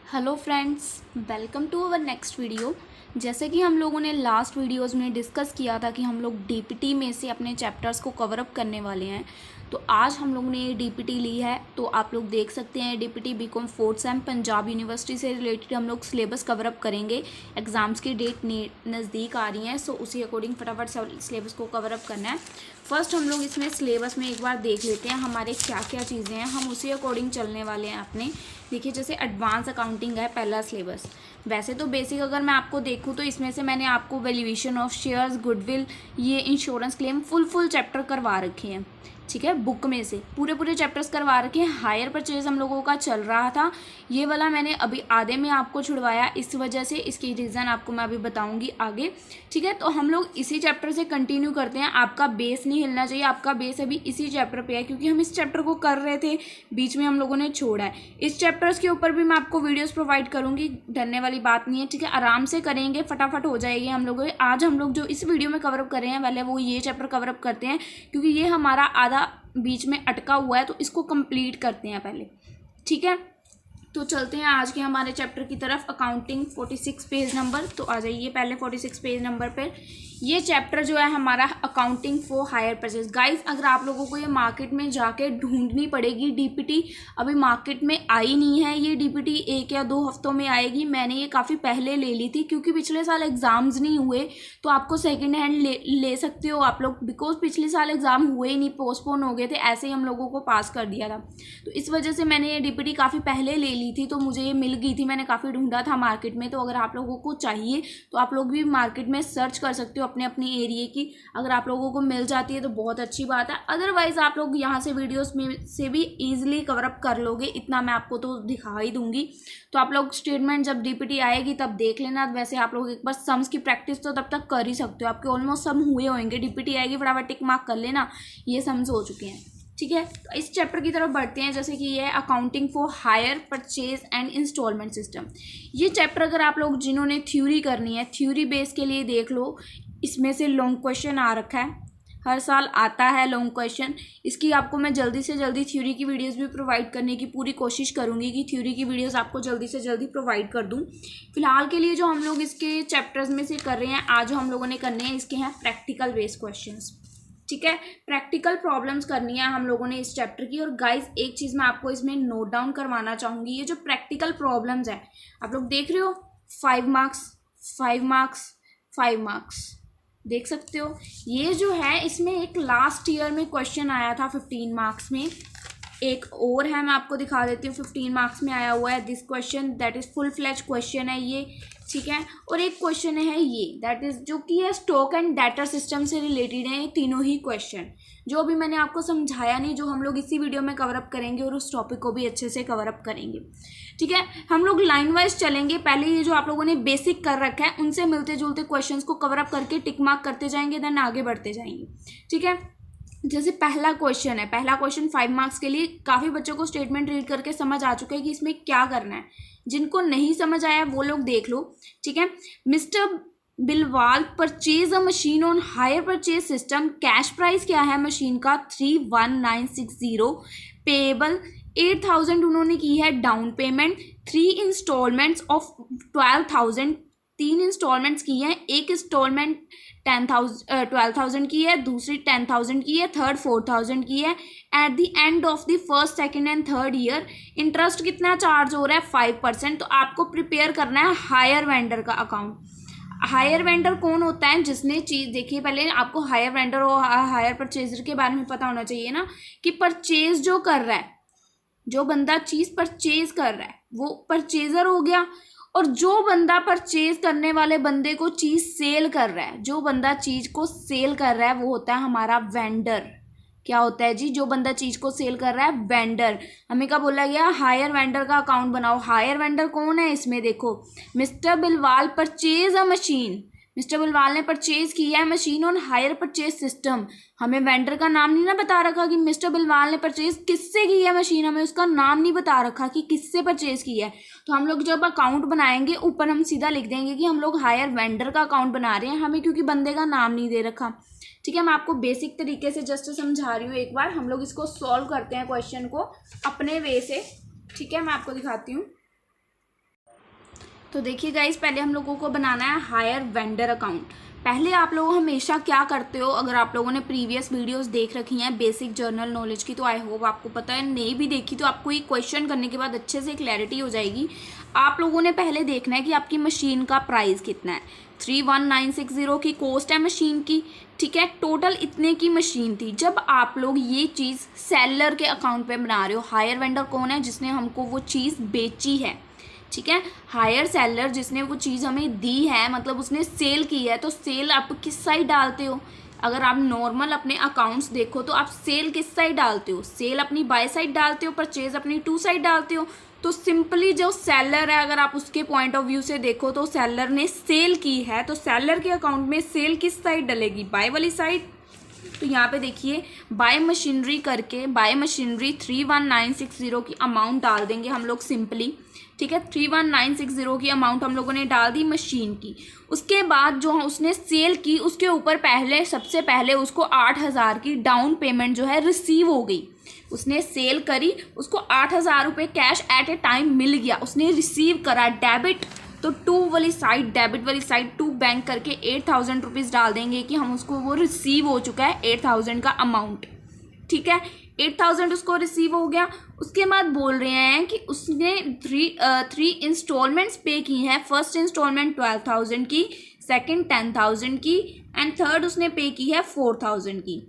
Hello friends, welcome to our next video. जैसे कि हम लोगों ने लास्ट वीडियोस में डिस्कस किया था कि हम लोग डीपीटी में से अपने चैप्टर्स को कवर अप करने वाले हैं। तो आज हम लोगों ने ये डीपीटी ली है, तो आप लोग देख सकते हैं DPT BCom fourth sem Punjab university से रिलेटेड हम लोग सिलेबस कवर अप करेंगे। एग्ज़ाम्स की डेट नज़दीक आ रही है, सो उसी अकॉर्डिंग फटाफट सिलेबस को कवर अप करना है। फर्स्ट हम लोग इसमें सिलेबस में एक बार देख लेते हैं हमारे क्या क्या चीज़ें हैं, हम उसी अकॉर्डिंग चलने वाले हैं अपने। देखिए, जैसे एडवांस अकाउंटिंग है पहला सिलेबस। वैसे तो बेसिक अगर मैं आपको देखूँ तो इसमें से मैंने आपको वैल्यूएशन ऑफ शेयर्स, गुडविल, ये इंश्योरेंस क्लेम फुल चैप्टर करवा रखे हैं। ठीक है, बुक में से पूरे चैप्टर्स करवा रखे हैं। हायर परचेज हम लोगों का चल रहा था, ये वाला मैंने अभी आधे में आपको छुड़वाया, इस वजह से इसकी रीज़न आपको मैं अभी बताऊंगी आगे। ठीक है, तो हम लोग इसी चैप्टर से कंटिन्यू करते हैं। आपका बेस नहीं हिलना चाहिए, आपका बेस अभी इसी चैप्टर पे है, क्योंकि हम इस चैप्टर को कर रहे थे, बीच में हम लोगों ने छोड़ा है। इस चैप्टर्स के ऊपर भी मैं आपको वीडियोस प्रोवाइड करूंगी, डरने वाली बात नहीं है। ठीक है, आराम से करेंगे, फटाफट हो जाएगी हम लोग। आज हम लोग जो इस वीडियो में कवरअप कर रहे हैं पहले वो ये चैप्टर कवरअप करते हैं, क्योंकि ये हमारा आधा बीच में अटका हुआ है, तो इसको कंप्लीट करते हैं पहले। ठीक है, तो चलते हैं आज के हमारे चैप्टर की तरफ। अकाउंटिंग 46 पेज नंबर, तो आ जाइए पहले 46 पेज नंबर पर। ये चैप्टर जो है हमारा accounting for hire purchase. Guys, अगर आप लोगों को ये मार्केट में जाके ढूंढनी पड़ेगी, डीपीटी अभी मार्केट में आई नहीं है। ये डीपीटी 1 या 2 हफ्तों में आएगी। मैंने ये काफ़ी पहले ले ली थी, क्योंकि पिछले साल एग्ज़ाम्स नहीं हुए, तो आपको सेकेंड हैंड ले सकते हो आप लोग, बिकॉज पिछले साल एग्ज़ाम हुए ही नहीं, पोस्टपोन हो गए थे, ऐसे ही हम लोगों को पास कर दिया था। तो इस वजह से मैंने ये डीपीटी काफ़ी पहले ले ली थी, तो मुझे ये मिल गई थी, मैंने काफ़ी ढूंढा था मार्केट में। तो अगर आप लोगों को चाहिए तो आप लोग भी मार्केट में सर्च कर सकते हो अपने अपने एरिए की। अगर आप लोगों को मिल जाती है तो बहुत अच्छी बात है, अदरवाइज आप लोग यहाँ से वीडियोस में से भी ईजिली कवरअप कर लोगे, इतना मैं आपको तो दिखा ही दूंगी। तो आप लोग स्टेटमेंट जब डीपीटी आएगी तब देख लेना। वैसे आप लोग एक बार सम्स की प्रैक्टिस तो तब तक कर ही सकते हो, आपके ऑलमोस्ट सम हुए होंगे। डीपीटी आएगी, फटाफट टिक मार्क कर लेना, ये सम्स हो चुके हैं। ठीक है, तो इस चैप्टर की तरफ बढ़ते हैं। जैसे कि ये है accounting for hire purchase and instalment system. ये चैप्टर अगर आप लोग जिन्होंने थ्योरी करनी है, थ्योरी बेस के लिए देख लो। इसमें से लॉन्ग क्वेश्चन आ रखा है, हर साल आता है लॉन्ग क्वेश्चन। इसकी आपको मैं जल्दी से जल्दी थ्योरी की वीडियोस भी प्रोवाइड करने की पूरी कोशिश करूंगी कि थ्योरी की वीडियोस आपको जल्दी से जल्दी प्रोवाइड कर दूं। फिलहाल के लिए जो हम लोग इसके चैप्टर्स में से कर रहे हैं, आज जो हम लोगों ने करने हैं इसके हैं प्रैक्टिकल बेस्ड क्वेश्चंस। ठीक है, प्रैक्टिकल प्रॉब्लम्स करनी है हम लोगों ने इस चैप्टर की। और गाइस, एक चीज़ मैं आपको इसमें नोट डाउन करवाना चाहूँगी, ये जो प्रैक्टिकल प्रॉब्लम्स है आप लोग देख रहे हो, 5 मार्क्स 5 मार्क्स 5 मार्क्स देख सकते हो। ये जो है इसमें एक लास्ट ईयर में क्वेश्चन आया था 15 मार्क्स में, एक और है मैं आपको दिखा देती हूँ 15 मार्क्स में आया हुआ है। This question that is full fledge question है ये। ठीक है, और एक क्वेश्चन है ये दैट इज जो कि है स्टॉक एंड डेटा सिस्टम से रिलेटेड है। ये तीनों ही क्वेश्चन जो अभी मैंने आपको समझाया नहीं, जो हम लोग इसी वीडियो में कवर अप करेंगे और उस टॉपिक को भी अच्छे से कवर अप करेंगे। ठीक है, हम लोग लाइन वाइज चलेंगे। पहले ये जो आप लोगों ने बेसिक कर रखा है उनसे मिलते जुलते क्वेश्चंस को कवर अप करके टिक मार्क करते जाएंगे, देन आगे बढ़ते जाएंगे। ठीक है, जैसे पहला क्वेश्चन है, पहला क्वेश्चन 5 मार्क्स के लिए। काफ़ी बच्चों को स्टेटमेंट रीड करके समझ आ चुका है कि इसमें क्या करना है। जिनको नहीं समझ आया वो लोग देख लो। ठीक है, mister Bilwal purchase a machine on hire purchase system. Cash price क्या है मशीन का 31960। पेएबल 8000 उन्होंने की है down payment. 3 instalments of 12000, 3 instalments की है। एक इंस्टॉलमेंट 12,000 की है, दूसरी 10,000 की है, थर्ड 4,000 की है। At the end of the first, second and third year interest कितना चार्ज हो रहा है 5%। तो आपको प्रिपेयर करना है हायर वेंडर का अकाउंट। हायर वेंडर कौन होता है? जिसने चीज़ देखिए, पहले आपको हायर वेंडर और हायर परचेजर के बारे में पता होना चाहिए ना, कि परचेज जो कर रहा है, जो बंदा चीज़ परचेज कर रहा है वो परचेजर हो गया। और जो बंदा परचेज करने वाले बंदे को चीज़ सेल कर रहा है, जो बंदा चीज़ को सेल कर रहा है वो होता है हमारा वेंडर। क्या होता है जी? जो बंदा चीज़ को सेल कर रहा है, वेंडर। हमें क्या बोला गया? हायर वेंडर का अकाउंट बनाओ। हायर वेंडर कौन है इसमें? देखो, mister Bilwal purchase a machine. Mister Bilwal ने परचेज किया है machine on hire purchase system. हमें वेंडर का नाम नहीं ना बता रखा कि मिस्टर बिलवाल ने परचेज किससे की है मशीन, हमें उसका नाम नहीं बता रखा कि किससे परचेज की है। तो हम लोग जब अकाउंट बनाएंगे ऊपर हम सीधा लिख देंगे कि हम लोग हायर वेंडर का अकाउंट बना रहे हैं, हमें क्योंकि बंदे का नाम नहीं दे रखा। ठीक है, मैं आपको बेसिक तरीके से जस्ट समझा रही हूँ। एक बार हम लोग इसको सॉल्व करते हैं क्वेश्चन को अपने वे से। ठीक है, मैं आपको दिखाती हूँ। तो देखिए गाइस, पहले हम लोगों को बनाना है हायर वेंडर अकाउंट। पहले आप लोग हमेशा क्या करते हो, अगर आप लोगों ने प्रीवियस वीडियोस देख रखी हैं बेसिक जर्नल नॉलेज की, तो आई होप आपको पता है। नहीं भी देखी तो आपको ये क्वेश्चन करने के बाद अच्छे से क्लैरिटी हो जाएगी। आप लोगों ने पहले देखना है कि आपकी मशीन का प्राइस कितना है। 31960 की कॉस्ट है मशीन की, ठीक है। टोटल इतने की मशीन थी। जब आप लोग ये चीज़ सेलर के अकाउंट पे बना रहे हो, हायर वेंडर कौन है? जिसने हमको वो चीज़ बेची है, ठीक है। हायर सेलर जिसने वो चीज़ हमें दी है, मतलब उसने सेल की है। तो सेल आप किस साइड डालते हो? अगर आप नॉर्मल अपने अकाउंट्स देखो तो आप सेल किस साइड डालते हो? सेल अपनी बाय साइड डालते हो, परचेज अपनी टू साइड डालते हो। तो सिंपली जो सेलर है, अगर आप उसके पॉइंट ऑफ व्यू से देखो तो सेलर ने सेल की है, तो सेलर के अकाउंट में सेल किस साइड डलेगी? बाय वाली साइड। तो यहाँ पे देखिए, बाय मशीनरी करके बाय मशीनरी 31960 की अमाउंट डाल देंगे हम लोग सिंपली, ठीक है। 31960 की अमाउंट हम लोगों ने डाल दी मशीन की। उसके बाद जो उसने सेल की, उसके ऊपर सबसे पहले उसको 8000 की डाउन पेमेंट जो है रिसीव हो गई। उसने सेल करी, उसको 8000 रुपये कैश एट ए टाइम मिल गया, उसने रिसीव करा डेबिट। तो टू वाली साइड, डेबिट वाली साइड टू बैंक करके 8000 रुपीज़ डाल देंगे कि हम उसको वो रिसीव हो चुका है 8000 का अमाउंट, ठीक है। 8000 उसको रिसीव हो गया। उसके बाद बोल रहे हैं कि उसने थ्री इंस्टॉलमेंट्स पे की हैं। फर्स्ट इंस्टॉलमेंट 12000 की, सेकंड 10000 की एंड थर्ड उसने पे की है 4000 की,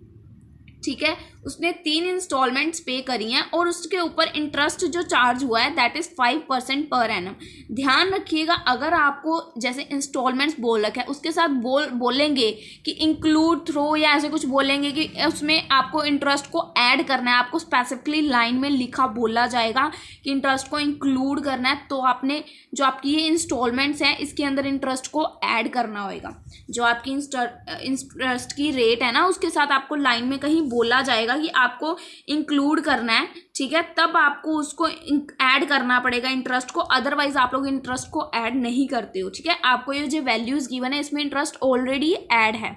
ठीक है। उसने 3 इंस्टॉलमेंट्स पे करी हैं और उसके ऊपर इंटरेस्ट जो चार्ज हुआ है दैट इज़ 5% पर एनम। ध्यान रखिएगा, अगर आपको जैसे इंस्टॉलमेंट्स बोल रखा है उसके साथ बोलेंगे कि इंक्लूड थ्रो या ऐसे कुछ बोलेंगे कि उसमें आपको इंटरेस्ट को ऐड करना है, आपको स्पेसिफिकली लाइन में लिखा बोला जाएगा कि इंटरेस्ट को इंक्लूड करना है, तो आपने जो आपकी ये इंस्टॉलमेंट्स हैं इसके अंदर इंटरेस्ट को ऐड करना होगा। जो आपकी इंटरेस्ट की रेट है ना, उसके साथ आपको लाइन में कहीं बोला जाएगा कि आपको इंक्लूड करना है, ठीक है। तब आपको उसको ऐड करना पड़ेगा इंटरेस्ट को, अदरवाइज आप लोग इंटरेस्ट को ऐड नहीं करते हो, ठीक है। आपको ये जो वैल्यूज गिवन है इसमें इंटरेस्ट ऑलरेडी ऐड है,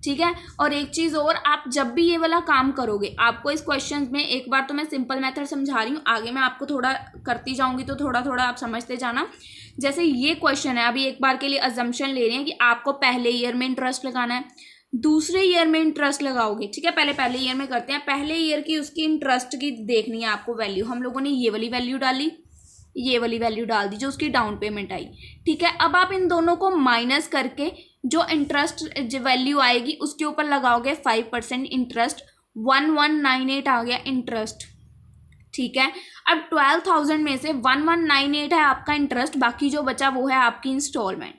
ठीक है। और एक चीज़ और, आप जब भी ये वाला काम करोगे, आपको इस क्वेश्चन में एक बार तो मैं सिंपल मेथड समझा रही हूँ, आगे मैं आपको थोड़ा करती जाऊंगी तो थोड़ा थोड़ा आप समझते जाना। जैसे ये क्वेश्चन है, अभी एक बार के लिए अजम्पशन ले रहे हैं कि आपको पहले ईयर में इंटरेस्ट लगाना है, दूसरे ईयर में इंटरेस्ट लगाओगे, ठीक है। पहले ईयर में करते हैं। पहले ईयर की उसकी इंटरेस्ट की देखनी है आपको वैल्यू। हम लोगों ने ये वाली वैल्यू डाली, ये वाली वैल्यू डाल दी जो उसकी डाउन पेमेंट आई, ठीक है। अब आप इन दोनों को माइनस करके जो इंटरेस्ट वैल्यू आएगी उसके ऊपर लगाओगे 5% इंटरेस्ट। 1198 आ गया इंटरेस्ट, ठीक है। अब 12000 में से 1198 है आपका इंटरेस्ट, बाकी जो बचा वो है आपकी इंस्टॉलमेंट,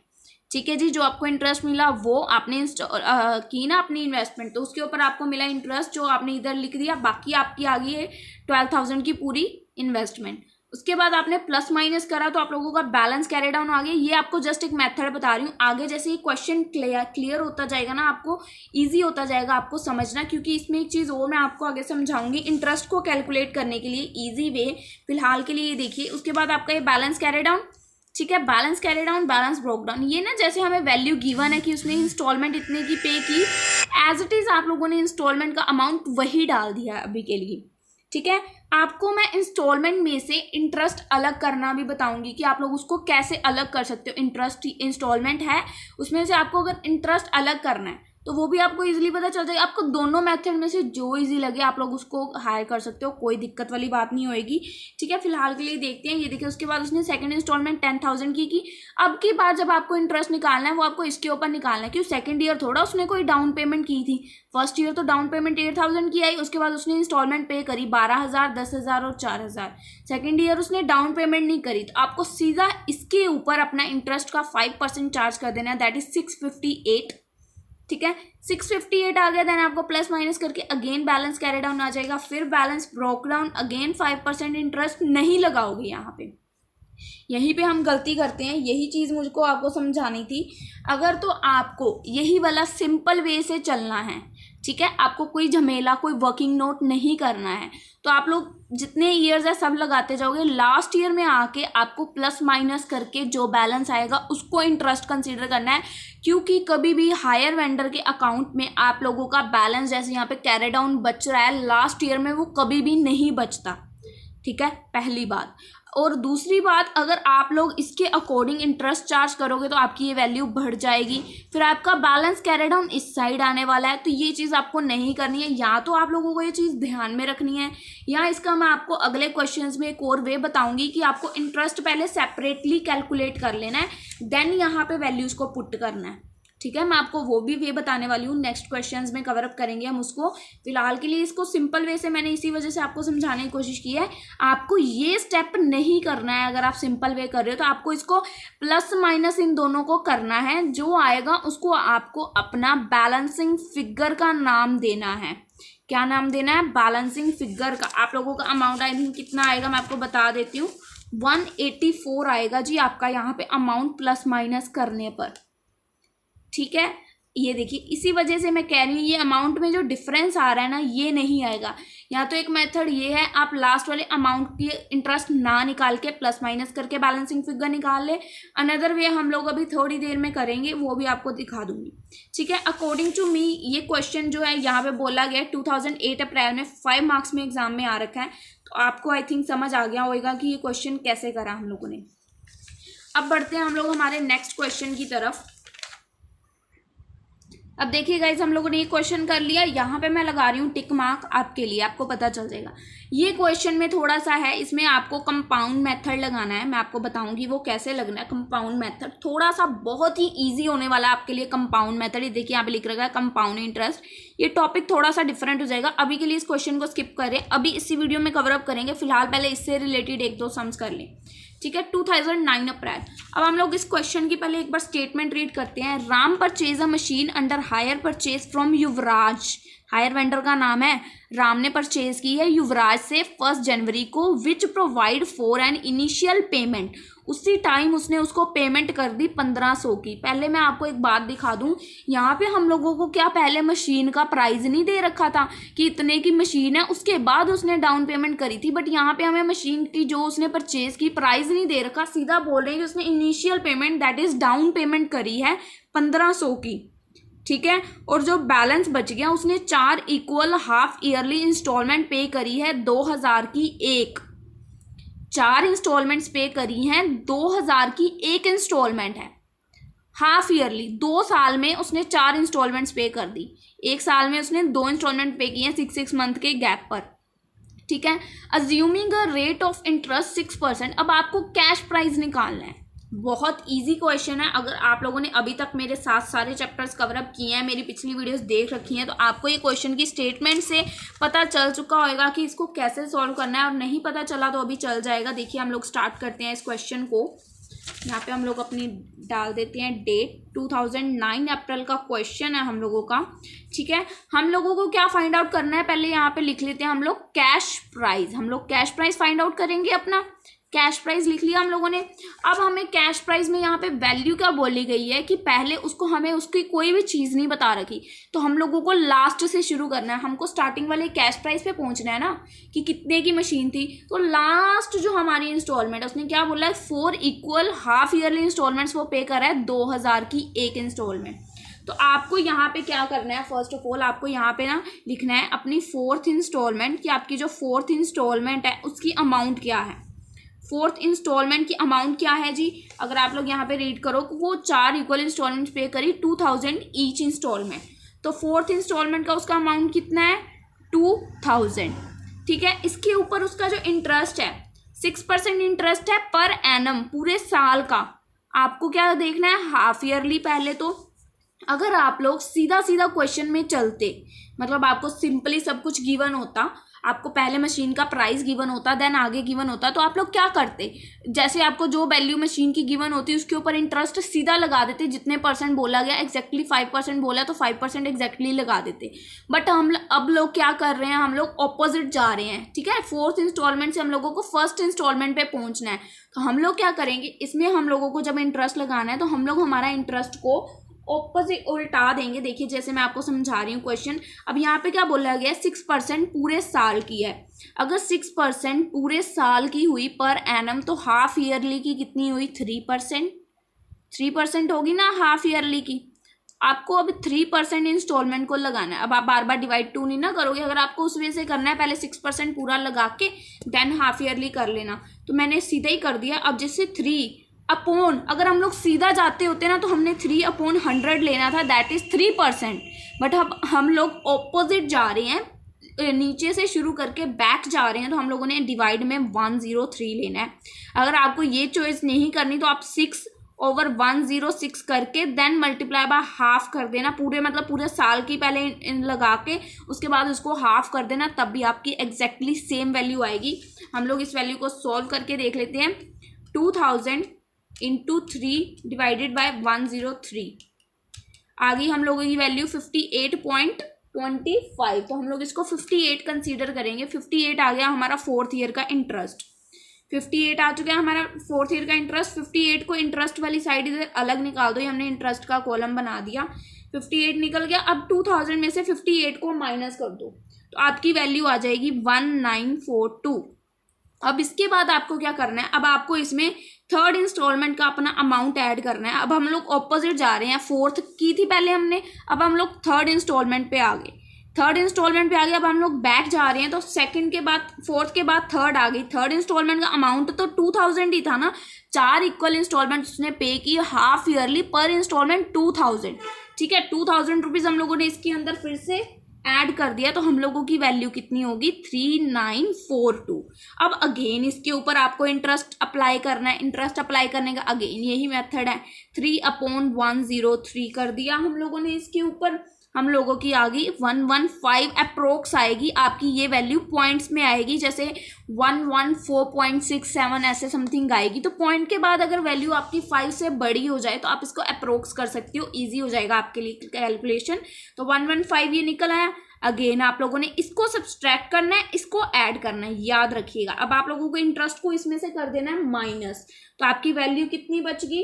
ठीक है जी। जो आपको इंटरेस्ट मिला वो आपने की ना अपनी इन्वेस्टमेंट, तो उसके ऊपर आपको मिला इंटरेस्ट जो आपने इधर लिख दिया, बाकी आपकी आ गई है 12000 की पूरी इन्वेस्टमेंट। उसके बाद आपने प्लस माइनस करा तो आप लोगों का बैलेंस कैरी डाउन आ गया। ये आपको जस्ट एक मेथड बता रही हूँ, आगे जैसे ये क्वेश्चन क्लियर होता जाएगा ना, आपको इजी होता जाएगा आपको समझना, क्योंकि इसमें एक चीज़ और मैं आपको आगे समझाऊंगी इंटरेस्ट को कैलकुलेट करने के लिए इजी वे। फिलहाल के लिए ये देखिए। उसके बाद आपका ये बैलेंस कैरी डाउन, ठीक है। Balance carry down, balance broke down, ये ना जैसे हमें वैल्यू गिवन है कि उसने इंस्टॉलमेंट इतने की पे की, एज इट इज़ आप लोगों ने इंस्टॉलमेंट का अमाउंट वही डाल दिया अभी के लिए, ठीक है। आपको मैं इंस्टॉलमेंट में से इंटरेस्ट अलग करना भी बताऊंगी कि आप लोग उसको कैसे अलग कर सकते हो। इंटरेस्ट इंस्टॉलमेंट है, उसमें से आपको अगर इंटरेस्ट अलग करना है तो वो भी आपको इजीली पता चल जाएगा। आपको दोनों मेथड में से जो इजी लगे आप लोग उसको हायर कर सकते हो, कोई दिक्कत वाली बात नहीं होएगी, ठीक है। फिलहाल के लिए देखते हैं। ये देखिए, उसके बाद उसने सेकंड इंस्टॉलमेंट 10000 की। अब की बार जब आपको इंटरेस्ट निकालना है वो आपको इसके ऊपर निकालना है, क्यों? सेकंड ईयर थोड़ा उसने कोई डाउन पेमेंट की थी, फर्स्ट ईयर तो डाउन पेमेंट 8000 की आई, उसके बाद उसने इंस्टॉलमेंट पे करी 12000, 10000 और 4000। सेकंड ईयर उसने डाउन पेमेंट नहीं करी, तो आपको सीधा इसके ऊपर अपना इंटरेस्ट का 5% चार्ज कर देना है, दैट इज 658, ठीक है। 658 आ गया, देन आपको प्लस माइनस करके अगेन बैलेंस कैरी डाउन आ जाएगा, फिर balance broke down, again 5% interest नहीं लगाओगे। यहाँ पे यहीं पे हम गलती करते हैं, यही चीज़ मुझको आपको समझानी थी। अगर तो आपको यही वाला सिंपल वे से चलना है, ठीक है, आपको कोई झमेला, कोई वर्किंग नोट नहीं करना है, तो आप लोग जितने ईयर्स है सब लगाते जाओगे। लास्ट ईयर में आके आपको प्लस माइनस करके जो बैलेंस आएगा उसको इंटरेस्ट कंसीडर करना है, क्योंकि कभी भी हायर वेंडर के अकाउंट में आप लोगों का बैलेंस जैसे यहाँ पे कैरी डाउन बच रहा है लास्ट ईयर में, वो कभी भी नहीं बचता, ठीक है, पहली बात। और दूसरी बात, अगर आप लोग इसके अकॉर्डिंग इंटरेस्ट चार्ज करोगे तो आपकी ये वैल्यू बढ़ जाएगी, फिर आपका बैलेंस कैरी डाउन इस साइड आने वाला है। तो ये चीज़ आपको नहीं करनी है, या तो आप लोगों को ये चीज़ ध्यान में रखनी है, या इसका मैं आपको अगले क्वेश्चंस में एक और वे बताऊंगी कि आपको इंटरेस्ट पहले सेपरेटली कैलकुलेट कर लेना है, देन यहाँ पे वैल्यूज को पुट करना है। ठीक है, मैं आपको वो भी वे बताने वाली हूँ, नेक्स्ट क्वेश्चंस में कवर अप करेंगे हम उसको। फिलहाल के लिए इसको सिंपल वे से मैंने इसी वजह से आपको समझाने की कोशिश की है। आपको ये स्टेप नहीं करना है, अगर आप सिंपल वे कर रहे हो तो आपको इसको प्लस माइनस इन दोनों को करना है, जो आएगा उसको आपको अपना बैलेंसिंग फिगर का नाम देना है। क्या नाम देना है? बैलेंसिंग फिगर का। आप लोगों का अमाउंट आई थिंक कितना आएगा मैं आपको बता देती हूँ, 184 आएगा जी आपका यहाँ पे अमाउंट प्लस माइनस करने पर। ठीक है, ये देखिए, इसी वजह से मैं कह रही हूँ ये अमाउंट में जो डिफरेंस आ रहा है ना, ये नहीं आएगा। या तो एक मेथड ये है, आप लास्ट वाले अमाउंट की इंटरेस्ट ना निकाल के प्लस माइनस करके बैलेंसिंग फिगर निकाल ले। अनदर वे हम लोग अभी थोड़ी देर में करेंगे, वो भी आपको दिखा दूंगी। ठीक है, अकॉर्डिंग टू मी ये क्वेश्चन जो है यहाँ पे बोला गया 2008 अप्रैल में 5 मार्क्स में एग्जाम में आ रखा है, तो आपको आई थिंक समझ आ गया होगा कि ये क्वेश्चन कैसे करा हम लोगों ने। अब बढ़ते हैं हम लोग हमारे नेक्स्ट क्वेश्चन की तरफ। अब देखिए गाइज, हम लोगों ने ये क्वेश्चन कर लिया, यहाँ पे मैं लगा रही हूँ टिक मार्क आपके लिए, आपको पता चल जाएगा। ये क्वेश्चन में थोड़ा सा है, इसमें आपको कंपाउंड मेथड लगाना है, मैं आपको बताऊंगी वो कैसे लगना है। कंपाउंड मेथड थोड़ा सा बहुत ही इजी होने वाला है आपके लिए। कंपाउंड मेथड, ये देखिए यहाँ पे लिख रखा है कंपाउंड इंटरेस्ट। ये टॉपिक थोड़ा सा डिफरेंट हो जाएगा, अभी के लिए इस क्वेश्चन को स्किप करें, अभी इसी वीडियो में कवर अप करेंगे। फिलहाल पहले इससे रिलेटेड एक दो सम्स कर लें। ठीक है, 2009 अप्रैल। अब हम लोग इस क्वेश्चन की पहले एक बार स्टेटमेंट रीड करते हैं। Ram purchase a machine under higher purchase from Yuvraj. Higher vendor का नाम है, राम ने परचेज की है युवराज से 1 जनवरी को, which provide for an initial payment. उसी टाइम उसने उसको पेमेंट कर दी 1500 की। पहले मैं आपको एक बात दिखा दूं, यहाँ पे हम लोगों को क्या पहले मशीन का प्राइस नहीं दे रखा था कि इतने की मशीन है, उसके बाद उसने डाउन पेमेंट करी थी। बट यहाँ पे हमें मशीन की जो उसने परचेज की प्राइस नहीं दे रखा, सीधा बोल रहे हैं कि उसने initial payment that is down payment करी है 1500 की। ठीक है, और जो बैलेंस बच गया उसने 4 equal half yearly instalment pay करी है 2000 की एक। 4 इंस्टॉलमेंट्स पे करी हैं, 2000 की एक इंस्टॉलमेंट है हाफ ईयरली। 2 साल में उसने 4 इंस्टॉलमेंट्स पे कर दी, एक साल में उसने 2 इंस्टॉलमेंट पे किए हैं 6 मंथ के गैप पर। ठीक है, assuming a rate of interest 6%। अब आपको कैश प्राइस निकालना है, बहुत इजी क्वेश्चन है। अगर आप लोगों ने अभी तक मेरे साथ सारे चैप्टर्स कवर अप किए हैं, मेरी पिछली वीडियोस देख रखी हैं, तो आपको ये क्वेश्चन की स्टेटमेंट से पता चल चुका होगा कि इसको कैसे सॉल्व करना है, और नहीं पता चला तो अभी चल जाएगा। देखिए हम लोग स्टार्ट करते हैं इस क्वेश्चन को। यहाँ पे हम लोग अपनी डाल देते हैं डेट, 2009 अप्रैल का क्वेश्चन है हम लोगों का। ठीक है, हम लोगों को क्या फाइंड आउट करना है, पहले यहाँ पे लिख लेते हैं हम लोग कैश प्राइस। हम लोग कैश प्राइस फाइंड आउट करेंगे, अपना कैश प्राइस लिख लिया हम लोगों ने। अब हमें कैश प्राइस में यहाँ पे वैल्यू क्या बोली गई है कि पहले उसको हमें उसकी कोई भी चीज़ नहीं बता रखी, तो हम लोगों को लास्ट से शुरू करना है। हमको स्टार्टिंग वाले कैश प्राइस पे पहुंचना है ना, कि कितने की मशीन थी। तो लास्ट जो हमारी इंस्टॉलमेंट है उसने क्या बोला है, 4 इक्वल हाफ ईयरली इंस्टॉलमेंट्स वो पे करा है 2000 की एक इंस्टॉलमेंट। तो आपको यहाँ पे क्या करना है, फर्स्ट ऑफ ऑल आपको यहाँ पे ना लिखना है अपनी 4th इंस्टॉलमेंट, कि आपकी जो 4th इंस्टॉलमेंट है उसकी अमाउंट क्या है। 4th इंस्टॉलमेंट की अमाउंट क्या है जी, अगर आप लोग यहाँ पे रीड करो, वो 4 इक्वल इंस्टॉलमेंट पे करी 2000 ईच इंस्टॉलमेंट। तो 4th इंस्टॉलमेंट का उसका अमाउंट कितना है, 2000। ठीक है, इसके ऊपर उसका जो इंटरेस्ट है 6% इंटरेस्ट है पर एनम, पूरे साल का। आपको क्या देखना है, हाफ ईयरली। पहले तो अगर आप लोग सीधा सीधा क्वेश्चन में चलते, मतलब आपको सिंपली सब कुछ गिवन होता, आपको पहले मशीन का प्राइस गिवन होता, देन आगे गिवन होता, तो आप लोग क्या करते, जैसे आपको जो वैल्यू मशीन की गिवन होती उसके ऊपर इंटरेस्ट सीधा लगा देते। जितने परसेंट बोला गया, एग्जैक्टली 5% बोला तो 5% एग्जैक्टली लगा देते। बट हम अब लोग क्या कर रहे हैं, हम लोग ऑपोजिट जा रहे हैं। ठीक है, 4th इंस्टॉलमेंट से हम लोगों को 1st इंस्टॉलमेंट पे पहुंचना है। तो हम लोग क्या करेंगे, इसमें हम लोगों को जब इंटरेस्ट लगाना है तो हम लोग हमारा इंटरेस्ट को ऑपोजिट उल्टा देंगे। देखिए जैसे मैं आपको समझा रही हूँ क्वेश्चन। अब यहाँ पे क्या बोला गया, 6% पूरे साल की है। अगर 6% पूरे साल की हुई पर एनम, तो हाफ ईयरली की कितनी हुई, 3%। 3% होगी ना हाफ ईयरली की। आपको अब 3% इंस्टॉलमेंट को लगाना है। अब आप बार बार डिवाइड 2 नहीं ना करोगे, अगर आपको उस वे से करना है पहले 6% पूरा लगा के देन हाफ ईयरली कर लेना। तो मैंने सीधा ही कर दिया। अब जैसे 3 अगर हम लोग सीधा जाते होते ना तो हमने 3/100 लेना था, दैट इज 3%। बट अब हम लोग ऑपोजिट जा रहे हैं, नीचे से शुरू करके बैक जा रहे हैं, तो हम लोगों ने डिवाइड में 103 लेना है। अगर आपको ये चॉइस नहीं करनी तो आप 6/106 करके देन मल्टीप्लाई बाय हाफ कर देना, पूरे साल की पहले लगा के उसके बाद उसको हाफ कर देना, तब भी आपकी एग्जैक्टली सेम वैल्यू आएगी। हम लोग इस वैल्यू को सॉल्व करके देख लेते हैं। 2000 इंटू 3 डिवाइडेड बाय 103 आ गई हम लोगों की वैल्यू 58.25। तो हम लोग इसको 58 कंसीडर करेंगे। 58 आ गया हमारा 4th ईयर का इंटरेस्ट। 58 आ चुका है हमारा 4th ईयर का इंटरेस्ट। 58 को इंटरेस्ट वाली साइड इधर अलग निकाल दो, ये हमने इंटरेस्ट का कॉलम बना दिया। 58 निकल गया। अब 2000 में से 58 को माइनस कर दो तो आपकी वैल्यू आ जाएगी 1942। अब इसके बाद आपको क्या करना है, अब आपको इसमें 3rd इंस्टॉलमेंट का अपना अमाउंट ऐड करना है। अब हम लोग ऑपोजिट जा रहे हैं, 4th की थी पहले हमने, अब हम लोग 3rd इंस्टॉलमेंट पे आ गए। 3rd इंस्टॉलमेंट पे आ गए। अब हम लोग बैक जा रहे हैं तो 2nd के बाद 4th के बाद 3rd आ गई। 3rd इंस्टॉलमेंट का अमाउंट तो 2000 ही था ना, 4 इक्वल इंस्टॉलमेंट उसने पे की, हाफ ईयरली पर इंस्टॉलमेंट 2000। ठीक है, 2000 रुपीज हम लोगों ने इसके अंदर फिर से ऐड कर दिया, तो हम लोगों की वैल्यू कितनी होगी 3942। अब अगेन इसके ऊपर आपको इंटरेस्ट अप्लाई करना है। इंटरेस्ट अप्लाई करने का अगेन यही मेथड है, 3/103 कर दिया हम लोगों ने इसके ऊपर। हम लोगों की आ गई 115 अप्रोक्स आएगी आपकी ये वैल्यू, पॉइंट्स में आएगी, जैसे 114.67 ऐसे समथिंग आएगी। तो पॉइंट के बाद अगर वैल्यू आपकी 5 से बड़ी हो जाए तो आप इसको अप्रोक्स कर सकती हो, ईजी हो जाएगा आपके लिए कैलकुलेशन। तो 115 ये निकल आया। अगेन आप लोगों ने इसको सब्सट्रैक्ट करना है, इसको ऐड करना है, याद रखिएगा। अब आप लोगों को इंटरेस्ट को इसमें से कर देना है माइनस, तो आपकी वैल्यू कितनी बच गई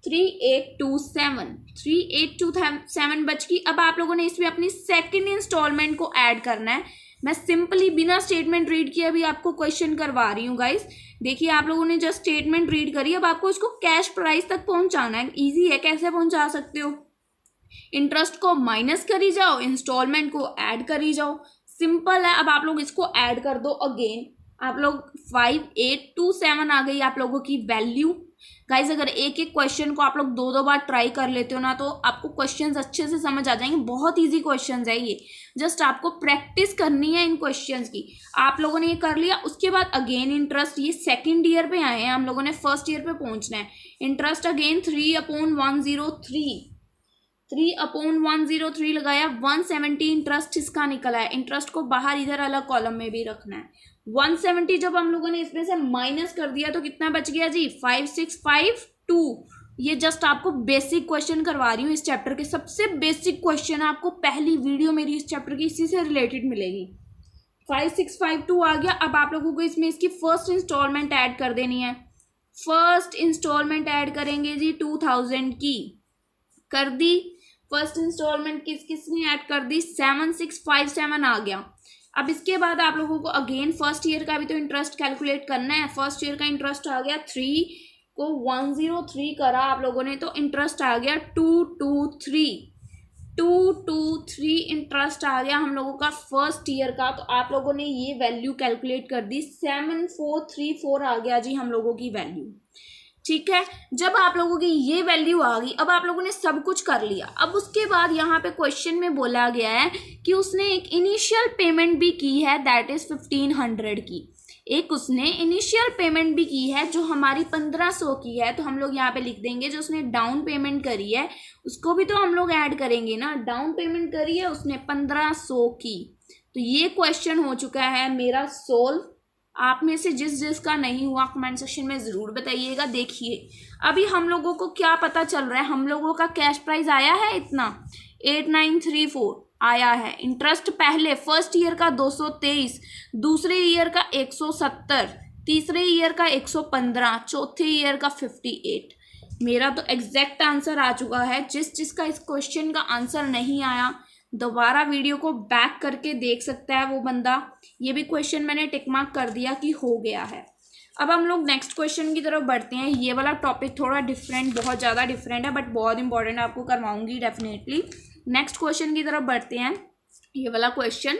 3827 बच गई। अब आप लोगों ने इसमें अपनी 2nd इंस्टॉलमेंट को ऐड करना है। मैं सिंपली बिना स्टेटमेंट रीड किए अभी आपको क्वेश्चन करवा रही हूँ गाइस। देखिए आप लोगों ने जस्ट स्टेटमेंट रीड करी, अब आपको इसको कैश प्राइस तक पहुंचाना है। इजी है, कैसे पहुंचा सकते हो, इंटरेस्ट को माइनस करी जाओ, इंस्टॉलमेंट को ऐड करी जाओ, सिंपल है। अब आप लोग इसको ऐड कर दो अगेन, आप लोग 5827 आ गई आप लोगों की वैल्यू। गाइज अगर एक एक क्वेश्चन को आप लोग 2-2 बार ट्राई कर लेते हो ना तो आपको क्वेश्चंस अच्छे से समझ आ जाएंगे। बहुत इजी क्वेश्चंस है ये, जस्ट आपको प्रैक्टिस करनी है इन क्वेश्चंस की। आप लोगों ने ये कर लिया, उसके बाद अगेन इंटरेस्ट, ये 2nd ईयर पे आए हैं, हम लोगों ने 1st ईयर पे पहुंचना है। इंटरेस्ट अगेन 3/103 लगाया, 170 इंटरेस्ट इसका निकला है। इंटरेस्ट को बाहर इधर अलग कॉलम में भी रखना है। 170 जब हम लोगों ने इसमें से माइनस कर दिया तो कितना बच गया जी 5652। ये जस्ट आपको बेसिक क्वेश्चन करवा रही हूँ, इस चैप्टर के सबसे बेसिक क्वेश्चन। आपको पहली वीडियो मेरी इस चैप्टर की इसी से रिलेटेड मिलेगी। 5652 आ गया। अब आप लोगों को इसमें इसकी 1st इंस्टॉलमेंट ऐड कर देनी है। 1st इंस्टॉलमेंट ऐड करेंगे जी 2000 की, कर दी। 1st इंस्टॉलमेंट किस किसने ऐड कर दी, 7657 आ गया। अब इसके बाद आप लोगों को अगेन 1st ईयर का भी तो इंटरेस्ट कैलकुलेट करना है। 1st ईयर का इंटरेस्ट आ गया 3 को 103 करा आप लोगों ने तो इंटरेस्ट आ गया 223 इंटरेस्ट आ गया हम लोगों का 1st ईयर का। तो आप लोगों ने ये वैल्यू कैलकुलेट कर दी, 7434 आ गया जी हम लोगों की वैल्यू। ठीक है, जब आप लोगों की ये वैल्यू आ गई, अब आप लोगों ने सब कुछ कर लिया। अब उसके बाद यहाँ पे क्वेश्चन में बोला गया है कि उसने एक इनिशियल पेमेंट भी की है, दैट इज 1500 की। एक उसने इनिशियल पेमेंट भी की है जो हमारी 1500 की है। तो हम लोग यहाँ पे लिख देंगे जो उसने डाउन पेमेंट करी है उसको भी तो हम लोग ऐड करेंगे ना। डाउन पेमेंट करी है उसने 1500 की। तो ये क्वेश्चन हो चुका है मेरा सोल्व। आप में से जिस जिसका नहीं हुआ कमेंट सेक्शन में ज़रूर बताइएगा। देखिए अभी हम लोगों को क्या पता चल रहा है, हम लोगों का कैश प्राइस आया है इतना 8934 आया है। इंटरेस्ट पहले 1st ईयर का 223, दूसरे ईयर का 170, तीसरे ईयर का 115, चौथे ईयर का 58। मेरा तो एग्जैक्ट आंसर आ चुका है। जिसका इस क्वेश्चन का आंसर नहीं आया दोबारा वीडियो को बैक करके देख सकता है वो बंदा। ये भी क्वेश्चन मैंने टिक मार्क कर दिया कि हो गया है। अब हम लोग नेक्स्ट क्वेश्चन की तरफ बढ़ते हैं। ये वाला टॉपिक थोड़ा डिफरेंट, बहुत ज़्यादा डिफरेंट है, बट बहुत इंपॉर्टेंट, आपको करवाऊंगी डेफिनेटली। नेक्स्ट क्वेश्चन की तरफ बढ़ते हैं। ये वाला क्वेश्चन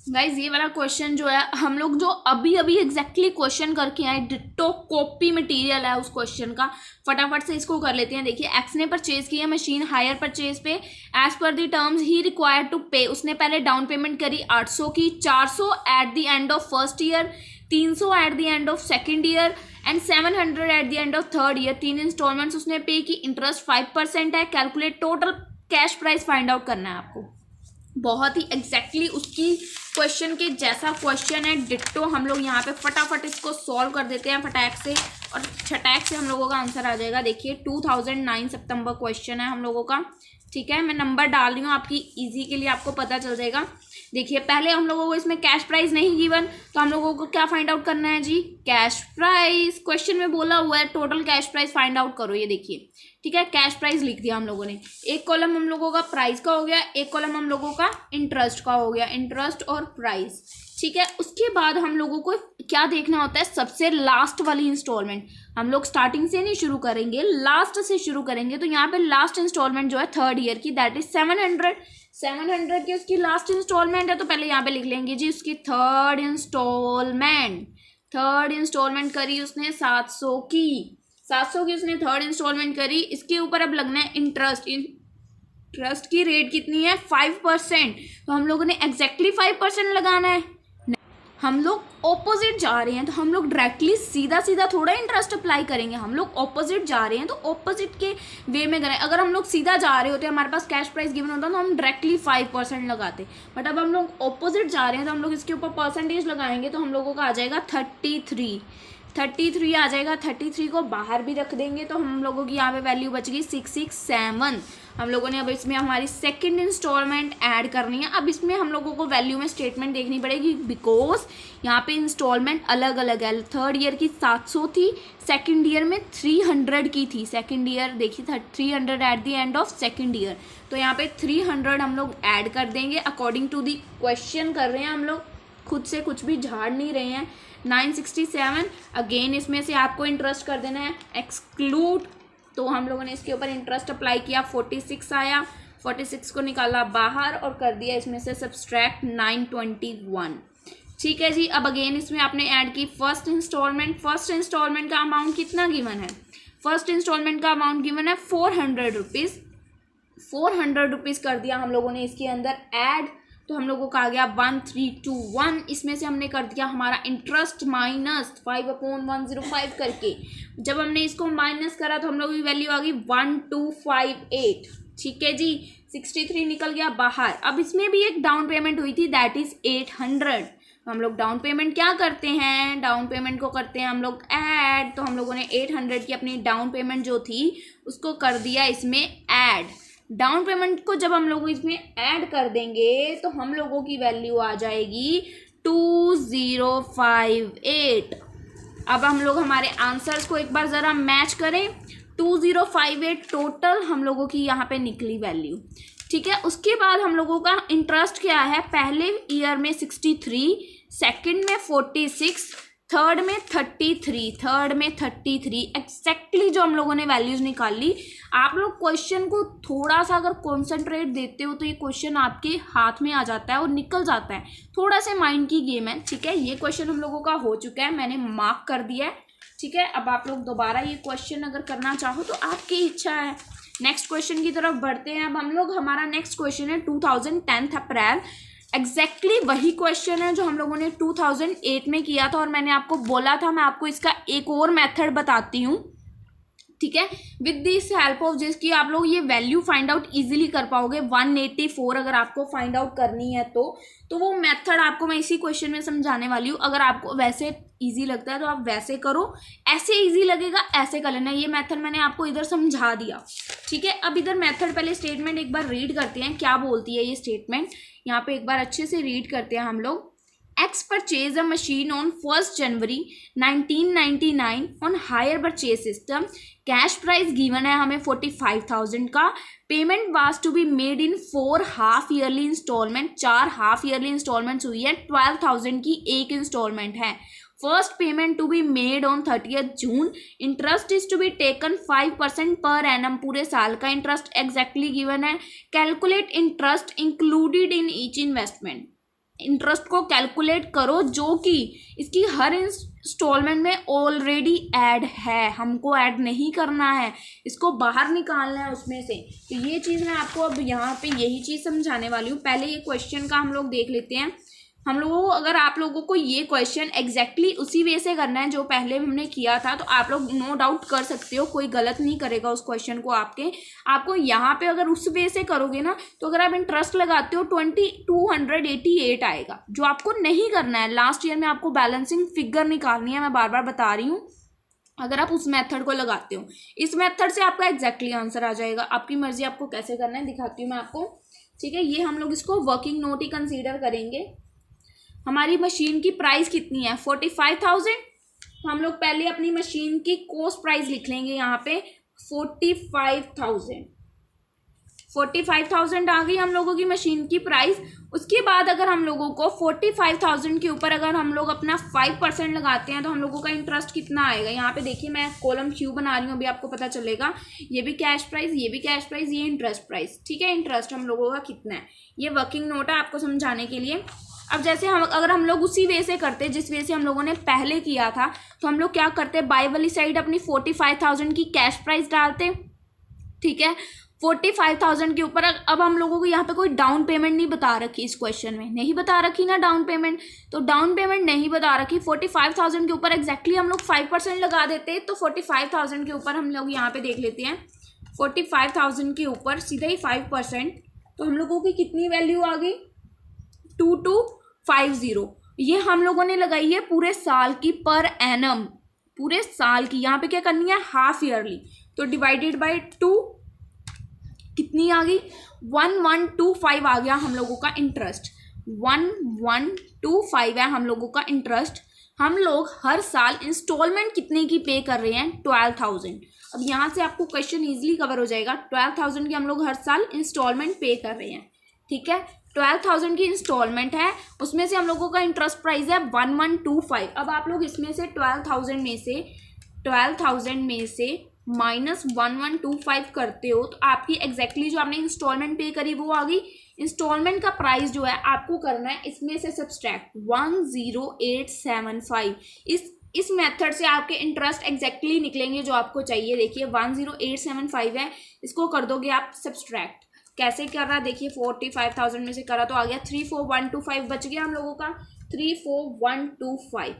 गाइज, ये वाला क्वेश्चन जो है हम लोग जो अभी अभी एग्जैक्टली क्वेश्चन करके आए, डिट्टो कॉपी मटेरियल है उस क्वेश्चन का। फटाफट से इसको कर लेते हैं। देखिए, एक्स ने परचेज किया मशीन हायर परचेज पे, as per the terms he required to pay. उसने पहले डाउन पेमेंट करी 800 की, 400 at the end of first year, 300 at the end of second year and 700 at the end of third year. 3 instalments उसने pay की। Interest 5% है। Calculate total cash price find out करना है आपको। बहुत ही एग्जैक्टली उसकी क्वेश्चन के जैसा क्वेश्चन है, डिट्टो। हम लोग यहाँ पे फटाफट इसको सॉल्व कर देते हैं फटाक से, और छटाक से हम लोगों का आंसर आ जाएगा। देखिए 2009 सितंबर क्वेश्चन है हम लोगों का, ठीक है। मैं नंबर डाल रही हूँ आपकी इजी के लिए, आपको पता चल जाएगा। देखिए, पहले हम लोगों को इसमें कैश प्राइस नहीं गिवन, तो हम लोगों को क्या फाइंड आउट करना है जी? Cash price. क्वेश्चन में बोला हुआ है total cash price find out करो। ये देखिए, ठीक है, कैश प्राइस लिख दिया हम लोगों ने। एक कॉलम हम लोगों का प्राइस का हो गया, एक कॉलम हम लोगों का इंटरेस्ट का हो गया, इंटरेस्ट और प्राइस, ठीक है। उसके बाद हम लोगों को क्या देखना होता है? सबसे लास्ट वाली इंस्टॉलमेंट। हम लोग स्टार्टिंग से नहीं शुरू करेंगे, लास्ट से शुरू करेंगे। तो यहाँ पे लास्ट इंस्टॉलमेंट जो है थर्ड ईयर की, दैट इज 700 की उसकी लास्ट इंस्टॉलमेंट है। तो पहले यहाँ पे लिख लेंगे जी उसकी थर्ड इंस्टॉलमेंट करी उसने 700 की उसने थर्ड इंस्टॉलमेंट करी। इसके ऊपर अब लगना है इंटरेस्ट की रेट कितनी है? 5%। तो हम लोगों ने एग्जैक्टली 5% लगाना है। हम लोग ऑपोजिट जा रहे हैं, तो हम लोग डायरेक्टली सीधा थोड़ा इंटरेस्ट अप्लाई करेंगे। हम लोग ऑपोजिट जा रहे हैं तो ऑपोजिट के वे में करें। अगर हम लोग सीधा जा रहे होते, हमारे पास कैश प्राइस गिवन होता तो हम डायरेक्टली 5% लगाते, बट अब हम लोग ऑपोजिट जा रहे हैं तो हम लोग इसके ऊपर परसेंटेज लगाएंगे। तो हम लोगों का आ जाएगा 33 आ जाएगा। 33 को बाहर भी रख देंगे तो हम लोगों की यहाँ पे वैल्यू बच गई 667। हम लोगों ने अब इसमें हमारी सेकंड इंस्टॉलमेंट ऐड करनी है। अब इसमें हम लोगों को वैल्यू में स्टेटमेंट देखनी पड़ेगी, बिकॉज यहाँ पे इंस्टॉलमेंट अलग अलग है। थर्ड ईयर की 700 थी, सेकंड ईयर में 300 की थी। सेकंड ईयर देखिए 300 at the end of second year. तो यहाँ पे 300 हम लोग ऐड कर देंगे अकॉर्डिंग टू दी क्वेश्चन कर रहे हैं हम लोग, खुद से कुछ भी झाड़ नहीं रहे हैं। 967 अगेन इसमें से आपको इंटरेस्ट कर देना है एक्सक्लूड। तो हम लोगों ने इसके ऊपर इंटरेस्ट अप्लाई किया, 46 आया, 46 को निकाला बाहर और कर दिया इसमें से सब्सट्रैक्ट 921, ठीक है जी। अब अगेन इसमें आपने ऐड की फर्स्ट इंस्टॉलमेंट का अमाउंट कितना गिवन है? फर्स्ट इंस्टॉलमेंट का अमाउंट गिवन है 400 रुपीज़। 400 रुपीज़ कर दिया हम लोगों ने इसके अंदर ऐड। तो हम लोगों का आ गया 1321। इसमें से हमने कर दिया हमारा इंटरेस्ट माइनस 5/105 करके। जब हमने इसको माइनस करा तो हम लोगों की वैल्यू आ गई 1258, ठीक है जी। 63 निकल गया बाहर। अब इसमें भी एक डाउन पेमेंट हुई थी, दैट इज 800। हम लोग डाउन पेमेंट क्या करते हैं? डाउन पेमेंट को करते हैं हम लोग ऐड। तो हम लोगों ने 800 की अपनी डाउन पेमेंट जो थी उसको कर दिया इसमें ऐड। डाउन पेमेंट को जब हम लोग इसमें ऐड कर देंगे तो हम लोगों की वैल्यू आ जाएगी 2058। अब हम लोग हमारे आंसर्स को एक बार ज़रा मैच करें। 2058 टोटल हम लोगों की यहाँ पे निकली वैल्यू, ठीक है। उसके बाद हम लोगों का इंटरेस्ट क्या है? पहले ईयर में 63, सेकंड में 46, थर्ड में 33 एक्जैक्टली जो हम लोगों ने वैल्यूज निकाल ली। आप लोग क्वेश्चन को थोड़ा सा अगर कॉन्सेंट्रेट देते हो तो ये क्वेश्चन आपके हाथ में आ जाता है और निकल जाता है। थोड़ा सा माइंड की गेम है, ठीक है। ये क्वेश्चन हम लोगों का हो चुका है, मैंने मार्क कर दिया है, ठीक है। अब आप लोग दोबारा ये क्वेश्चन अगर करना चाहो तो आपकी इच्छा है। नेक्स्ट क्वेश्चन की तरफ बढ़ते हैं। अब हम लोग, हमारा नेक्स्ट क्वेश्चन है 2010 अप्रैल। एग्जैक्टली वही क्वेश्चन है जो हम लोगों ने 2008 में किया था, और मैंने आपको बोला था मैं आपको इसका एक और मेथड बताती हूँ, ठीक है। विद दिस हेल्प ऑफ जिसकी आप लोग ये वैल्यू फाइंड आउट इजीली कर पाओगे। 184 अगर आपको फाइंड आउट करनी है तो वो मेथड आपको मैं इसी क्वेश्चन में समझाने वाली हूँ। अगर आपको वैसे इजी लगता है तो आप वैसे करो, ऐसे इजी लगेगा ऐसे कर लेना। ये मेथड मैंने आपको इधर समझा दिया, ठीक है। अब इधर मेथड पहले स्टेटमेंट एक बार रीड करते हैं, क्या बोलती है ये स्टेटमेंट। यहाँ पे एक बार अच्छे से रीड करते हैं हम लोग। X purchased a machine on 1st January 1999 on hire purchase system. Cash price given है हमें 45,000 का। Payment was to be made in 4 half yearly installment। 4 half yearly installments हुई है, 12,000 की एक installment है। First payment to be made on 30th June. Interest is to be taken 5% per annum, पूरे साल का इंटरेस्ट एग्जैक्टली गिवन है. Calculate interest included in each investment. Interest को कैलकुलेट करो जो कि इसकी हर इंस्टॉलमेंट में ऑलरेडी ऐड है, हमको ऐड नहीं करना है, इसको बाहर निकालना है उसमें से. तो ये चीज़ मैं आपको अब यहाँ पे यही चीज़ समझाने वाली हूँ. पहले ये क्वेश्चन का हम लोग देख लेते हैं. हम लोगों को, अगर आप लोगों को ये क्वेश्चन एग्जैक्टली उसी वे से करना है जो पहले हमने किया था, तो आप लोग नो डाउट कर सकते हो, कोई गलत नहीं करेगा उस क्वेश्चन को. आपको यहाँ पे अगर उस वे से करोगे ना, तो अगर आप इंटरेस्ट लगाते हो 2288 आएगा, जो आपको नहीं करना है. लास्ट ईयर में आपको बैलेंसिंग फिगर निकालनी है, मैं बार बार बता रही हूँ. अगर आप उस मेथड को लगाते हो, इस मेथड से आपका एग्जैक्टली आंसर आ जाएगा. आपकी मर्जी, आपको कैसे करना है दिखाती हूँ मैं आपको. ठीक है, ये हम लोग इसको वर्किंग नोट ही कंसीडर करेंगे. हमारी मशीन की प्राइस कितनी है? 45,000. हम लोग पहले अपनी मशीन की कॉस्ट प्राइस लिख लेंगे यहाँ पे 45,000. 45,000 आ गई हम लोगों की मशीन की प्राइस. उसके बाद अगर हम लोगों को 45,000 के ऊपर अगर हम लोग अपना 5% लगाते हैं, तो हम लोगों का इंटरेस्ट कितना आएगा? यहाँ पे देखिए, मैं कॉलम क्यू बना रही हूँ, अभी आपको पता चलेगा. ये भी कैश प्राइस, ये भी कैश प्राइस, ये इंटरेस्ट प्राइस. ठीक है, इंटरेस्ट हम लोगों का कितना है, ये वर्किंग नोट है आपको समझाने के लिए. अब जैसे अगर हम लोग उसी वे से करते जिस वे से हम लोगों ने पहले किया था, तो हम लोग क्या करते, बाय वाली साइड अपनी 45,000 की कैश प्राइस डालते. ठीक है, 45,000 के ऊपर अब हम लोगों को यहाँ पे कोई डाउन पेमेंट नहीं बता रखी, इस क्वेश्चन में नहीं बता रखी ना डाउन पेमेंट. तो डाउन पेमेंट नहीं बता रखी. 45,000 के ऊपर एग्जैक्टली हम लोग 5% लगा देते. तो 45,000 के ऊपर हम लोग यहाँ पे देख लेते हैं, 45,000 के ऊपर सीधा ही 5%, तो हम लोगों की कितनी वैल्यू आ गई? 2250. ये हम लोगों ने लगाई है पूरे साल की, पर एनम, पूरे साल की. यहाँ पे क्या करनी है? Half yearly. तो डिवाइडेड बाय 2 कितनी आ गई? 1125 आ गया हम लोगों का इंटरेस्ट. 1125 है हम लोगों का इंटरेस्ट. हम लोग हर साल इंस्टॉलमेंट कितने की पे कर रहे हैं? 12,000. अब यहाँ से आपको क्वेश्चन इजीली कवर हो जाएगा. 12,000 की हम लोग हर साल इंस्टॉलमेंट पे कर रहे हैं. ठीक है, 12,000 की इंस्टॉलमेंट है, उसमें से हम लोगों का इंटरेस्ट प्राइस है 1125. अब आप लोग इसमें से 12,000 में से माइनस 1125 करते हो, तो आपकी एग्जैक्टली जो आपने इंस्टॉलमेंट पे करी वो आ गई. इंस्टॉलमेंट का प्राइस जो है आपको करना है इसमें से सब्सट्रैक्ट 10875. इस मेथड से आपके इंटरेस्ट एग्जैक्टली निकलेंगे जो आपको चाहिए. देखिए 10875 है, इसको कर दोगे आप सब्सट्रैक्ट. कैसे कर रहा है देखिए, 45,000 में से करा तो आ गया 34125, बच गया हम लोगों का 34125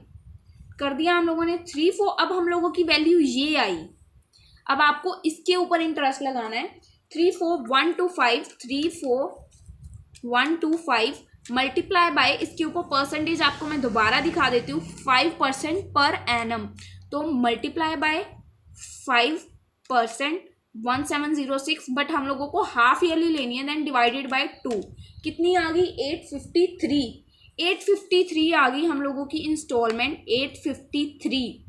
कर दिया हम लोगों ने 34. अब हम लोगों की वैल्यू ये आई. अब आपको इसके ऊपर इंटरेस्ट लगाना है. 34125 मल्टीप्लाई बाय इसके ऊपर परसेंटेज आपको मैं दोबारा दिखा देती हूँ, 5% पर एनम. तो मल्टीप्लाई बाय 5%, 1706. बट हम लोगों को हाफ ईयरली लेनी है. देन डिवाइडेड बाय 2 कितनी आ गई? 853 आ गई हम लोगों की इंस्टॉलमेंट. 853.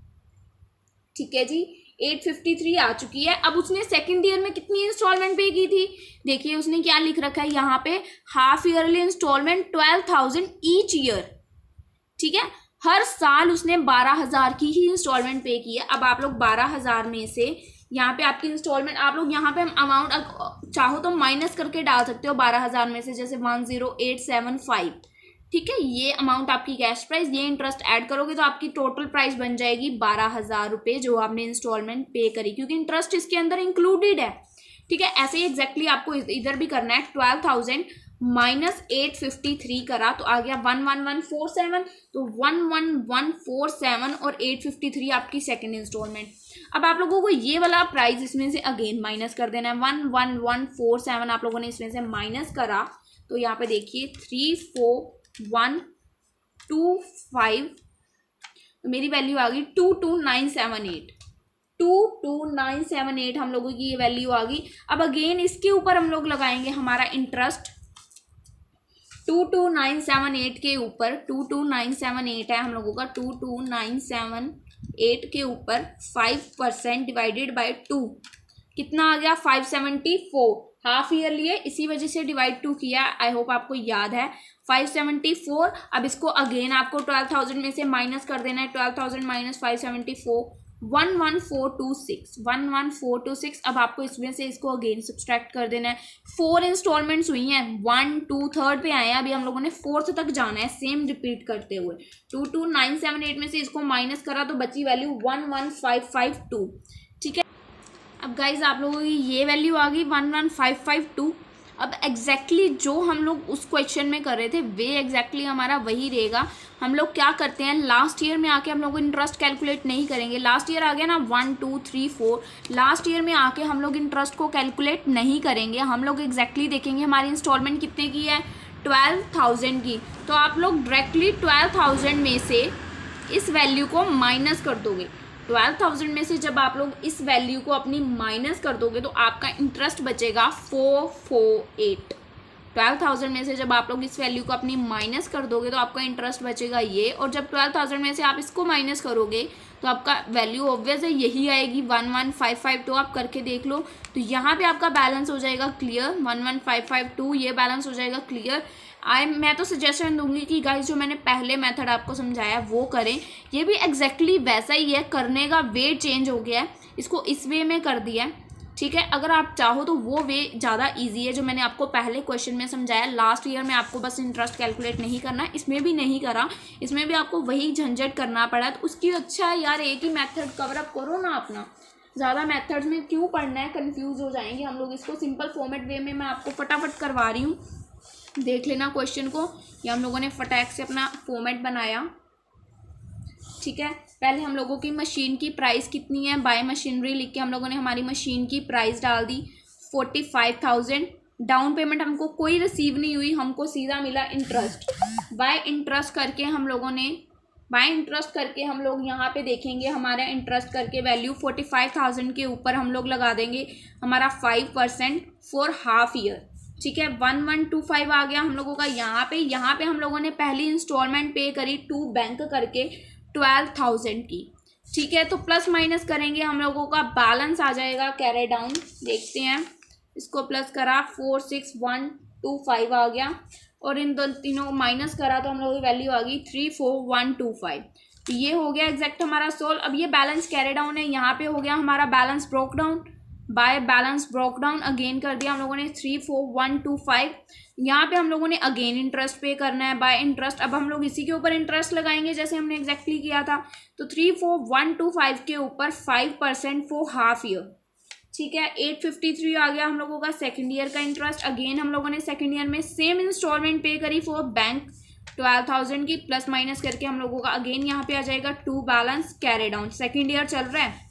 ठीक है जी, 853 आ चुकी है. अब उसने सेकेंड ईयर में कितनी इंस्टॉलमेंट पे की थी? देखिए उसने क्या लिख रखा है यहाँ पे, half yearly instalment 12,000 each year. ठीक है, हर साल उसने 12,000 की ही इंस्टॉलमेंट पे की है. अब आप लोग 12,000 में से यहाँ पे आपकी इंस्टॉलमेंट, आप लोग यहाँ पे अमाउंट चाहो तो माइनस करके डाल सकते हो 12,000 में से, जैसे 10875. ठीक है, ये अमाउंट आपकी कैश प्राइस, ये इंटरेस्ट ऐड करोगे तो आपकी टोटल प्राइस बन जाएगी 12,000 रुपये जो आपने इंस्टॉलमेंट पे करी, क्योंकि इंटरेस्ट इसके अंदर इंक्लूडेड है. ठीक है, ऐसे ही एग्जैक्टली आपको इधर भी करना है. 12,000 माइनस 853 करा तो आ गया 11147. तो 11147 और 853 आपकी सेकेंड इंस्टॉलमेंट. अब आप लोगों को ये वाला प्राइस इसमें से अगेन माइनस कर देना है. 11147 आप लोगों ने इसमें से माइनस करा तो यहाँ पे देखिए 34125, तो मेरी वैल्यू आ गई 22978. 22978 हम लोगों की ये वैल्यू आ गई. अब अगेन इसके ऊपर हम लोग लगाएंगे हमारा इंटरेस्ट. 22978 के ऊपर 22978 है हम लोगों का. 22978 के ऊपर 5% डिवाइडेड बाय 2 कितना आ गया? 574. हाफ ईयरली है, इसी वजह से डिवाइड 2 किया। आई होप आपको याद है। 574। अब इसको अगेन आपको 12,000 में से माइनस कर देना है। 12,000 माइनस 574, 11426, 11426। अब आपको इसमें से इसको अगेन सब्सट्रैक्ट कर देना है। 4 इंस्टॉलमेंट्स हुई हैं, 1 2 3 पे आए हैं। अभी हम लोगों ने 4th तक जाना है, सेम रिपीट करते हुए। 22978 में से इसको माइनस करा तो बची वैल्यू 11552। ठीक है, अब गाइज आप लोगों की ये वैल्यू आ गई 11552। अब एग्जैक्टली जो हम लोग उस क्वेश्चन में कर रहे थे वे एग्जैक्टली हमारा वही रहेगा। हम लोग क्या करते हैं, लास्ट ईयर में आके हम लोग इंटरेस्ट कैलकुलेट नहीं करेंगे। लास्ट ईयर आ गया ना 1 2 3 4, लास्ट ईयर में आके हम लोग इंटरेस्ट को कैलकुलेट नहीं करेंगे। हम लोग एग्जैक्टली देखेंगे हमारी इंस्टॉलमेंट कितने की है, 12,000 की। तो आप लोग डायरेक्टली 12,000 में से इस वैल्यू को माइनस कर दोगे। 12,000 में से जब आप लोग इस वैल्यू को अपनी माइनस कर दोगे तो आपका इंटरेस्ट बचेगा 448। 12,000 में से जब आप लोग इस वैल्यू को अपनी माइनस कर दोगे तो आपका इंटरेस्ट बचेगा ये, और जब 12,000 में से आप इसको माइनस करोगे तो आपका वैल्यू ऑब्वियस है यही आएगी 11552। आप करके देख लो, तो यहाँ पे आपका बैलेंस हो जाएगा क्लियर, 11552 ये बैलेंस हो जाएगा क्लियर। मैं तो सजेशन दूंगी कि गाइस जो मैंने पहले मेथड आपको समझाया वो करें। ये भी एग्जैक्टली वैसा ही है, करने का वे चेंज हो गया है, इसको इस वे में कर दिया है। ठीक है, अगर आप चाहो तो वो वे ज़्यादा इजी है जो मैंने आपको पहले क्वेश्चन में समझाया। लास्ट ईयर में आपको बस इंटरेस्ट कैलकुलेट नहीं करना, इसमें भी नहीं करा, इसमें भी आपको वही झंझट करना पड़ा। तो उसकी अच्छा है यार एक ही मेथड कवर अप करो ना अपना, ज़्यादा मेथड्स में क्यों पढ़ना है, कन्फ्यूज़ हो जाएंगे हम लोग। इसको सिंपल फॉर्मेट वे में मैं आपको फटाफट करवा रही हूँ, देख लेना क्वेश्चन को। ये हम लोगों ने फटाक से अपना फॉर्मेट बनाया। ठीक है, पहले हम लोगों की मशीन की प्राइस कितनी है, बाय मशीनरी लिख के हम लोगों ने हमारी मशीन की प्राइस डाल दी 45,000। डाउन पेमेंट हमको कोई रिसीव नहीं हुई, हमको सीधा मिला इंटरेस्ट। बाय इंटरेस्ट करके हम लोग यहाँ पे देखेंगे हमारा इंटरेस्ट करके वैल्यू 45,000 के ऊपर हम लोग लगा देंगे हमारा 5% फॉर हाफ ईयर। ठीक है, 1125 आ गया हम लोगों का। यहाँ पे हम लोगों ने पहली इंस्टॉलमेंट पे करी 2 बैंक करके 12,000 की। ठीक है, तो प्लस माइनस करेंगे हम लोगों का बैलेंस आ जाएगा कैरी डाउन। देखते हैं, इसको प्लस करा 46125 आ गया, और इन तीनों को माइनस करा तो हम लोगों की वैल्यू आ गई 34125। तो ये हो गया एग्जैक्ट हमारा सोल्व। अब ये बैलेंस कैरी डाउन है, यहाँ पे हो गया हमारा balance broke down. By balance broke down again कर दिया हम लोगों ने 34125। यहाँ पे हम लोगों ने अगेन इंटरेस्ट पे करना है बाय इंटरेस्ट। अब हम लोग इसी के ऊपर इंटरेस्ट लगाएंगे जैसे हमने एग्जैक्टली किया था। तो 34125 के ऊपर 5% फॉर हाफ ईयर। ठीक है, 853 आ गया हम लोगों का सेकेंड ईयर का इंटरेस्ट। अगेन हम लोगों ने सेकेंड ईयर में सेम इंस्टॉलमेंट पे करी फॉर बैंक 12,000 की, प्लस माइनस करके हम लोगों का अगेन यहाँ पे आ जाएगा 2 balance carry down. Second year चल रहा है,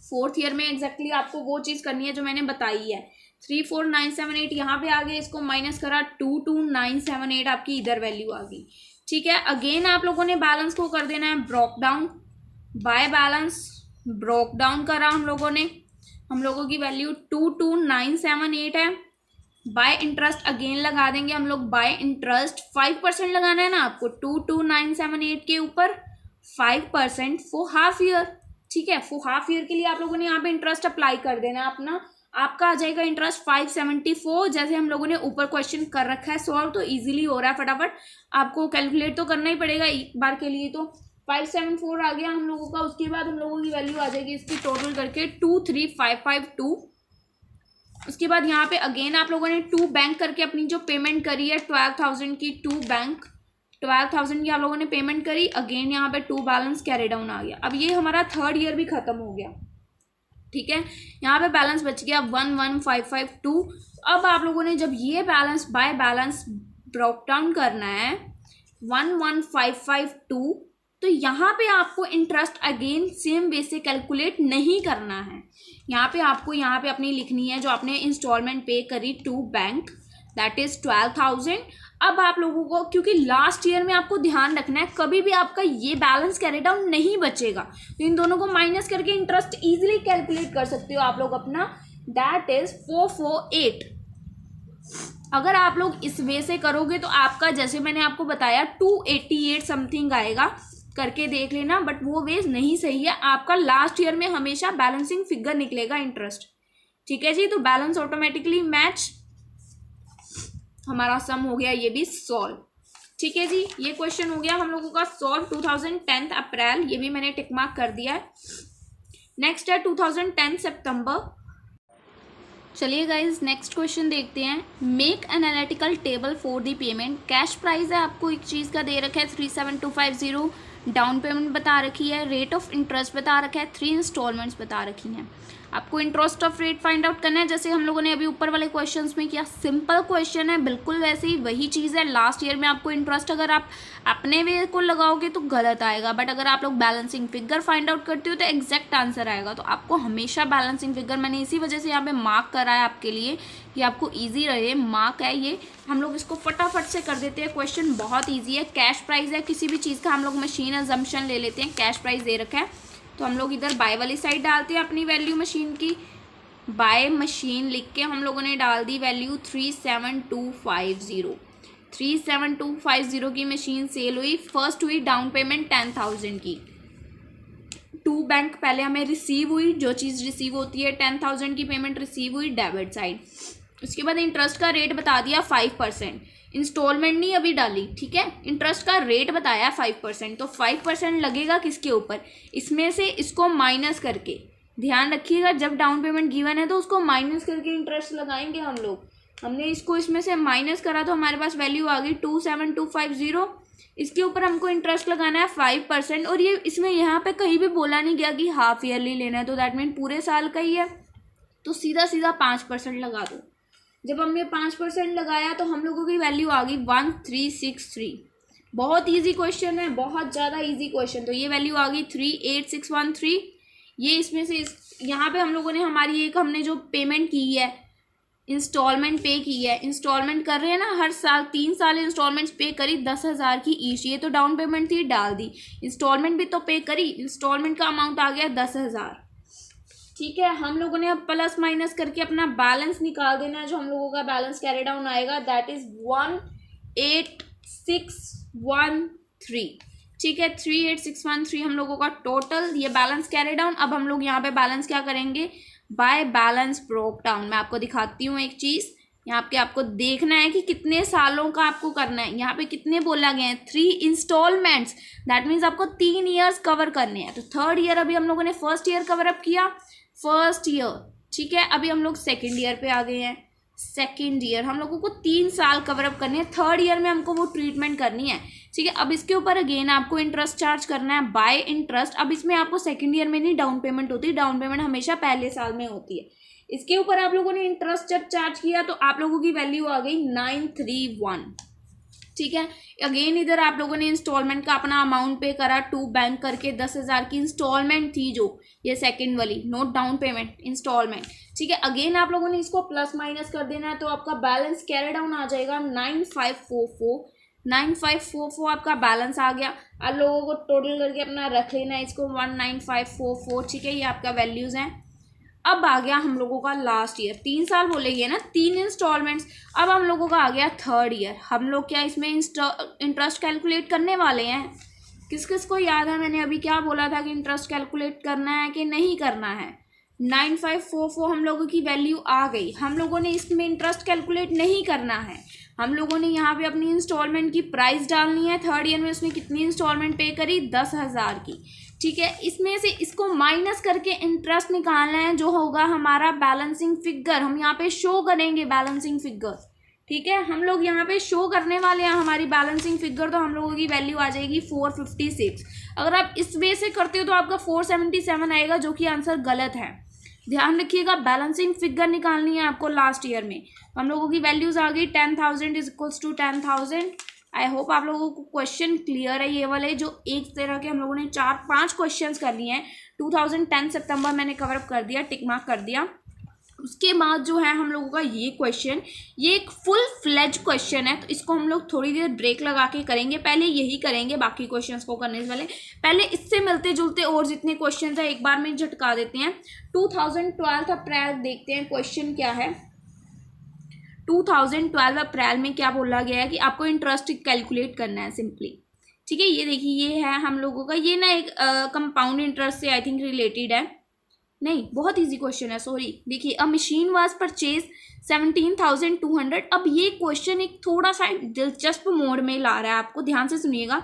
फोर्थ ईयर में एग्जैक्टली आपको वो चीज़ करनी है जो मैंने बताई है। 34978 यहाँ पे आ गए, इसको माइनस करा 22978 आपकी इधर वैल्यू आ गई। ठीक है, अगेन आप लोगों ने बैलेंस को कर देना है broke down. By balance broke down करा हम लोगों ने, हम लोगों की वैल्यू 22978 है। बाय इंटरेस्ट अगेन लगा देंगे हम लोग। बाय इंटरेस्ट 5% लगाना है ना आपको, 22978 के ऊपर 5% फॉर हाफ ईयर। ठीक है, फॉर हाफ ईयर के लिए आप लोगों ने यहाँ पे इंटरेस्ट अप्लाई कर देना है अपना। आपका आ जाएगा इंटरेस्ट 574, जैसे हम लोगों ने ऊपर क्वेश्चन कर रखा है सॉल्व, तो इजीली हो रहा है फटाफट। आपको कैलकुलेट तो करना ही पड़ेगा एक बार के लिए। तो 574 आ गया हम लोगों का। उसके बाद हम लोगों की वैल्यू आ जाएगी इसकी टोटल करके 23552। उसके बाद यहाँ पे अगेन आप लोगों ने 2 बैंक करके अपनी जो पेमेंट करी है 12,000 की, 2 बैंक 12,000 की आप लोगों ने पेमेंट करी। अगेन यहाँ पे 2 बैलेंस कैरी डाउन आ गया। अब ये हमारा थर्ड ईयर भी खत्म हो गया। ठीक है, यहाँ पे बैलेंस बच गया 11552। अब आप लोगों ने जब ये balance by balance broke down करना है 11552, तो यहाँ पे आपको इंटरेस्ट अगेन सेम वे से कैलकुलेट नहीं करना है। यहाँ पे आपको यहाँ पे अपनी लिखनी है जो आपने इंस्टॉलमेंट पे करी 2 बैंक, दैट इज 12,000। अब आप लोगों को, क्योंकि लास्ट ईयर में आपको ध्यान रखना है कभी भी आपका ये बैलेंस कैरी डाउन नहीं बचेगा, तो इन दोनों को माइनस करके इंटरेस्ट इजीली कैलकुलेट कर सकते हो आप लोग अपना, दैट इज 448। अगर आप लोग इस वे से करोगे तो आपका, जैसे मैंने आपको बताया, 288 समथिंग आएगा, करके देख लेना। बट वो वे नहीं सही है, आपका लास्ट ईयर में हमेशा बैलेंसिंग फिगर निकलेगा इंटरेस्ट। ठीक है जी, तो बैलेंस ऑटोमेटिकली मैच, हमारा सम हो गया ये भी सॉल्व। ठीक है जी, ये क्वेश्चन हो गया हम लोगों का सॉल्व 2010 अप्रैल, ये भी मैंने टिक मार्क कर दिया है। नेक्स्ट है 2010 सितंबर। चलिए गाइज नेक्स्ट क्वेश्चन देखते हैं। Make analytical table for the payment. Cash price है आपको एक चीज़ का दे रखा है 37250, डाउन पेमेंट बता रखी है, रेट ऑफ इंटरेस्ट बता रखा है, 3 इंस्टॉलमेंट्स बता रखी हैं। आपको interest of rate find out करना है, जैसे हम लोगों ने अभी ऊपर वाले क्वेश्चंस में किया। सिंपल क्वेश्चन है, बिल्कुल वैसे ही वही चीज़ है। लास्ट ईयर में आपको इंटरेस्ट अगर आप अपने वे को लगाओगे तो गलत आएगा, बट अगर आप लोग बैलेंसिंग फिगर फाइंड आउट करते हो तो एग्जैक्ट आंसर आएगा। तो आपको हमेशा बैलेंसिंग फिगर, मैंने इसी वजह से यहाँ पे मार्क करा है आपके लिए कि आपको ईजी रहे, मार्क है ये। हम लोग इसको फटाफट से कर देते हैं, क्वेश्चन बहुत ईजी है। कैश प्राइस है किसी भी चीज़ का, हम लोग मशीन अजम्पशन ले लेते हैं, कैश प्राइस दे रखा है तो हम लोग इधर बाय वाली साइड डालते हैं अपनी वैल्यू मशीन की। बाय मशीन लिख के हम लोगों ने डाल दी वैल्यू 37250। 37250 की मशीन सेल हुई। फर्स्ट हुई डाउन पेमेंट 10,000 की। 2 बैंक पहले हमें रिसीव हुई, जो चीज़ रिसीव होती है 10,000 की पेमेंट रिसीव हुई डेबिट साइड। उसके बाद इंटरेस्ट का रेट बता दिया 5%, इंस्टॉलमेंट नहीं अभी डाली, ठीक है। इंटरेस्ट का रेट बताया 5%, तो 5% लगेगा किसके ऊपर, इसमें से इसको माइनस करके, ध्यान रखिएगा जब डाउन पेमेंट गिवन है तो उसको माइनस करके इंटरेस्ट लगाएंगे हम लोग। हमने इसको इसमें से माइनस करा तो हमारे पास वैल्यू आ गई 27250। इसके ऊपर हमको इंटरेस्ट लगाना है 5%, और ये इसमें यहाँ पे कहीं भी बोला नहीं गया कि हाफ ईयरली लेना है, तो दैट मीन पूरे साल का ही है, तो सीधा सीधा 5% लगा दो। जब हमने 5% लगाया तो हम लोगों की वैल्यू आ गई 1363। बहुत इजी क्वेश्चन है, बहुत ज़्यादा इजी क्वेश्चन। तो ये वैल्यू आ गई 38613। ये इसमें से यहाँ पे हम लोगों ने हमारी एक हमने जो पेमेंट की है, इंस्टॉलमेंट पे की है, इंस्टॉलमेंट कर रहे हैं ना हर साल, 3 साल इंस्टॉलमेंट्स पे करी 10,000 की ईच। ये तो डाउन पेमेंट थी, डाल दी। इंस्टॉलमेंट भी तो पे करी, इंस्टॉलमेंट का अमाउंट आ गया 10,000। ठीक है, हम लोगों ने अब प्लस माइनस करके अपना बैलेंस निकाल देना है। जो हम लोगों का बैलेंस कैरी डाउन आएगा दैट इज 18613। ठीक है, 38613 हम लोगों का टोटल ये बैलेंस कैरी डाउन। अब हम लोग यहाँ पे बैलेंस क्या करेंगे, बाय बैलेंस ब्रोक डाउन। मैं आपको दिखाती हूँ एक चीज़, यहाँ पे आपको देखना है कि कितने सालों का आपको करना है। यहाँ पे कितने बोला गया है, 3 इंस्टॉलमेंट्स, दैट मीन्स आपको 3 ईयर्स कवर करने हैं। तो 3rd ईयर अभी हम लोगों ने फर्स्ट ईयर कवर अप किया, फर्स्ट ईयर, ठीक है। अभी हम लोग 2nd ईयर पे आ गए हैं, 2nd ईयर हम लोगों को 3 साल कवर अप करने हैं। 3rd ईयर में हमको वो ट्रीटमेंट करनी है, ठीक है। अब इसके ऊपर अगेन आपको इंटरेस्ट चार्ज करना है बाय इंटरेस्ट। अब इसमें आपको 2nd ईयर में नहीं डाउन पेमेंट होती, डाउन पेमेंट हमेशा पहले साल में होती है। इसके ऊपर आप लोगों ने इंटरेस्ट जब चार्ज किया तो आप लोगों की वैल्यू आ गई 931, ठीक है। अगेन इधर आप लोगों ने इंस्टॉलमेंट का अपना अमाउंट पे करा, 2 बैंक करके 10,000 की इंस्टॉलमेंट थी जो ये 2nd वाली, नोट डाउन पेमेंट, इंस्टॉलमेंट, ठीक है। अगेन आप लोगों ने इसको प्लस माइनस कर देना है, तो आपका बैलेंस कैरी डाउन आ जाएगा 9544। 9544 आपका बैलेंस आ गया। आप लोगों को टोटल करके अपना रख लेना है इसको 19544, ठीक है। ये आपका वैल्यूज़ हैं। अब आ गया हम लोगों का लास्ट ईयर, 3 साल बोलेंगे ना, 3 इंस्टॉलमेंट्स। अब हम लोगों का आ गया 3rd ईयर। हम लोग क्या इसमें इंटरेस्ट कैलकुलेट करने वाले हैं। किस किस को याद है मैंने अभी क्या बोला था कि इंटरेस्ट कैलकुलेट करना है कि नहीं करना है। 9544 हम लोगों की वैल्यू आ गई। हम लोगों ने इसमें इंटरेस्ट कैलकुलेट नहीं करना है, हम लोगों ने यहाँ पे अपनी इंस्टॉलमेंट की प्राइस डालनी है। 3rd ईयर में उसने कितनी इंस्टॉलमेंट पे करी, 10,000 की, ठीक है। इसमें से इसको माइनस करके इंटरेस्ट निकालना है, जो होगा हमारा बैलेंसिंग फिगर। हम यहाँ पे शो करेंगे बैलेंसिंग फिगर, ठीक है। हम लोग यहाँ पे शो करने वाले हैं हमारी बैलेंसिंग फिगर। तो हम लोगों की वैल्यू आ जाएगी 456। अगर आप इस वे से करते हो तो आपका 477 आएगा, जो कि आंसर गलत है। ध्यान रखिएगा, बैलेंसिंग फिगर निकालनी है आपको लास्ट ईयर में। हम लोगों की वैल्यूज आ गई 10,000 is equals to 10,000। I hope आप लोगों को क्वेश्चन क्लियर है। ये वाले जो एक तरह के हम लोगों ने 4-5 क्वेश्चंस कर लिए हैं। 2010 सितंबर मैंने कवर अप कर दिया, टिक मार्क कर दिया। उसके बाद जो है हम लोगों का ये क्वेश्चन, ये एक फुल फ्लेज क्वेश्चन है, तो इसको हम लोग थोड़ी देर ब्रेक लगा के करेंगे। पहले यही करेंगे, बाकी क्वेश्चंस को करने से पहले पहले इससे मिलते जुलते और जितने क्वेश्चंस हैं एक बार में झटका देते हैं। 2012 अप्रैल देखते हैं क्वेश्चन क्या है। 2012 अप्रैल में क्या बोला गया है कि आपको इंटरेस्ट कैलकुलेट करना है सिंपली, ठीक है। ये देखिए, ये है हम लोगों का, ये ना एक कंपाउंड इंटरेस्ट से आई थिंक रिलेटेड है। नहीं, बहुत इजी क्वेश्चन है, सॉरी। देखिए, अ मशीन वाज परचेज 17,200। अब ये क्वेश्चन एक थोड़ा सा दिलचस्प मोड में ला रहा है, आपको ध्यान से सुनिएगा।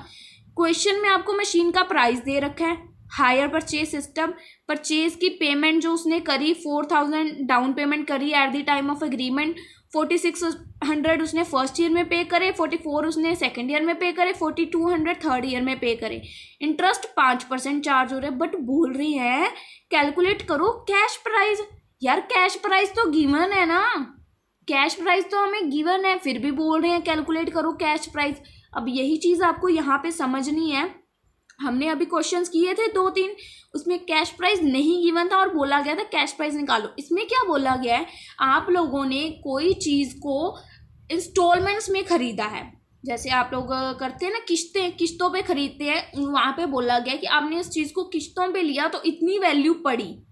क्वेश्चन में आपको मशीन का प्राइस दे रखा है, हायर परचेज सिस्टम, परचेज की पेमेंट जो उसने करी 4,000 डाउन पेमेंट करी eight the time of agreement, 4,600 उसने फर्स्ट ईयर में पे करे, 44 उसने सेकेंड ईयर में पे करे, 4,200 थर्ड ईयर में पे करे। इंटरेस्ट 5% चार्ज हो रहा है, बट बोल रही है कैलकुलेट करो कैश प्राइस। यार कैश प्राइस तो गिवन है ना, कैश प्राइस तो हमें गिवन है, फिर भी बोल रहे हैं कैलकुलेट करो कैश प्राइस। अब यही चीज़ आपको यहाँ पे समझनी है। हमने अभी क्वेश्चंस किए थे 2-3, उसमें कैश प्राइस नहीं गिवन था और बोला गया था कैश प्राइस निकालो। इसमें क्या बोला गया है, आप लोगों ने कोई चीज़ को इंस्टॉलमेंट्स में खरीदा है, जैसे आप लोग करते हैं ना किस्तों पे खरीदते हैं, वहाँ पे बोला गया कि आपने इस चीज़ को किस्तों पे लिया तो इतनी वैल्यू पड़ी,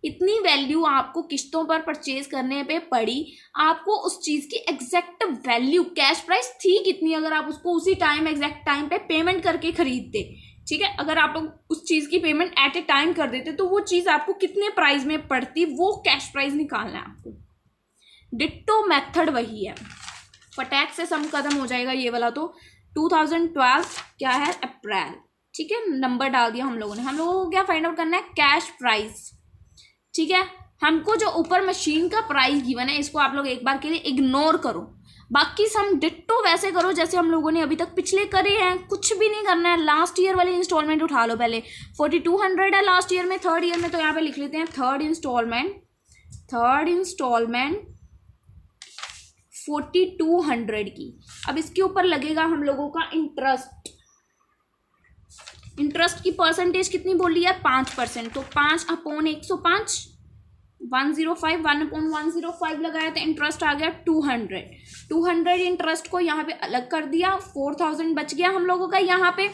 इतनी वैल्यू आपको किस्तों पर परचेज करने पे पड़ी। आपको उस चीज़ की एग्जैक्ट वैल्यू कैश प्राइस थी कितनी, अगर आप उसको उसी टाइम एग्जैक्ट टाइम पे पेमेंट करके खरीदते, ठीक है, अगर आप लोग उस चीज़ की पेमेंट एट ए टाइम कर देते तो वो चीज़ आपको कितने प्राइस में पड़ती, वो कैश प्राइस निकालना है आपको। डिट्टो मेथड वही है, फटाक से सम खत्म हो जाएगा ये वाला। तो 2012 क्या है, अप्रैल, ठीक है, नंबर डाल दिया हम लोगों ने। हम लोगों को क्या फाइंड आउट करना है, कैश प्राइस, ठीक है। हमको जो ऊपर मशीन का प्राइस गिवन है इसको आप लोग एक बार के लिए इग्नोर करो, बाकी सम डिट्टो वैसे करो जैसे हम लोगों ने अभी तक पिछले करे हैं, कुछ भी नहीं करना है। लास्ट ईयर वाली इंस्टॉलमेंट उठा लो पहले, 4,200 है लास्ट ईयर में, थर्ड ईयर में तो यहाँ पे लिख लेते हैं थर्ड इंस्टॉलमेंट 4,200 की। अब इसके ऊपर लगेगा हम लोगों का इंटरेस्ट, इंटरेस्ट की परसेंटेज कितनी बोल रही है, 5%, तो 5/105, 105, 1/105 लगाया तो इंटरेस्ट आ गया 200 इंटरेस्ट को यहाँ पे अलग कर दिया, 4,000 बच गया हम लोगों का यहाँ पे।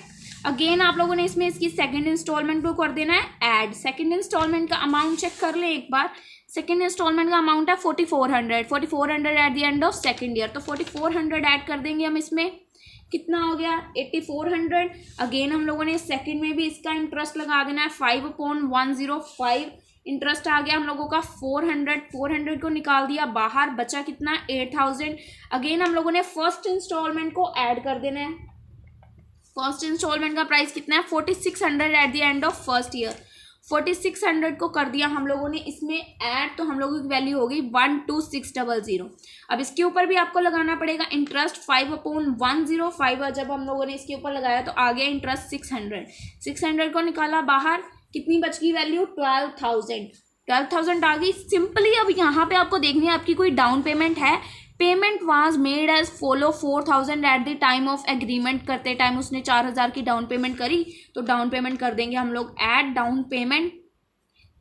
अगेन आप लोगों ने इसमें इसकी सेकंड इंस्टॉलमेंट को कर देना है ऐड। सेकंड इंस्टॉलमेंट का अमाउंट चेक कर लें एक बार। सेकंड इंस्टॉलमेंट का अमाउंट है 4,400 eight the end of second year, तो 4,400 ऐड कर देंगे हम इसमें, कितना हो गया 8,400। अगेन हम लोगों ने सेकंड में भी इसका इंटरेस्ट लगा देना है 5/105, इंटरेस्ट आ गया हम लोगों का 400 को निकाल दिया बाहर, बचा कितना 8,000। अगेन हम लोगों ने फर्स्ट इंस्टॉलमेंट को ऐड कर देना है। फर्स्ट इंस्टॉलमेंट का प्राइस कितना है 4,600 eight the end of first year, 4,600 को कर दिया हम लोगों ने इसमें ऐड, तो हम लोगों की वैल्यू हो गई 12,600। अब इसके ऊपर भी आपको लगाना पड़ेगा इंटरेस्ट 5/105, जब हम लोगों ने इसके ऊपर लगाया तो आ गया इंटरेस्ट 600 को निकाला बाहर, कितनी बच गई वैल्यू 12,000 आ गई। सिंपली अब यहाँ पे आपको देखनी है आपकी कोई डाउन पेमेंट है। Payment was made as follow 4,000 at the time of agreement, करते टाइम उसने 4,000 की डाउन पेमेंट करी, तो डाउन पेमेंट कर देंगे हम लोग ऐड, डाउन पेमेंट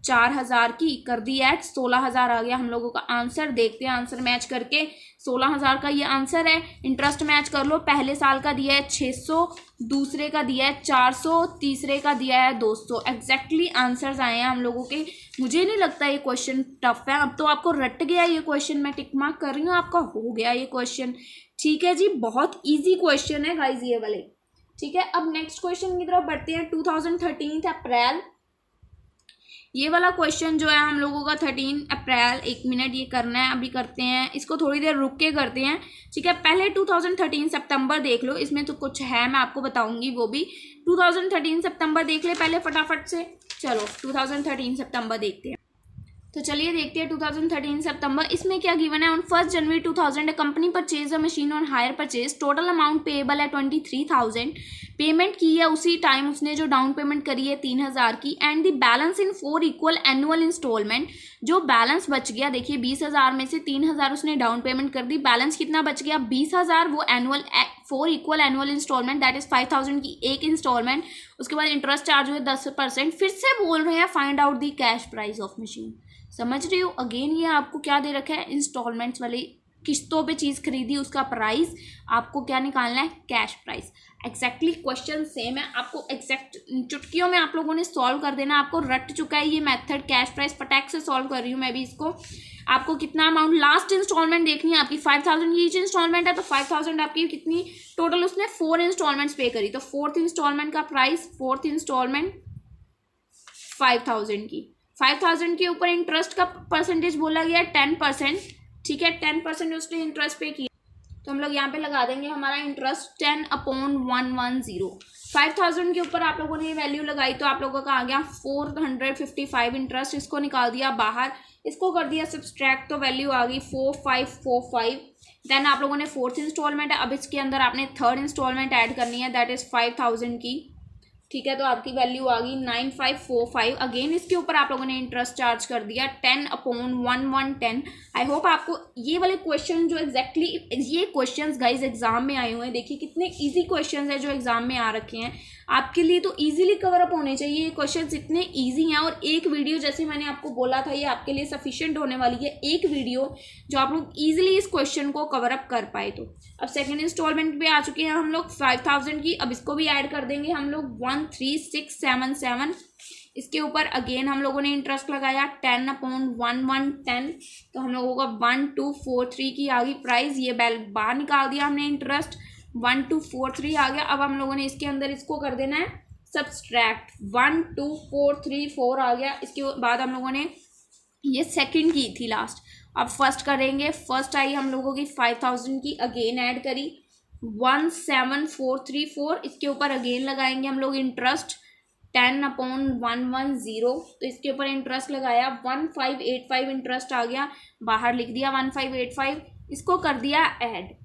4,000 की कर दी ऐड, 16,000 आ गया हम लोगों का आंसर। देखते हैं आंसर मैच करके, 16,000 का ये आंसर है। इंटरेस्ट मैच कर लो, पहले साल का दिया है 600, दूसरे का दिया है 400, तीसरे का दिया है 200। एग्जैक्टली आंसर्स आए हैं हम लोगों के। मुझे नहीं लगता ये क्वेश्चन टफ है, अब तो आपको रट गया ये क्वेश्चन, मैं टिक मार्क कर रही हूँ, आपका हो गया ये क्वेश्चन, ठीक है जी, बहुत ईजी क्वेश्चन है गाइज ये वाले, ठीक है। अब नेक्स्ट क्वेश्चन की तरफ बढ़ते हैं। 2013 अप्रैल, ये वाला क्वेश्चन जो है हम लोगों का 13 अप्रैल, 1 मिनट ये करना है, अभी करते हैं इसको, थोड़ी देर रुक के करते हैं, ठीक है। पहले 2013 सितंबर देख लो, इसमें तो कुछ है मैं आपको बताऊंगी वो भी। 2013 सितंबर देख ले पहले फटाफट से, चलो 2013 सितंबर देखते हैं। तो चलिए देखते हैं 2013 सितंबर, इसमें क्या गिवन है। On 1 January 2000 company purchase a machine on hire purchase, total amount payable है 23,000, पेमेंट की है उसी टाइम उसने जो डाउन पेमेंट करी है 3,000 की, and the balance in 4 equal annual instalment, जो बैलेंस बच गया देखिए 20,000 में से 3,000 उसने डाउन पेमेंट कर दी, बैलेंस कितना बच गया 20,000, वो annual 4 equal annual instalment that is 5,000 की एक इंस्टॉलमेंट, उसके बाद इंटरेस्ट चार्ज हुए 10%। फिर से बोल रहे हैं find out the cash price of machine, समझ रही हो। अगेन ये आपको क्या दे रखा है, इंस्टॉलमेंट्स वाली किस्तों पे चीज़ खरीदी उसका प्राइस, आपको क्या निकालना है cash price. Exactly question same है, आपको एग्जैक्ट चुटकियों में आप लोगों ने सॉल्व कर देना, आपको रट चुका है ये मेथड, कैश प्राइस फटाक से सॉल्व कर रही हूँ मैं भी इसको। आपको कितना अमाउंट, लास्ट इंस्टॉलमेंट देखनी है आपकी 5,000 की ईच इंस्टॉलमेंट है, तो 5,000 आपकी कितनी टोटल उसने 4 इंस्टॉलमेंट्स पे करी, तो 4th इंस्टॉलमेंट का प्राइस, 4th इंस्टॉलमेंट 5,000 की, 5,000 के ऊपर इंटरेस्ट का परसेंटेज बोला गया 10%, ठीक है, 10% उसने इंटरेस्ट पे किया, तो हम लोग यहाँ पे लगा देंगे हमारा इंटरेस्ट 10/110। 5,000 के ऊपर आप लोगों ने ये वैल्यू लगाई तो आप लोगों का आ गया 455 इंटरेस्ट, इसको निकाल दिया बाहर, इसको कर दिया सब्सट्रैक्ट, तो वैल्यू आ गई 4545। देन आप लोगों ने फोर्थ इंस्टॉलमेंट है, अब इसके अंदर आपने थर्ड इंस्टॉलमेंट ऐड करनी है, दैट इज़ 5,000 की, ठीक है, तो आपकी वैल्यू आ गई 9545। अगेन इसके ऊपर आप लोगों ने इंटरेस्ट चार्ज कर दिया 10/1110। आई होप आपको ये वाले क्वेश्चन जो एग्जैक्टली ये क्वेश्चंस गाइज एग्जाम में आए हुए हैं, देखिए कितने इजी क्वेश्चंस हैं जो एग्जाम में आ रखे हैं, आपके लिए तो इजीली कवर अप होने चाहिए। ये क्वेश्चंस इतने इजी हैं और एक वीडियो जैसे मैंने आपको बोला था ये आपके लिए सफिशिएंट होने वाली है, एक वीडियो जो आप लोग इजीली इस क्वेश्चन को कवर अप कर पाए। तो अब सेकेंड इंस्टॉलमेंट पे आ चुके हैं हम लोग 5,000 की, अब इसको भी ऐड कर देंगे हम लोग 13677। इसके ऊपर अगेन हम लोगों ने इंटरेस्ट लगाया 10/1110, तो हम लोगों का 1243 की आ गई प्राइस, ये बाहर निकाल दिया हमने इंटरेस्ट 1243 आ गया। अब हम लोगों ने इसके अंदर इसको कर देना है सब्सट्रैक्ट 12434 आ गया। इसके बाद हम लोगों ने ये सेकंड की थी लास्ट, अब फर्स्ट करेंगे। फर्स्ट आई हम लोगों की 5,000 की, अगेन ऐड करी 17434, इसके ऊपर अगेन लगाएंगे हम लोग इंटरेस्ट 10/110, तो इसके ऊपर इंटरेस्ट लगाया 1585 इंटरेस्ट आ गया, बाहर लिख दिया 1585, इसको कर दिया ऐड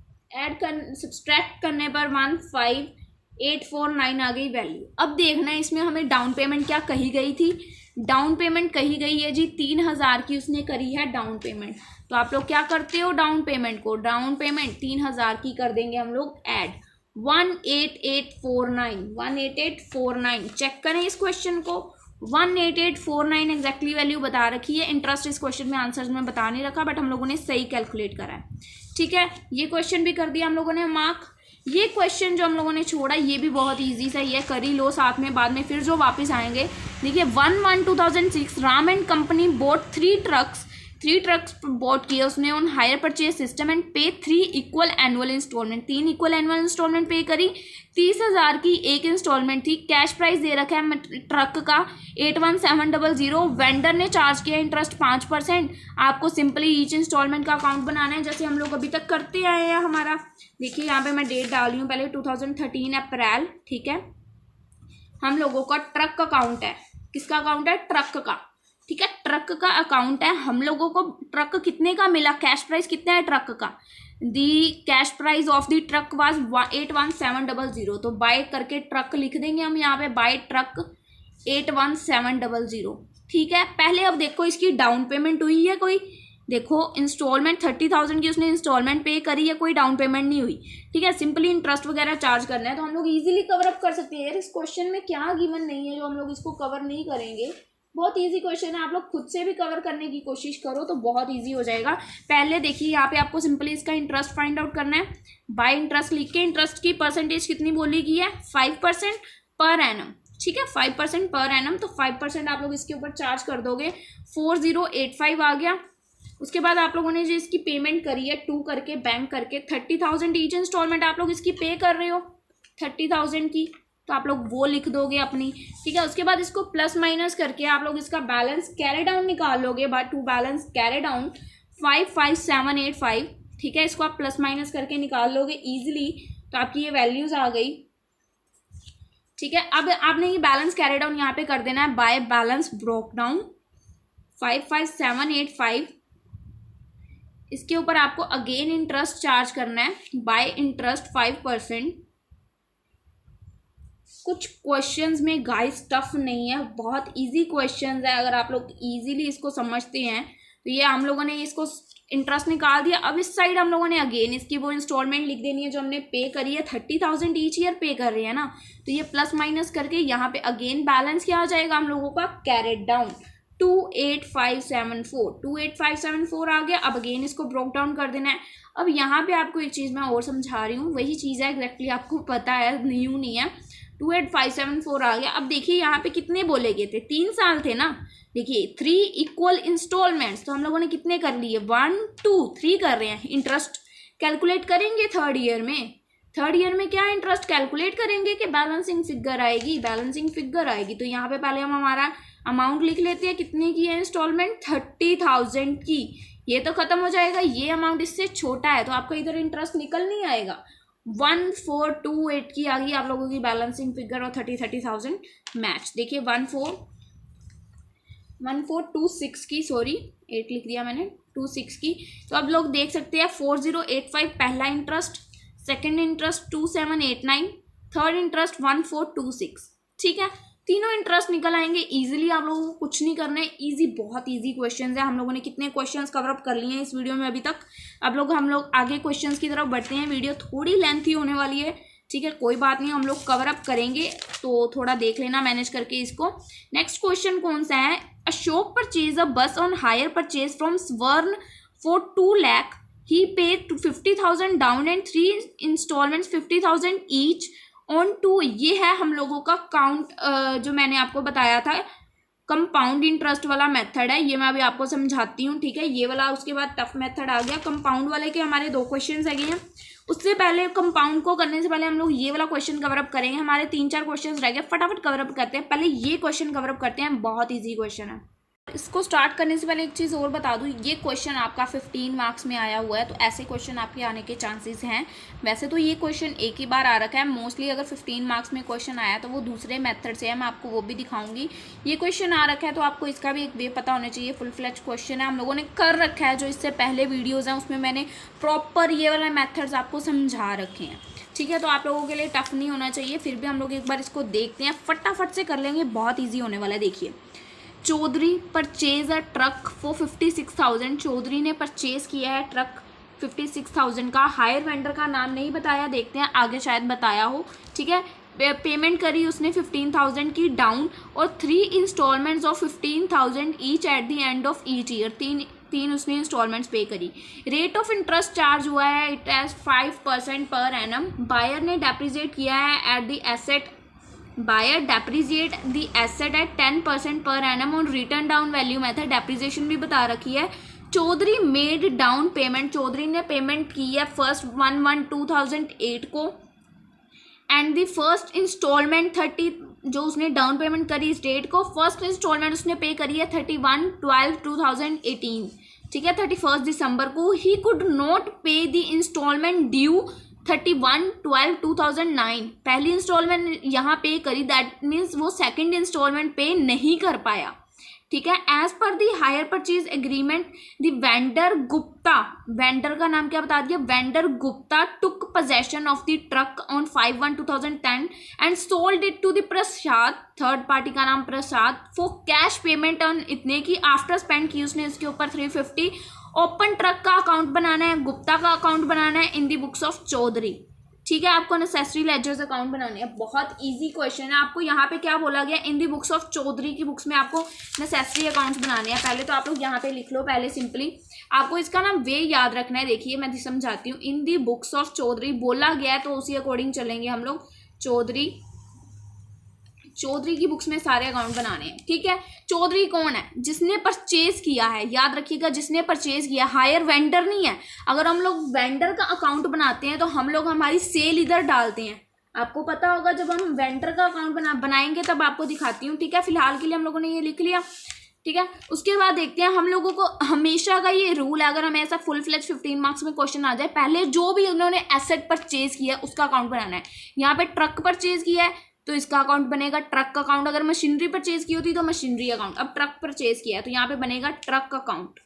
कर सब्सट्रैक्ट करने पर 15849 आ गई वैल्यू। अब देखना है इसमें हमें डाउन पेमेंट क्या कही गई थी, डाउन पेमेंट कही गई है जी 3,000 की उसने करी है डाउन पेमेंट, तो आप लोग क्या करते हो डाउन पेमेंट को, डाउन पेमेंट 3,000 की कर देंगे हम लोग ऐड 18849 चेक करें इस क्वेश्चन को, 18849 एग्जैक्टली वैल्यू बता रखी है। इंटरेस्ट इस क्वेश्चन में आंसर्स में बता नहीं रखा, बट हम लोगों ने सही कैलकुलेट करा है, ठीक है। ये क्वेश्चन भी कर दिया हम लोगों ने मार्क। ये क्वेश्चन जो हम लोगों ने छोड़ा ये भी बहुत इजी सा ही है, कर ही लो साथ में, बाद में फिर जो वापस आएंगे। देखिए 1/1/2006 Ram and company bought 3 trucks bought किए उसने on hire purchase system and pay 3 equal annual instalment, 3 equal annual instalment pay करी। 30,000 की एक इंस्टॉलमेंट थी, कैश प्राइस दे रखा है ट्रक का 81,700, वेंडर ने चार्ज किया इंटरेस्ट 5%। आपको सिंपली ईच इंस्टॉलमेंट का अकाउंट बनाना है जैसे हम लोग अभी तक करते आए हैं हमारा। देखिए यहाँ पे मैं डेट डाल रही हूँ पहले 2013 अप्रैल, ठीक है। हम लोगों का ट्रक अकाउंट है, किसका अकाउंट है, ट्रक का, ठीक है, ट्रक का अकाउंट है। हम लोगों को ट्रक कितने का मिला, कैश प्राइस कितना है ट्रक का, the cash price of the truck was 81,700, तो बाय करके ट्रक लिख देंगे हम यहाँ पे, बाय ट्रक 81,700, ठीक है। पहले अब देखो इसकी डाउन पेमेंट हुई है कोई, देखो इंस्टॉलमेंट 30,000 की उसने इंस्टॉलमेंट पे करी है, कोई डाउन पेमेंट नहीं हुई, ठीक है। सिंपली इंटरेस्ट वगैरह चार्ज करना है, तो हम लोग इजीली कवर अप कर सकते हैं। यार इस क्वेश्चन में क्या गिवन नहीं है जो हम लोग इसको कवर नहीं करेंगे, बहुत इजी क्वेश्चन है, आप लोग खुद से भी कवर करने की कोशिश करो तो बहुत इजी हो जाएगा। पहले देखिए यहाँ पे आपको सिंपली इसका इंटरेस्ट फाइंड आउट करना है, बाय इंटरेस्ट लिख के इंटरेस्ट की परसेंटेज कितनी बोली गई है 5% पर एनम, ठीक है, 5% पर एनम, तो 5% आप लोग इसके ऊपर चार्ज कर दोगे 4085 आ गया। उसके बाद आप लोगों ने जो इसकी पेमेंट करी है 2 करके बैंक करके 30,000 ईच इंस्टॉलमेंट आप लोग इसकी पे कर रहे हो 30,000 की, तो आप लोग वो लिख दोगे अपनी, ठीक है। उसके बाद इसको प्लस माइनस करके आप लोग इसका बैलेंस कैरी डाउन निकाल लोगे, by two balance carry down 55785, ठीक है। इसको आप प्लस माइनस करके निकाल लोगे इजीली, तो आपकी ये वैल्यूज आ गई, ठीक है। अब आपने ये बैलेंस कैरी डाउन यहाँ पे कर देना है बाय बैलेंस ब्रोक डाउन 55785, इसके ऊपर आपको अगेन इंटरेस्ट चार्ज करना है बाय इंटरेस्ट 5%। कुछ क्वेश्चंस में गाइस टफ नहीं है, बहुत इजी क्वेश्चंस है, अगर आप लोग इजीली इसको समझते हैं तो ये हम लोगों ने इसको इंटरेस्ट निकाल दिया। अब इस साइड हम लोगों ने अगेन इसकी वो इंस्टॉलमेंट लिख देनी है जो हमने पे करी है, 30,000 ईच ईयर पे कर रहे हैं ना, तो ये प्लस माइनस करके यहाँ पे अगेन बैलेंस क्या आ जाएगा हम लोगों का कैरेट डाउन 28574 आ गया। अब अगेन इसको ब्रोक डाउन कर देना है। अब यहाँ पे आपको एक चीज़ मैं और समझा रही हूँ, वही चीज़ है एग्जैक्टली आपको पता है, न्यू नहीं है। 28574 आ गया। अब देखिए यहाँ पे कितने बोले गए थे, 3 साल थे ना, देखिए 3 इक्वल इंस्टॉलमेंट्स, तो हम लोगों ने कितने कर लिए 1 2 3 कर रहे हैं। इंटरेस्ट कैलकुलेट करेंगे थर्ड ईयर में क्या इंटरेस्ट कैलकुलेट करेंगे कि बैलेंसिंग फिगर आएगी, तो यहाँ पे पहले हम हमारा अमाउंट लिख लेते हैं, कितने की है इंस्टॉलमेंट, 30,000 की। ये तो खत्म हो जाएगा, ये अमाउंट इससे छोटा है तो आपका इधर इंटरेस्ट निकल नहीं आएगा। 1428 की आ गई आप लोगों की बैलेंसिंग फिगर और 30,000 मैच। देखिए 1426 की, सॉरी 8 लिख दिया मैंने, 26 की। तो अब लोग देख सकते हैं 4085 पहला interest, second interest 2789, third interest 1426। ठीक है, तीनों इंटरेस्ट निकल आएंगे इजीली। आप लोगों को कुछ नहीं करना है, इजी, बहुत इजी क्वेश्चंस है। हम लोगों ने कितने क्वेश्चंस कवर अप कर लिए हैं इस वीडियो में अभी तक। हम लोग आगे क्वेश्चंस की तरफ बढ़ते हैं। वीडियो थोड़ी लेंथी होने वाली है, ठीक है, कोई बात नहीं, हम लोग कवर अप करेंगे, तो थोड़ा देख लेना मैनेज करके इसको। नेक्स्ट क्वेश्चन कौन सा है, Ashok purchase a bus on hire purchase from Swarn for 2 lakh, he paid 50,000 down and 3 instalments 50,000 each on 2। ये है हम लोगों का काउंट, जो मैंने आपको बताया था कंपाउंड इंटरेस्ट वाला मेथड है, ये मैं अभी आपको समझाती हूँ। ठीक है, ये वाला उसके बाद टफ मेथड आ गया। कंपाउंड वाले के हमारे 2 क्वेश्चन है हैं। उससे पहले कंपाउंड को करने से पहले हम लोग ये वाला क्वेश्चन कवर अप करेंगे। हमारे 3-4 क्वेश्चन रह गए, फटाफट कवर अप करते हैं। पहले ये क्वेश्चन कवर अप करते हैं, बहुत ईजी क्वेश्चन है। इसको स्टार्ट करने से पहले एक चीज़ और बता दूं, ये क्वेश्चन आपका 15 मार्क्स में आया हुआ है, तो ऐसे क्वेश्चन आपके आने के चांसेस हैं। वैसे तो ये क्वेश्चन एक ही बार आ रखा है, मोस्टली अगर 15 मार्क्स में क्वेश्चन आया तो वो दूसरे मेथड से है, मैं आपको वो भी दिखाऊंगी। ये क्वेश्चन आ रखा है तो आपको इसका भी एक वे पता होना चाहिए। फुल फ्लेज क्वेश्चन है, हम लोगों ने कर रखा है, जो इससे पहले वीडियोज़ हैं उसमें मैंने प्रॉपर ये वाला मेथड्स आपको समझा रखे हैं। ठीक है, तो आप लोगों के लिए टफ नहीं होना चाहिए। फिर भी हम लोग एक बार इसको देखते हैं, फटाफट से कर लेंगे, बहुत ईजी होने वाला है। देखिए, Chaudhary purchase a truck for 56,000, Chaudhary ने परचेज किया है ट्रक 56,000 का। हायर वेंडर का नाम नहीं बताया, देखते हैं आगे शायद बताया हो। ठीक है, पेमेंट करी उसने 15,000 की डाउन और 3 instalments of 15,000 each at the end of each year, तीन उसने इंस्टॉलमेंट्स पे करी। रेट ऑफ इंटरेस्ट चार्ज हुआ है it as 5% per annum. Buyer ने डेप्रिसिएट किया है at the asset, buyer depreciate the asset at 10% per annum on written down value method, depreciation भी बता रखी है। Chaudhary made down payment, Chaudhary ने पेमेंट की है 1/1/2008 को, एंड द फर्स्ट इंस्टॉलमेंट 30, जो उसने डाउन पेमेंट करी इस डेट को, फर्स्ट इंस्टॉलमेंट उसने पे करी है 31/12/2018। ठीक है, 31 दिसंबर को। He could not pay the instalment due 31/12/2009, पहली इंस्टॉलमेंट यहाँ पे करी, दैट मीन्स वो सेकंड इंस्टॉलमेंट पे नहीं कर पाया। ठीक है, as per the hire purchase agreement the vendor Gupta, vendor का नाम क्या बता दिया, vendor Gupta took possession of the truck on 5/1/2010 and sold it to the Prasad, third party का नाम Prasad, for cash payment on इतने की। आफ्टर स्पेंड की उसने इसके ऊपर 350। ओपन ट्रक का अकाउंट बनाना है, गुप्ता का अकाउंट बनाना है इन दी बुक्स ऑफ चौधरी। ठीक है, आपको नेसेसरी लेजर्स अकाउंट बनाने हैं, बहुत इजी क्वेश्चन है। आपको यहाँ पे क्या बोला गया, इन दी बुक्स ऑफ चौधरी की बुक्स में आपको नेसेसरी अकाउंट्स बनाने हैं। पहले तो आप लोग यहाँ पे लिख लो, पहले सिंपली आपको इसका ना वे याद रखना है। देखिए मैं समझाती हूँ, इन दी बुक्स ऑफ चौधरी बोला गया है तो उसी अकॉर्डिंग चलेंगे हम लोग। चौधरी की बुक्स में सारे अकाउंट बनाने हैं। ठीक है, चौधरी कौन है, जिसने परचेज किया है, याद रखिएगा जिसने परचेज किया, हायर वेंडर नहीं है। अगर हम लोग वेंडर का अकाउंट बनाते हैं तो हम लोग हमारी सेल इधर डालते हैं, आपको पता होगा। जब हम वेंडर का अकाउंट बनाएंगे तब आपको दिखाती हूँ। ठीक है, फिलहाल के लिए हम लोगों ने ये लिख लिया। ठीक है, उसके बाद देखते हैं, हम लोगों को हमेशा का ये रूल है, अगर हमें ऐसा फुल फ्लेज 15 मार्क्स में क्वेश्चन आ जाए, पहले जो भी उन्होंने एसेट परचेज किया है उसका अकाउंट बनाना है। यहाँ पे ट्रक परचेज किया है तो इसका अकाउंट बनेगा ट्रक अकाउंट। अगर मशीनरी परचेज की होती तो मशीनरी अकाउंट। अब ट्रक परचेज किया है तो यहाँ पे बनेगा ट्रक अकाउंट।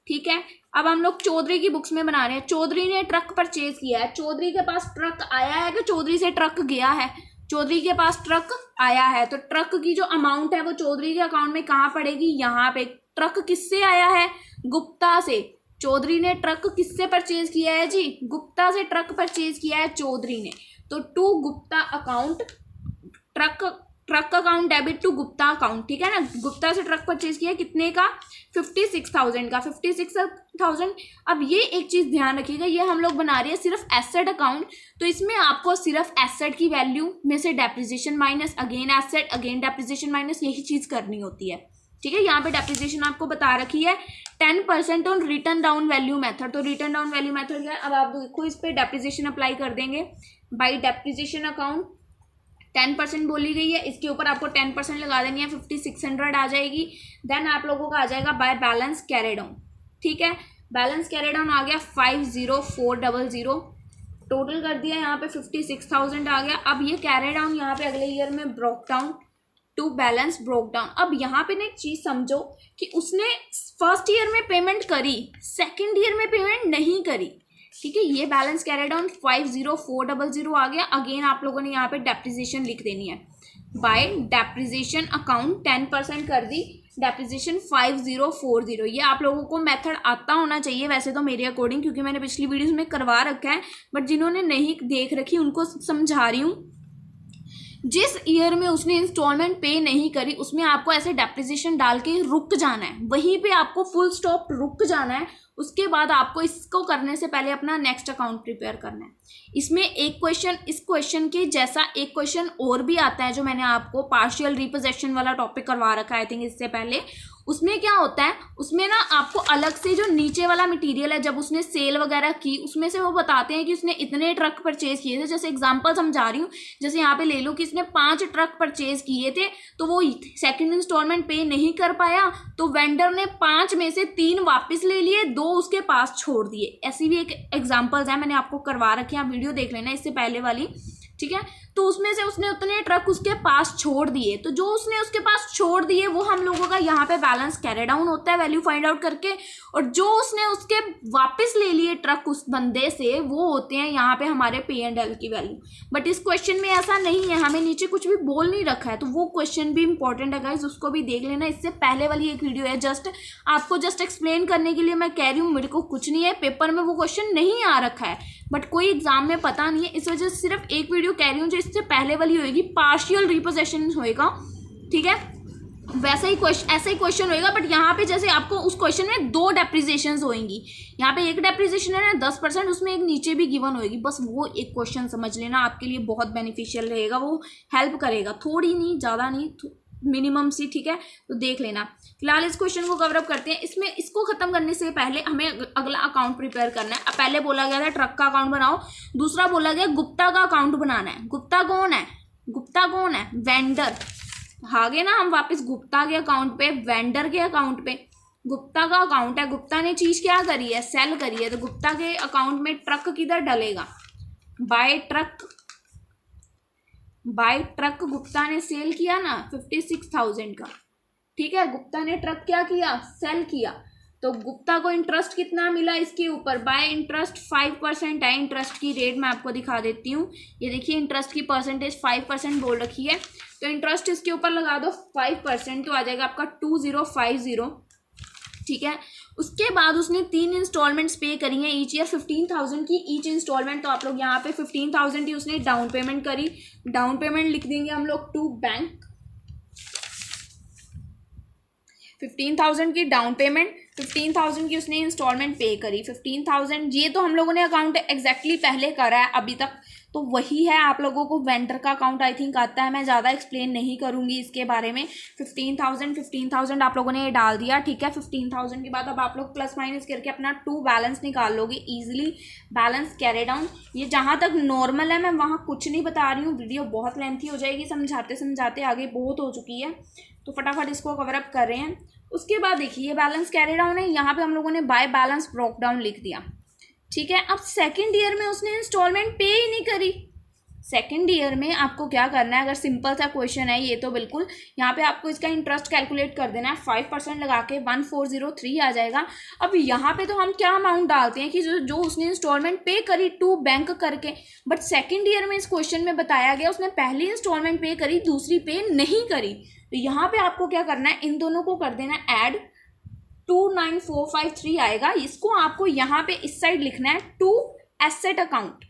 ठीक है, अब हम लोग चौधरी की बुक्स में बना रहे हैं। चौधरी ने ट्रक परचेज किया है, चौधरी के पास ट्रक आया है कि चौधरी से ट्रक गया है, चौधरी के पास ट्रक आया है, तो ट्रक की जो अमाउंट है वो चौधरी के अकाउंट में कहाँ पड़ेगी, यहाँ पे। ट्रक किससे आया है, गुप्ता से। चौधरी ने ट्रक किससे परचेज किया है जी, गुप्ता से ट्रक परचेज किया है चौधरी ने। तो to Gupta account, truck account debit to Gupta account. ठीक है ना, गुप्ता से ट्रक परचेज किया कितने का, 56,000 का, 56,000। अब ये एक चीज ध्यान रखिएगा, ये हम लोग बना रहे हैं सिर्फ एसेट अकाउंट, तो इसमें आपको सिर्फ एसेट की वैल्यू में से depreciation minus, again asset, again depreciation minus, यही चीज करनी होती है। ठीक है, यहाँ पे डेप्रिसिएशन आपको बता रखी है 10% on written down value method. तो रिटर्न डाउन वैल्यू मेथड क्या है, अब आप देखो इस पे डेप्रिसिएशन अप्लाई कर देंगे। बाई डेप्रिसिएशन अकाउंट 10% बोली गई है, इसके ऊपर आपको 10% लगा देनी है, 5600 आ जाएगी। देन आप लोगों का आ जाएगा बाय बैलेंस कैरिड ऑन, ठीक है। बैलेंस कैरिड ऑन आ गया 50400, टोटल कर दिया यहाँ पे 56,000 आ गया। अब ये कैरिड ऑन यहाँ पे अगले ईयर में broke down to balance broke down. अब यहाँ पे ना एक चीज समझो कि उसने फर्स्ट ईयर में पेमेंट करी, सेकेंड ईयर में पेमेंट नहीं करी, ठीक है। ये बैलेंस कैरिड ऑन 50400 आ गया। अगेन आप लोगों ने यहाँ पे डेप्रिसिएशन लिख देनी है, बाय डेप्रिसिएशन अकाउंट 10% कर दी, डेप्रिसिएशन 5040। ये आप लोगों को मेथड आता होना चाहिए वैसे तो मेरे अकॉर्डिंग, क्योंकि मैंने पिछली वीडियोस में करवा रखा है, बट जिन्होंने नहीं देख रखी उनको समझा रही हूँ। जिस ईयर में उसने इंस्टॉलमेंट पे नहीं करी उसमें आपको ऐसे डेप्रिसिएशन डाल के रुक जाना है, वहीं पे आपको फुल स्टॉप रुक जाना है। उसके बाद आपको इसको करने से पहले अपना नेक्स्ट अकाउंट प्रिपेयर करना है। इसमें एक क्वेश्चन, इस क्वेश्चन के जैसा एक क्वेश्चन और भी आता है जो मैंने आपको पार्शियल रिपोजेशन वाला टॉपिक करवा रखा है आई थिंक इससे पहले। उसमें क्या होता है, उसमें ना आपको अलग से जो नीचे वाला मटेरियल है जब उसने सेल वगैरह की उसमें से वो बताते हैं कि उसने इतने ट्रक परचेज किए थे। जैसे एग्जांपल समझा रही हूँ, जैसे यहाँ पे ले लो कि इसने 5 ट्रक परचेज किए थे, तो वो सेकंड इंस्टॉलमेंट पे नहीं कर पाया, तो वेंडर ने 5 में से 3 वापस ले लिए, 2 उसके पास छोड़ दिए। ऐसी भी एक एग्जाम्पल्स है, मैंने आपको करवा रखी है, आप वीडियो देख लेना इससे पहले वाली, ठीक है। तो उसमें से उसने उतने ट्रक उसके पास छोड़ दिए, तो जो उसने उसके पास छोड़ दिए वो हम लोगों का यहाँ पे बैलेंस कैरी डाउन होता है वैल्यू फाइंड आउट करके, और जो उसने उसके वापस ले लिए ट्रक उस बंदे से वो होते हैं यहाँ पे हमारे P&L की वैल्यू। बट इस क्वेश्चन में ऐसा नहीं है, हमें नीचे कुछ भी बोल नहीं रखा है, तो वो क्वेश्चन भी इंपॉर्टेंट है गाइज, उसको भी देख लेना। इससे पहले वाली एक वीडियो है, जस्ट आपको जस्ट एक्सप्लेन करने के लिए मैं कह रही हूँ, मेरे को कुछ नहीं है, पेपर में वो क्वेश्चन नहीं आ रखा है, बट कोई एग्जाम में पता नहीं है, इस वजह से सिर्फ एक वीडियो कह रही हूँ। जो इससे पहले वाली होएगी पार्शियल रिपोजेशन होएगा, ठीक है, वैसा ही क्वेश्चन, ऐसा ही क्वेश्चन होएगा, बट यहाँ पे जैसे आपको उस क्वेश्चन में 2 डेप्रिसिएशंस होएंगी, यहाँ पे एक डेप्रिसिएशन है ना 10%, उसमें एक नीचे भी गिवन होएगी। बस वो एक क्वेश्चन समझ लेना, आपके लिए बहुत बेनिफिशियल रहेगा, वो हेल्प करेगा, थोड़ी नहीं ज़्यादा नहीं, मिनिमम सी, ठीक है। तो देख लेना। फिलहाल इस क्वेश्चन को कवर अप करते हैं। इसमें इसको खत्म करने से पहले हमें अगला अकाउंट प्रिपेयर करना है। पहले बोला गया था ट्रक का अकाउंट बनाओ, दूसरा बोला गया गुप्ता का अकाउंट बनाना है। गुप्ता कौन है? गुप्ता कौन है? वेंडर। आगे ना हम वापस गुप्ता के अकाउंट पे, वेंडर के अकाउंट पे। गुप्ता का अकाउंट है, गुप्ता ने चीज क्या करी है? सेल करी है, तो गुप्ता के अकाउंट में ट्रक किधर डलेगा? Buy truck. Buy truck Gupta ने सेल किया ना 56,000 का, ठीक है। गुप्ता ने ट्रक क्या किया? सेल किया, तो गुप्ता को इंटरेस्ट कितना मिला इसके ऊपर? बाय इंटरेस्ट 5% है। इंटरेस्ट की रेट मैं आपको दिखा देती हूँ, ये देखिए इंटरेस्ट की परसेंटेज 5% बोल रखी है, तो इंटरेस्ट इसके ऊपर लगा दो 5%, तो आ जाएगा आपका 2050, ठीक है। उसके बाद उसने 3 इंस्टॉलमेंट्स पे करी हैं ईच ईयर 15,000 की ईच इंस्टॉलमेंट, तो आप लोग यहाँ पे 15,000 की उसने डाउन पेमेंट करी। डाउन पेमेंट लिख देंगे हम लोग टू बैंक, 15,000 की डाउन पेमेंट, 15,000 की उसने इंस्टॉलमेंट पे करी। 15,000 ये तो हम लोगों ने अकाउंट एग्जैक्टली पहले करा है अभी तक, तो वही है। आप लोगों को वेंडर का अकाउंट आई थिंक आता है, मैं ज़्यादा एक्सप्लेन नहीं करूँगी इसके बारे में। 15,000 आप लोगों ने ये डाल दिया, ठीक है। 15,000 के बाद अब आप लोग प्लस माइनस करके अपना टू बैलेंस निकाल लोगे ईजिली। बैलेंस कैरी डाउन, ये जहाँ तक नॉर्मल है मैं वहाँ कुछ नहीं बता रही हूँ, वीडियो बहुत लेंथी हो जाएगी, समझाते समझाते आगे बहुत हो चुकी है, तो फटाफट इसको कवर अप कर रहे हैं। उसके बाद देखिए ये बैलेंस कैरी डाउन है, यहाँ पे हम लोगों ने बाय बैलेंस ब्रोक डाउन लिख दिया, ठीक है। अब सेकंड ईयर में उसने इंस्टॉलमेंट पे ही नहीं करी। सेकंड ईयर में आपको क्या करना है, अगर सिंपल सा क्वेश्चन है ये तो बिल्कुल, यहाँ पे आपको इसका इंटरेस्ट कैलकुलेट कर देना है, 5% लगा के 1403 आ जाएगा। अब यहाँ पे तो हम क्या अमाउंट डालते हैं कि जो उसने इंस्टॉलमेंट पे करी टू बैंक करके, बट सेकंड ईयर में इस क्वेश्चन में बताया गया उसने पहली इंस्टॉलमेंट पे करी, दूसरी पे नहीं करी, तो यहाँ पे आपको क्या करना है, इन दोनों को कर देना ऐड, 29453 आएगा। इसको आपको यहाँ पे इस साइड लिखना है टू एसेट अकाउंट।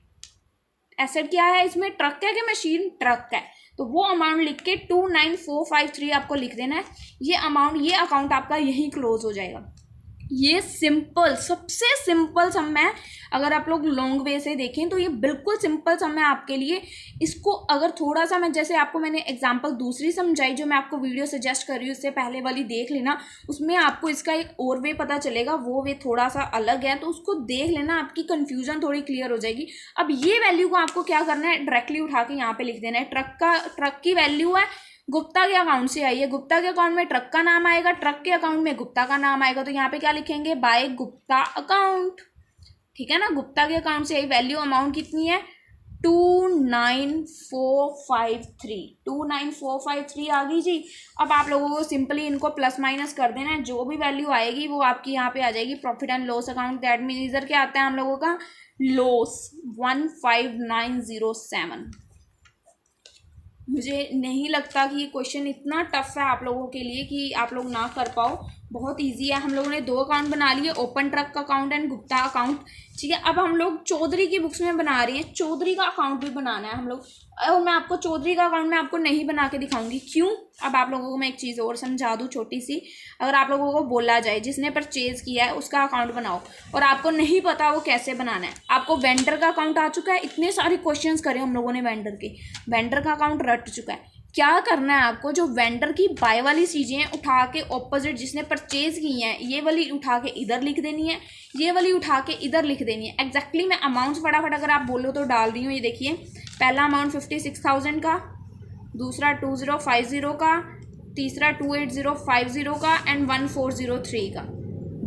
एसेट क्या है इसमें? ट्रक है कि मशीन? ट्रक है, तो वो अमाउंट लिख के 29453 आपको लिख देना है। ये अमाउंट, ये अकाउंट आपका यहीं क्लोज हो जाएगा, ये सिंपल, सबसे सिंपल सम है। अगर आप लोग लॉन्ग वे से देखें तो ये बिल्कुल सिंपल सम है आपके लिए। इसको अगर थोड़ा सा मैं, जैसे आपको मैंने एग्जांपल दूसरी समझाई जो मैं आपको वीडियो सजेस्ट कर रही हूँ, उससे पहले वाली देख लेना, उसमें आपको इसका एक और वे पता चलेगा, वो वे थोड़ा सा अलग है, तो उसको देख लेना, आपकी कन्फ्यूजन थोड़ी क्लियर हो जाएगी। अब ये वैल्यू को आपको क्या करना है, डायरेक्टली उठा के यहाँ पे लिख देना है। ट्रक की वैल्यू है, गुप्ता के अकाउंट से आई है, गुप्ता के अकाउंट में ट्रक का नाम आएगा, ट्रक के अकाउंट में गुप्ता का नाम आएगा, तो यहाँ पे क्या लिखेंगे, बाय गुप्ता अकाउंट। ठीक है ना, गुप्ता के अकाउंट से आई वैल्यू, अमाउंट कितनी है 29453, 29453 आ गई जी। अब आप लोगों को सिंपली इनको प्लस माइनस कर देना है, जो भी वैल्यू आएगी वो आपकी यहाँ पे आ जाएगी profit and loss account. That mean इधर क्या आता है हम लोगों का, लॉस 15907। मुझे नहीं लगता कि ये क्वेश्चन इतना टफ है आप लोगों के लिए कि आप लोग ना कर पाओ, बहुत इजी है। हम लोगों ने 2 अकाउंट बना लिए, ओपन ट्रक का अकाउंट एंड गुप्ता अकाउंट। ठीक है, अब हम लोग चौधरी की बुक्स में बना रहे हैं, चौधरी का अकाउंट भी बनाना है हम लोग। और मैं आपको चौधरी का अकाउंट मैं आपको नहीं बना के दिखाऊंगी, क्यों? अब आप लोगों को मैं एक चीज़ और समझा दूँ छोटी सी। अगर आप लोगों को बोला जाए जिसने परचेज किया है उसका अकाउंट बनाओ, और आपको नहीं पता वो कैसे बनाना है, आपको वेंडर का अकाउंट आ चुका है, इतने सारे क्वेश्चंस करे हम लोगों ने वेंडर के, वेंडर का अकाउंट रट चुका है। क्या करना है आपको, जो वेंडर की बाय वाली चीज़ें हैं उठा के ऑपोजिट जिसने परचेज की हैं, ये वाली उठा के इधर लिख देनी है, ये वाली उठा के इधर लिख देनी है। एग्जैक्टली मैं अमाउंट्स फटाफट अगर आप बोलो तो डाल रही हूँ। ये देखिए, पहला अमाउंट 56,000 का, दूसरा 2050 का, तीसरा 28050 का एंड 1403 का।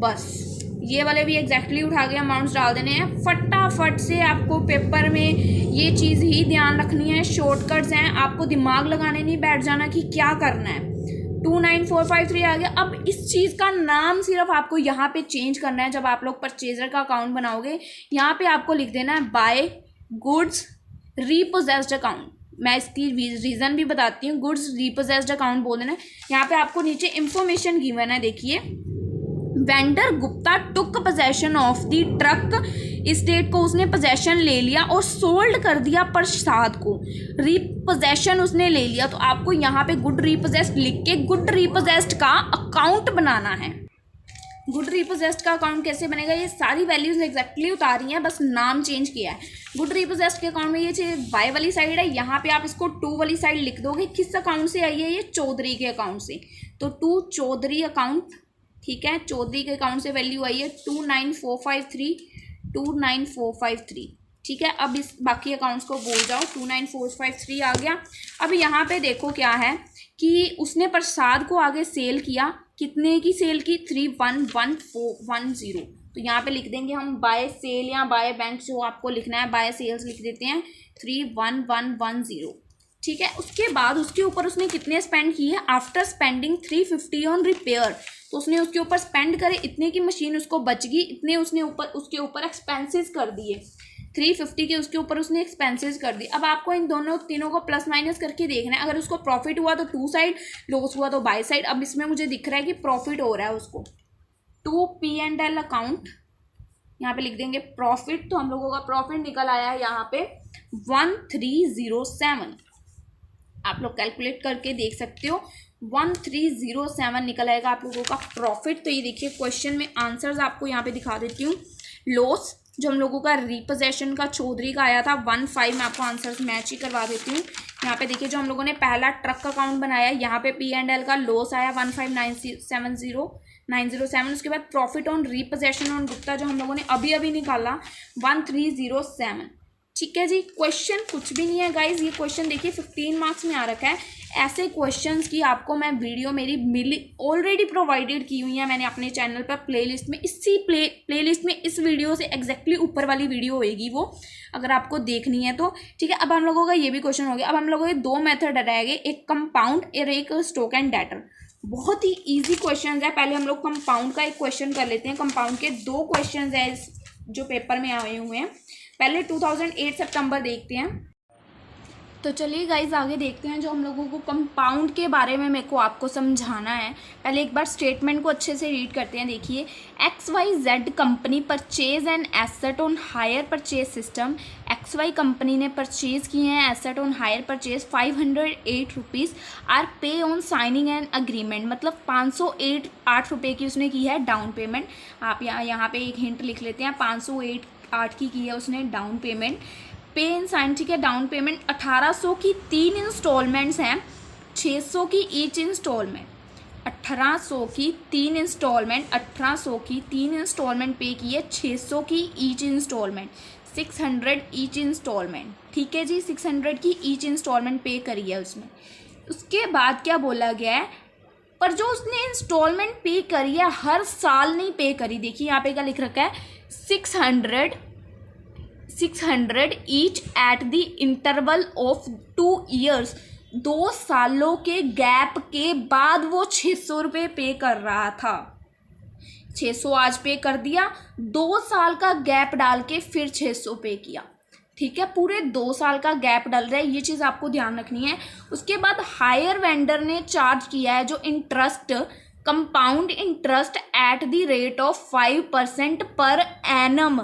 बस ये वाले भी एग्जैक्टली उठा के अमाउंट्स डाल देने हैं। फटाफट से आपको पेपर में ये चीज़ ही ध्यान रखनी है, शॉर्टकट्स हैं, आपको दिमाग लगाने नहीं बैठ जाना कि क्या करना है। 29453 आ गया। अब इस चीज़ का नाम सिर्फ आपको यहाँ पे चेंज करना है। जब आप लोग परचेजर का अकाउंट बनाओगे, यहाँ पे आपको लिख देना है बाय गुड्स रीपोजेस्ड अकाउंट। मैं इसकी रीज़न भी बताती हूँ, गुड्स रीपोजेस्ड अकाउंट बोल देना है। यहाँ पे आपको नीचे इंफॉर्मेशन गिवन है, देखिए, vendor Gupta took possession of the truck, इस डेट को उसने पोजेशन ले लिया और सोल्ड कर दिया प्रसाद को। रीपोजेशन उसने ले लिया, तो आपको यहाँ पे गुड रीपोजेस्ड लिख के गुड रीपोजेस्ड का अकाउंट बनाना है। गुड रीपोजेस्ड का अकाउंट कैसे बनेगा, ये सारी वैल्यूज एग्जैक्टली उतारी हैं, बस नाम चेंज किया है। गुड रीपोजेस्ड के अकाउंट में ये बाय वाली साइड है, यहाँ पे आप इसको 2 वाली साइड लिख दोगे। किस अकाउंट से आई है, ये चौधरी के अकाउंट से, तो 2 चौधरी अकाउंट। ठीक है, चौधरी के अकाउंट से वैल्यू आई है 29453, 29453। ठीक है, अब इस बाकी अकाउंट्स को बोल जाओ, 29453 आ गया। अब यहाँ पे देखो क्या है कि उसने प्रसाद को आगे सेल किया, कितने की सेल की, 31110। तो यहाँ पे लिख देंगे हम बाय सेल या बाय बैंक, जो आपको लिखना है, बाय सेल्स लिख देते हैं 31110। ठीक है, उसके बाद उसके ऊपर उसने कितने स्पेंड किए, आफ्टर स्पेंडिंग 350 ऑन रिपेयर, तो उसने उसके ऊपर स्पेंड करे, इतने की मशीन उसको बच गई, इतने उसने उसके ऊपर एक्सपेंसेस कर दिए, 350 के उसके ऊपर उसने एक्सपेंसेस कर दिए। अब आपको इन तीनों को प्लस माइनस करके देखना है। अगर उसको प्रॉफिट हुआ तो 2 साइड, लॉस हुआ तो बाय साइड। अब इसमें मुझे दिख रहा है कि प्रॉफिट हो रहा है उसको, 2 P&L अकाउंट, यहाँ पे लिख देंगे प्रॉफिट, तो हम लोगों का प्रॉफिट निकल आया है यहाँ पे 1307। आप लोग कैलकुलेट करके देख सकते हो, 1307 निकल आएगा आप लोगों का प्रॉफिट। तो ये देखिए क्वेश्चन में आंसर्स आपको यहाँ पे दिखा देती हूँ। लॉस जो हम लोगों का रिपोजेशन का चौधरी का आया था 15, मैं आपको आंसर्स मैच ही करवा देती हूँ। यहाँ पे देखिए, जो हम लोगों ने पहला ट्रक अकाउंट बनाया, यहाँ पे P&L का लॉस आया 15907। उसके बाद profit on repossession on Gupta जो हम लोगों ने अभी अभी निकाला 1307। ठीक है जी, क्वेश्चन कुछ भी नहीं है गाइज, ये क्वेश्चन देखिए 15 मार्क्स में आ रखा है। ऐसे क्वेश्चंस की आपको मैं वीडियो मेरी ऑलरेडी प्रोवाइडेड की हुई है मैंने अपने चैनल पर प्लेलिस्ट में। इसी प्लेलिस्ट में इस वीडियो से एग्जैक्टली ऊपर वाली वीडियो होएगी वो, अगर आपको देखनी है तो। ठीक है, अब हम लोगों का ये भी क्वेश्चन हो गया। अब हम लोगों के 2 मेथड रहेंगे, एक कंपाउंड और एक स्टॉक एंड डेटर। बहुत ही ईजी क्वेश्चन है। पहले हम लोग कंपाउंड का एक क्वेश्चन कर लेते हैं। कंपाउंड के 2 क्वेश्चन है जो पेपर में आए हुए हैं। पहले 2008 सितंबर देखते हैं। तो चलिए गाइज आगे देखते हैं जो हम लोगों को कंपाउंड के बारे में मेरे को आपको समझाना है। पहले एक बार स्टेटमेंट को अच्छे से रीड करते हैं। देखिए, XYZ company purchase an asset on hire purchase system. XY company ने परचेज किए हैं asset on hire purchase 508 rupees are pay on signing an agreement. मतलब 508 रुपये की उसने की है डाउन पेमेंट। आप यहाँ पे एक हिंट लिख लेते हैं, 508 की है उसने डाउन पेमेंट। पे इन साइन, ठीक है। डाउन पेमेंट 1800 की 3 इंस्टॉलमेंट्स हैं, 600 की ईच इंस्टॉलमेंट। 1800 की 3 इंस्टॉलमेंट, 1800 की 3 इंस्टॉलमेंट पे की है, 600 की ईच इंस्टॉलमेंट, 600 ईच इंस्टॉलमेंट, ठीक है जी। 600 की ईच इंस्टॉलमेंट पे करी है उसने। उसके बाद क्या बोला गया है, पर जो उसने इंस्टॉलमेंट पे करी है हर साल नहीं पे करी। देखिए यहाँ पे क्या लिख रखा है, 600 each at the interval of 2 years. 2 सालों के गैप के बाद वो 600 रुपये पे कर रहा था। 600 आज पे कर दिया, 2 साल का गैप डाल के फिर 600 पे किया, ठीक है। पूरे 2 साल का गैप डल रहा है, ये चीज़ आपको ध्यान रखनी है। उसके बाद हायर वेंडर ने चार्ज किया है जो interest, compound interest at the rate of 5% per annum.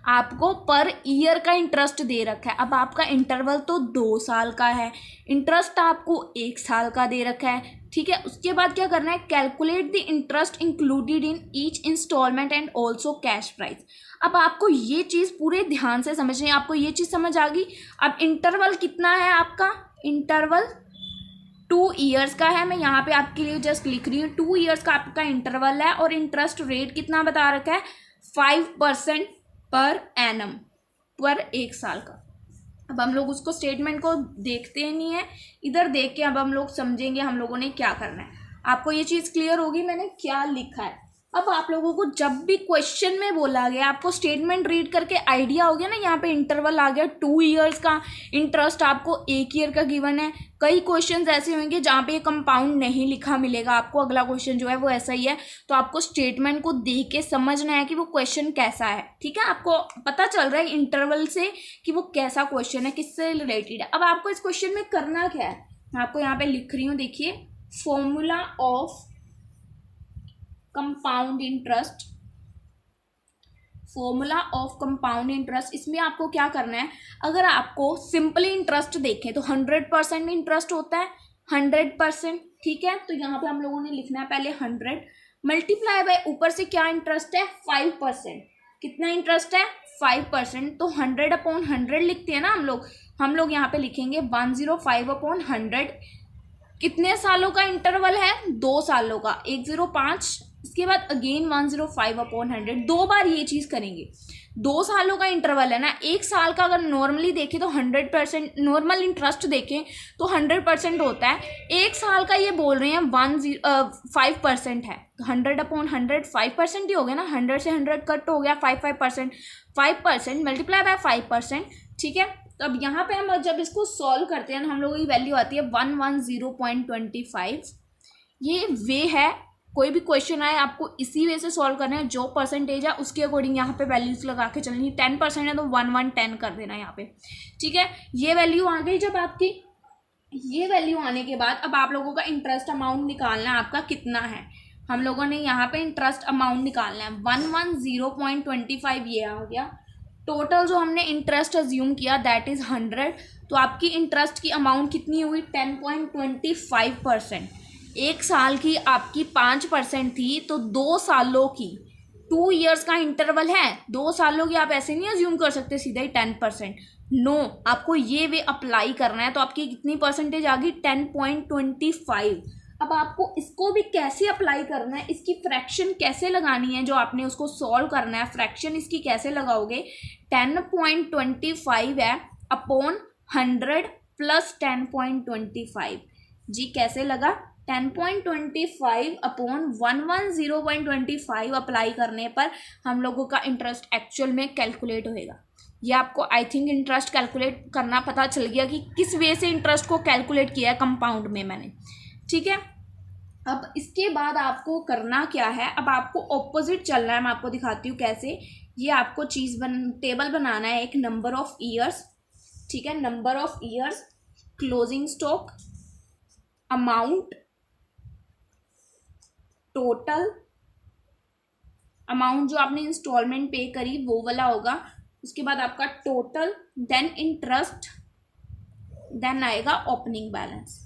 आपको पर ईयर का इंटरेस्ट दे रखा है। अब आपका इंटरवल तो 2 साल का है, इंटरेस्ट आपको 1 साल का दे रखा है, ठीक है। उसके बाद क्या करना है, calculate the interest included in each instalment and also cash price. अब आपको ये चीज़ पूरे ध्यान से समझनी है। आपको ये चीज़ समझ आ गई। अब इंटरवल कितना है आपका, इंटरवल 2 ईयर्स का है। मैं यहाँ पे आपके लिए जस्ट लिख रही हूँ, 2 ईयर्स का आपका इंटरवल है। और इंटरेस्ट रेट कितना बता रखा है, 5% पर एनम, पर 1 साल का। अब हम लोग उसको स्टेटमेंट को देखते नहीं है, इधर देख के अब हम लोग समझेंगे हम लोगों ने क्या करना है। आपको ये चीज़ क्लियर होगी मैंने क्या लिखा है। अब आप लोगों को जब भी क्वेश्चन में बोला गया, आपको स्टेटमेंट रीड करके आइडिया हो गया ना। यहाँ पे इंटरवल आ गया, 2 ईयर्स का इंटरेस्ट आपको 1 ईयर का गिवन है। कई क्वेश्चंस ऐसे होंगे जहाँ पे कंपाउंड नहीं लिखा मिलेगा आपको। अगला क्वेश्चन जो है वो ऐसा ही है। तो आपको स्टेटमेंट को देख के समझना है कि वो क्वेश्चन कैसा है, ठीक है। आपको पता चल रहा है इंटरवल से कि वो कैसा क्वेश्चन है, किससे रिलेटेड है। अब आपको इस क्वेश्चन में करना क्या है, मैं आपको यहाँ पे लिख रही हूँ। देखिए, formula of compound interest, formula of compound interest. इसमें आपको क्या करना है, अगर आपको सिंपली इंटरेस्ट देखें तो 100% इंटरेस्ट होता है, 100%, ठीक है। तो यहाँ पे हम लोगों ने लिखना है पहले 100 मल्टीप्लाई बाय ऊपर से क्या इंटरेस्ट है, 5%। कितना इंटरेस्ट है, 5%। तो 100/100 लिखते हैं ना हम लोग यहाँ पे लिखेंगे 105/100। कितने सालों का इंटरवल है, 2 सालों का, 105। इसके बाद अगेन 105/100, 2 बार ये चीज़ करेंगे। 2 सालों का इंटरवल है ना। 1 साल का अगर नॉर्मली देखें तो 100%, नॉर्मल इंटरेस्ट देखें तो 100% होता है। 1 साल का ये बोल रहे हैं 5% है, तो 100/100 5% ही हो गया ना। 100 से 100 कट हो गया, 5% 5% मल्टीप्लाई बाय 5%, ठीक है। तो अब यहाँ पे हम जब इसको सॉल्व करते हैं हम लोगों की वैल्यू आती है 110.25। ये वे है, कोई भी क्वेश्चन आए आपको इसी वे से सॉल्व करना है। जो परसेंटेज है उसके अकॉर्डिंग यहाँ पे वैल्यूज लगा के चलनी है। 10% है तो 1110 कर देना यहाँ पे, ठीक है। ये वैल्यू आ गई जब आपकी, ये वैल्यू आने के बाद अब आप लोगों का इंटरेस्ट अमाउंट निकालना है आपका कितना है। हम लोगों ने यहाँ पे इंटरेस्ट अमाउंट निकालना है 110.25, ये आ गया। टोटल जो हमने इंटरेस्ट अज्यूम किया दैट इज़ 100। तो आपकी इंटरेस्ट की अमाउंट कितनी हुई, 10.25%। 1 साल की आपकी 5% थी, तो 2 सालों की, 2 ईयर्स का इंटरवल है, 2 सालों की आप ऐसे नहीं अज्यूम कर सकते सीधा ही 10%। नो, आपको ये वे अप्लाई करना है। तो आपकी कितनी परसेंटेज आ गई, 10.25। अब आपको इसको भी कैसे अप्लाई करना है, इसकी फ्रैक्शन कैसे लगानी है, जो आपने उसको सॉल्व करना है, फ्रैक्शन इसकी कैसे लगाओगे। 10.25 है अपॉन 100 प्लस 10.25। जी कैसे लगा, 10.25 अपॉन 110.25 अप्लाई करने पर हम लोगों का इंटरेस्ट एक्चुअल में कैलकुलेट होएगा। ये आपको आई थिंक इंटरेस्ट कैलकुलेट करना पता चल गया कि किस वे से इंटरेस्ट को कैलकुलेट किया है कंपाउंड में मैंने, ठीक है। अब इसके बाद आपको करना क्या है, अब आपको ऑपोजिट चलना है। मैं आपको दिखाती हूँ कैसे। ये आपको टेबल बनाना है, एक नंबर ऑफ ईयर्स, ठीक है, number of years. Closing stock, amount, total amount जो आपने इंस्टॉलमेंट पे करी वो वाला होगा, उसके बाद आपका टोटल, देन इंटरेस्ट, देन आएगा ओपनिंग बैलेंस।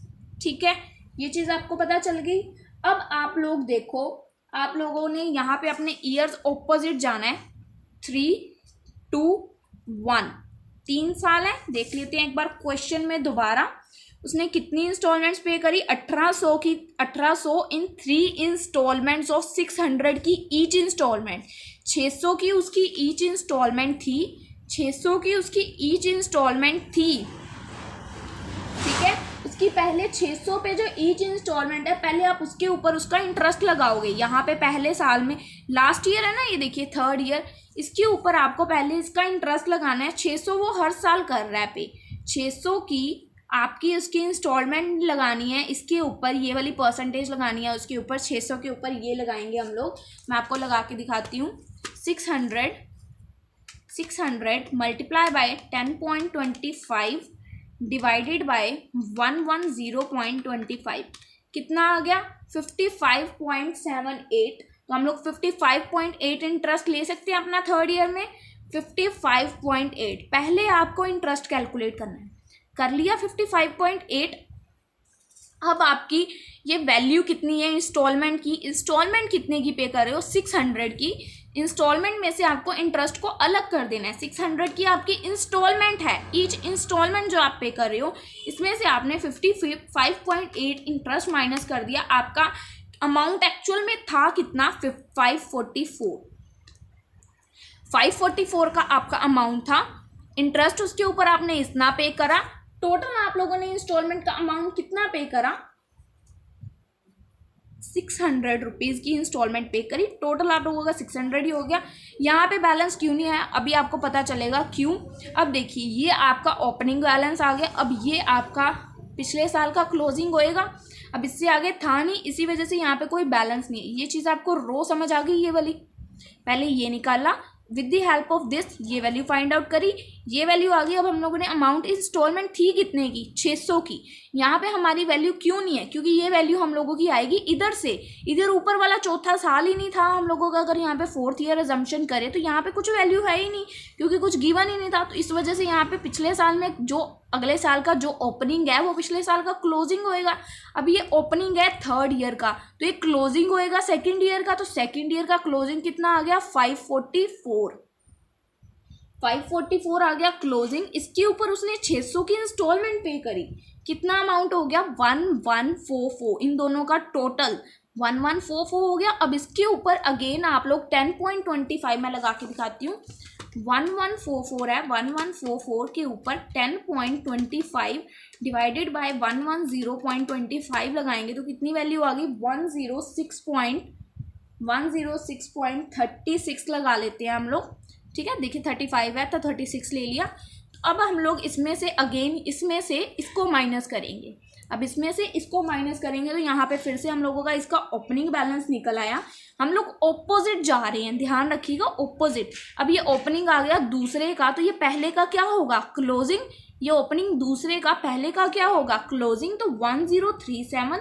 ठीक है, ये चीज आपको पता चल गई। अब आप लोग देखो, आप लोगों ने यहाँ पे अपने ईयर्स ऑपोजिट जाना है। 3, 2, 1, 3 साल है। देख लेते हैं एक बार क्वेश्चन में दोबारा, उसने कितनी इंस्टॉलमेंट्स पे करी, 1800 की, 1800 इन 3 इंस्टॉलमेंट्स ऑफ 600 की ईच इंस्टॉलमेंट। 600 की उसकी ईच इंस्टॉलमेंट थी, 600 की उसकी ईच इंस्टॉलमेंट थी। ठीक है, उसकी पहले 600 पे जो ईच इंस्टॉलमेंट है, पहले आप उसके ऊपर उसका इंटरेस्ट लगाओगे। यहाँ पे पहले साल में, लास्ट ईयर है ना ये देखिए, 3rd ईयर, इसके ऊपर आपको पहले इसका इंटरेस्ट लगाना है। 600 वो हर साल कर रहा है पे, 600 की आपकी उसकी इंस्टॉलमेंट लगानी है, इसके ऊपर ये वाली परसेंटेज लगानी है, उसके ऊपर 600 के ऊपर ये लगाएंगे हम लोग। मैं आपको लगा के दिखाती हूँ। 600 मल्टीप्लाई बाय 10.25 डिवाइडेड बाय 110.25 कितना आ गया, 55.78। तो हम लोग 55.8 इंटरेस्ट ले सकते हैं अपना 3rd ईयर में। 55.8 पहले आपको इंटरेस्ट कैलकुलेट करना है, कर लिया 55.8। अब आपकी ये वैल्यू कितनी है इंस्टॉलमेंट की, इंस्टॉलमेंट कितने की पे कर रहे हो, 600 की। इंस्टॉलमेंट में से आपको इंटरेस्ट को अलग कर देना है। 600 की आपकी इंस्टॉलमेंट है, ईच इंस्टॉलमेंट जो आप पे कर रहे हो, इसमें से आपने 55.8 इंटरेस्ट माइनस कर दिया। आपका अमाउंट एक्चुअल में था कितना, 544 का आपका अमाउंट था। इंटरेस्ट उसके ऊपर आपने इतना पे करा। टोटल आप लोगों ने इंस्टॉलमेंट का अमाउंट कितना पे करा, 600 रुपीज़ की इंस्टॉलमेंट पे करी। टोटल आप लोगों का 600 ही हो गया। यहाँ पे बैलेंस क्यों नहीं आया, अभी आपको पता चलेगा क्यों। अब देखिए, ये आपका ओपनिंग बैलेंस आ गया। अब ये आपका पिछले साल का क्लोजिंग होएगा। अब इससे आगे था नहीं, इसी वजह से यहाँ पे कोई बैलेंस नहीं है। ये चीज़ आपको रो समझ आ गई, ये वाली। पहले ये निकाला, with the help of this ये वैल्यू फाइंड आउट करी, ये वैल्यू आ गई। अब हम लोगों ने अमाउंट इंस्टॉलमेंट थी कितने की, 600 की। यहाँ पे हमारी वैल्यू क्यों नहीं है, क्योंकि ये वैल्यू हम लोगों की आएगी इधर से। इधर ऊपर वाला चौथा साल ही नहीं था हम लोगों का। अगर यहाँ पे 4th ईयर अजम्पशन करें तो यहाँ पे कुछ वैल्यू है ही नहीं, क्योंकि कुछ गिवन ही नहीं था। तो इस वजह से यहाँ पे पिछले साल में जो अगले साल का जो ओपनिंग है वो पिछले साल का क्लोजिंग होएगा। अब ये ओपनिंग है 3rd ईयर का, तो ये क्लोजिंग होएगा 2nd ईयर का। तो 2nd ईयर का क्लोजिंग कितना आ गया, 544 आ गया क्लोजिंग। इसके ऊपर उसने 600 की इंस्टॉलमेंट पे करी। कितना अमाउंट हो गया, 1144। इन दोनों का टोटल 1144 हो गया। अब इसके ऊपर अगेन आप लोग 10.25 में लगा के दिखाती हूँ। 1144 है, 1144 के ऊपर 10.25 डिवाइडेड बाय 110.25 लगाएंगे तो कितनी वैल्यू आ गई, 106.36 लगा लेते हैं हम लोग। ठीक है, देखिए 35 है तो 36 ले लिया। तो अब हम लोग इसमें से अगेन इसमें से इसको माइनस करेंगे। अब इसमें से इसको माइनस करेंगे तो यहाँ पे फिर से हम लोगों का इसका ओपनिंग बैलेंस निकल आया। हम लोग ऑपोजिट जा रहे हैं, ध्यान रखिएगा, ऑपोजिट। अब ये ओपनिंग आ गया दूसरे का, तो ये पहले का क्या होगा, क्लोजिंग। ये ओपनिंग दूसरे का, पहले का क्या होगा, क्लोजिंग। तो 1037।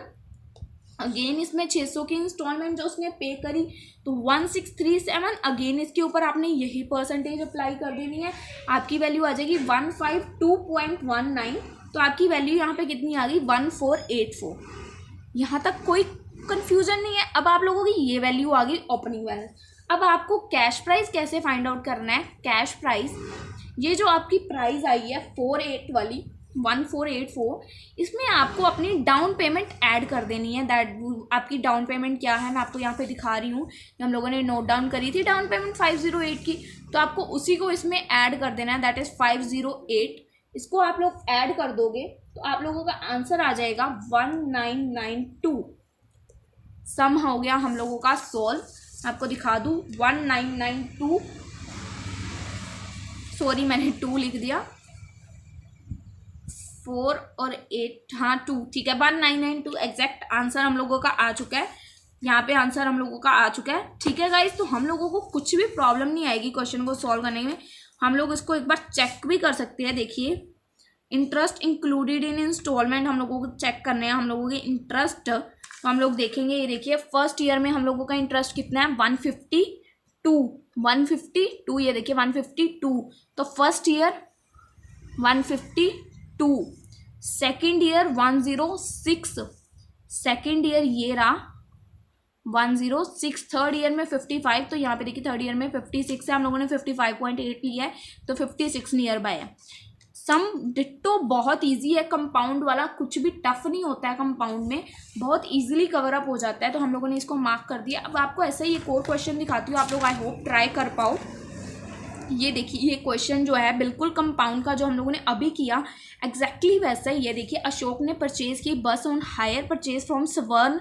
अगेन इसमें 600 की इंस्टॉलमेंट जो उसने पे करी तो 1637। अगेन इसके ऊपर आपने यही परसेंटेज अप्लाई कर देनी है। आपकी वैल्यू आ जाएगी 152.19। तो आपकी वैल्यू यहाँ पे कितनी आ गई, 1484। यहाँ तक कोई कंफ्यूजन नहीं है। अब आप लोगों की ये वैल्यू आ गई ओपनिंग बैलेंस। अब आपको कैश प्राइस कैसे फाइंड आउट करना है। कैश प्राइस, ये जो आपकी प्राइस आई है 48 वाली 1484, इसमें आपको अपनी डाउन पेमेंट ऐड कर देनी है। दैट आपकी डाउन पेमेंट क्या है, मैं आपको यहाँ पे दिखा रही हूँ। हम लोगों ने नोट डाउन करी थी डाउन पेमेंट 508 की, तो आपको उसी को इसमें ऐड कर देना है। That is 508। इसको आप लोग ऐड कर दोगे तो आप लोगों का आंसर आ जाएगा 1992। सम हो गया हम लोगों का सॉल्व। आपको दिखा दूँ 1992, सॉरी मैंने 2 लिख दिया, 4 और 8, हाँ 2, ठीक है, 1992 एग्जैक्ट आंसर हम लोगों का आ चुका है। यहाँ पे आंसर हम लोगों का आ चुका है। ठीक है गाइस, तो हम लोगों को कुछ भी प्रॉब्लम नहीं आएगी क्वेश्चन को सॉल्व करने में। हम लोग इसको एक बार चेक भी कर सकते हैं। देखिए इंटरेस्ट इंक्लूडेड इन इंस्टॉलमेंट हम लोगों को चेक करने हैं हम लोगों के इंटरेस्ट। तो हम लोग देखेंगे, ये देखिए फर्स्ट ईयर में हम लोगों का इंटरेस्ट कितना है 152, ये देखिए 152। तो first year 152, second year 106, second year ये रहा 106, थर्ड ईयर में 55। तो यहाँ पे देखिए थर्ड ईयर में 56 है, हम लोगों ने 55.8 लिया है तो 56 नियर बाय है। सम डिट्टो बहुत इजी है, कंपाउंड वाला कुछ भी टफ नहीं होता है, कंपाउंड में बहुत इजीली कवर अप हो जाता है। तो हम लोगों ने इसको मार्क कर दिया। अब आपको ऐसा ही एक और क्वेश्चन दिखाती हूँ, आप लोग आई होप ट्राई कर पाओ। ये देखिए ये क्वेश्चन जो है बिल्कुल कंपाउंड का जो हम लोगों ने अभी किया एग्जैक्टली वैसा ही है। देखिए अशोक ने परचेज की बस ऑन हायर परचेज फ्रॉम स्वर्ण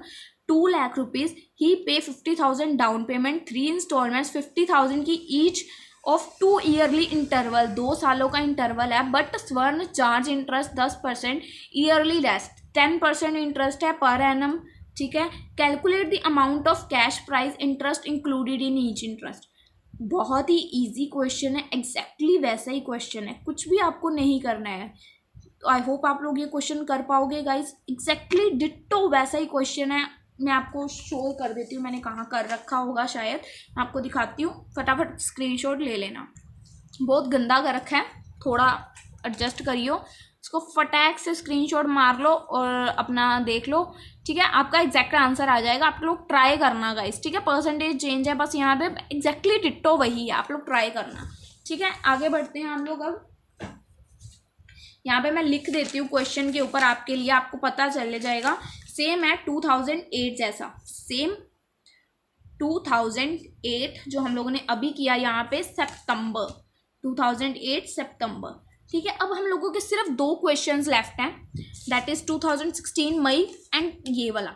2 लाख रुपीज, ही पे 50,000 डाउन पेमेंट, 3 इंस्टॉलमेंट्स 50,000 की ईच ऑफ 2 ईयरली इंटरवल, 2 सालों का इंटरवल है। बट स्वर्ण charge interest 10%, yearly rest 10% interest है पर एनम। ठीक है, calculate the amount of cash price interest included in each interest. बहुत ही इजी क्वेश्चन है, एग्जैक्टली वैसा ही क्वेश्चन है, कुछ भी आपको नहीं करना है। तो आई होप आप लोग ये क्वेश्चन कर पाओगे गाइस, एग्जैक्टली डिट्टो वैसा ही क्वेश्चन है। मैं आपको शो कर देती हूँ, मैंने कहाँ कर रखा होगा शायद, मैं आपको दिखाती हूँ, फटाफट स्क्रीनशॉट ले लेना। बहुत गंदा कर रखा है, थोड़ा एडजस्ट करियो इसको, फटाक से स्क्रीनशॉट मार लो और अपना देख लो। ठीक है, आपका एग्जैक्ट आंसर आ जाएगा, आप लोग ट्राई करना गाइस। ठीक है, परसेंटेज चेंज है बस यहाँ पे, एग्जैक्टली डिट्टो वही है, आप लोग ट्राई करना। ठीक है, आगे बढ़ते हैं हम लोग। अब यहाँ पे मैं लिख देती हूँ क्वेश्चन के ऊपर आपके लिए, आपको पता चल जाएगा। सेम है 2008 जैसा, सेम 2008 जो हम लोगों ने अभी किया यहाँ पे सितंबर 2008 सितंबर। ठीक है, अब हम लोगों के सिर्फ 2 क्वेश्चंस लेफ्ट हैं, दैट इज 2016 मई एंड ये वाला।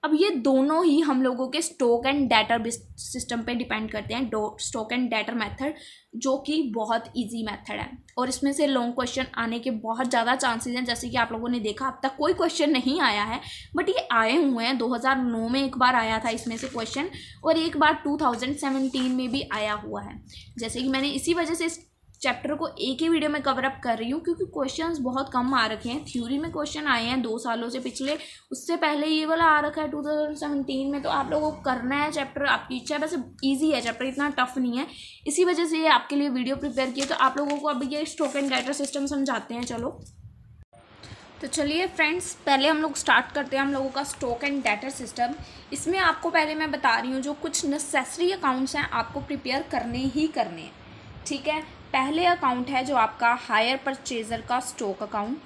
अब ये दोनों ही हम लोगों के स्टॉक एंड डाटा सिस्टम पे डिपेंड करते हैं, स्टॉक एंड डाटा मेथड, जो कि बहुत इजी मेथड है और इसमें से लॉन्ग क्वेश्चन आने के बहुत ज़्यादा चांसेस हैं। जैसे कि आप लोगों ने देखा अब तक कोई क्वेश्चन नहीं आया है, बट ये आए हुए हैं। 2009 में एक बार आया था इसमें से क्वेश्चन, और एक बार 2017 में भी आया हुआ है। जैसे कि मैंने इसी वजह से चैप्टर को एक ही वीडियो में कवर अप कर रही हूँ, क्योंकि क्वेश्चंस बहुत कम आ रखे हैं। थ्योरी में क्वेश्चन आए हैं 2 सालों से, पिछले उससे पहले ये वाला आ रखा है 2017 में। तो आप लोगों को करना है चैप्टर, आपकी इच्छा है। वैसे इजी है चैप्टर, इतना टफ नहीं है, इसी वजह से ये आपके लिए वीडियो प्रिपेयर किया। तो आप लोगों को अब ये स्टॉक एंड डाटा सिस्टम समझाते हैं। चलो तो चलिए फ्रेंड्स, पहले हम लोग स्टार्ट करते हैं हम लोगों का स्टॉक एंड डाटा सिस्टम। इसमें आपको पहले मैं बता रही हूँ जो कुछ नेसेसरी अकाउंट्स हैं आपको प्रिपेयर करने ही करने हैं। ठीक है, पहले अकाउंट है जो आपका हायर परचेजर का स्टॉक अकाउंट।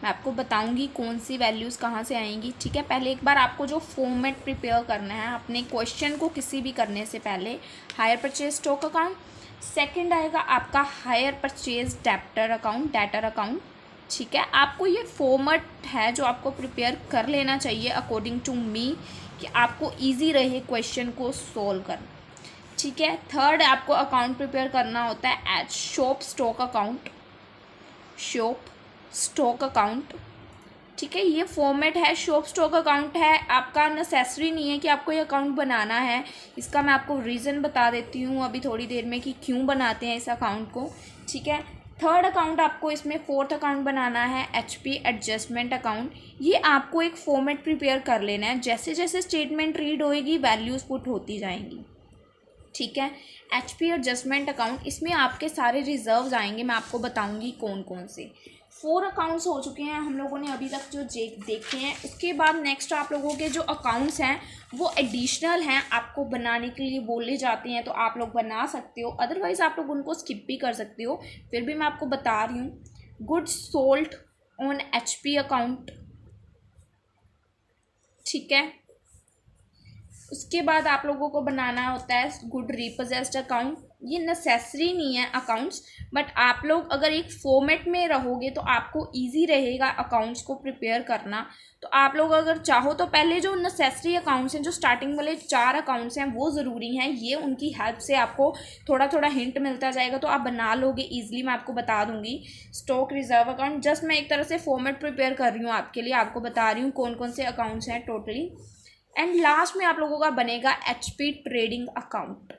मैं आपको बताऊंगी कौन सी वैल्यूज़ कहाँ से आएंगी। ठीक है, पहले एक बार आपको जो फॉर्मेट प्रिपेयर करना है अपने क्वेश्चन को किसी भी करने से पहले, hire purchase stock account. Second आएगा आपका hire purchase debtor account, debtor account. ठीक है, आपको ये फॉर्मेट है जो आपको प्रिपेयर कर लेना चाहिए अकॉर्डिंग टू मी, कि आपको ईजी रहे क्वेश्चन को सोल्व करना। ठीक है, थर्ड आपको अकाउंट प्रिपेयर करना होता है as shop stock account, shop stock account. ठीक है, ये फॉर्मेट है, शॉप स्टॉक अकाउंट है आपका, नेसेसरी नहीं है कि आपको ये अकाउंट बनाना है। इसका मैं आपको रीज़न बता देती हूँ अभी थोड़ी देर में कि क्यों बनाते हैं इस अकाउंट को। ठीक है, थर्ड अकाउंट आपको इसमें फोर्थ अकाउंट बनाना है HP एडजस्टमेंट अकाउंट। ये आपको एक फॉर्मेट प्रिपेयर कर लेना है, जैसे जैसे स्टेटमेंट रीड होएगी वैल्यूज़ पुट होती जाएंगी। ठीक है, HP एडजस्टमेंट अकाउंट, इसमें आपके सारे रिजर्व्स आएंगे, मैं आपको बताऊंगी कौन कौन से। 4 अकाउंट्स हो चुके हैं हम लोगों ने अभी तक जो देखे हैं। उसके बाद नेक्स्ट आप लोगों के जो अकाउंट्स हैं वो एडिशनल हैं, आपको बनाने के लिए बोले जाते हैं तो आप लोग बना सकते हो, अदरवाइज़ आप लोग उनको स्किप भी कर सकते हो। फिर भी मैं आपको बता रही हूँ। Goods sold on HP account. ठीक है, उसके बाद आप लोगों को बनाना होता है गुड रिपोजेस्ड अकाउंट। ये नेसेसरी नहीं है अकाउंट्स, बट आप लोग अगर एक फॉर्मेट में रहोगे तो आपको इजी रहेगा अकाउंट्स को प्रिपेयर करना। तो आप लोग अगर चाहो तो पहले जो नेसेसरी अकाउंट्स हैं, जो स्टार्टिंग वाले 4 अकाउंट्स हैं वो ज़रूरी हैं, ये उनकी हेल्प से आपको थोड़ा थोड़ा हिंट मिलता जाएगा तो आप बना लोगे ईजिली। मैं आपको बता दूंगी स्टॉक रिजर्व अकाउंट, जस्ट मैं एक तरह से फॉर्मेट प्रिपेयर कर रही हूँ आपके लिए, आपको बता रही हूँ कौन कौन से अकाउंट्स हैं टोटली। एंड लास्ट में आप लोगों का बनेगा HP ट्रेडिंग अकाउंट।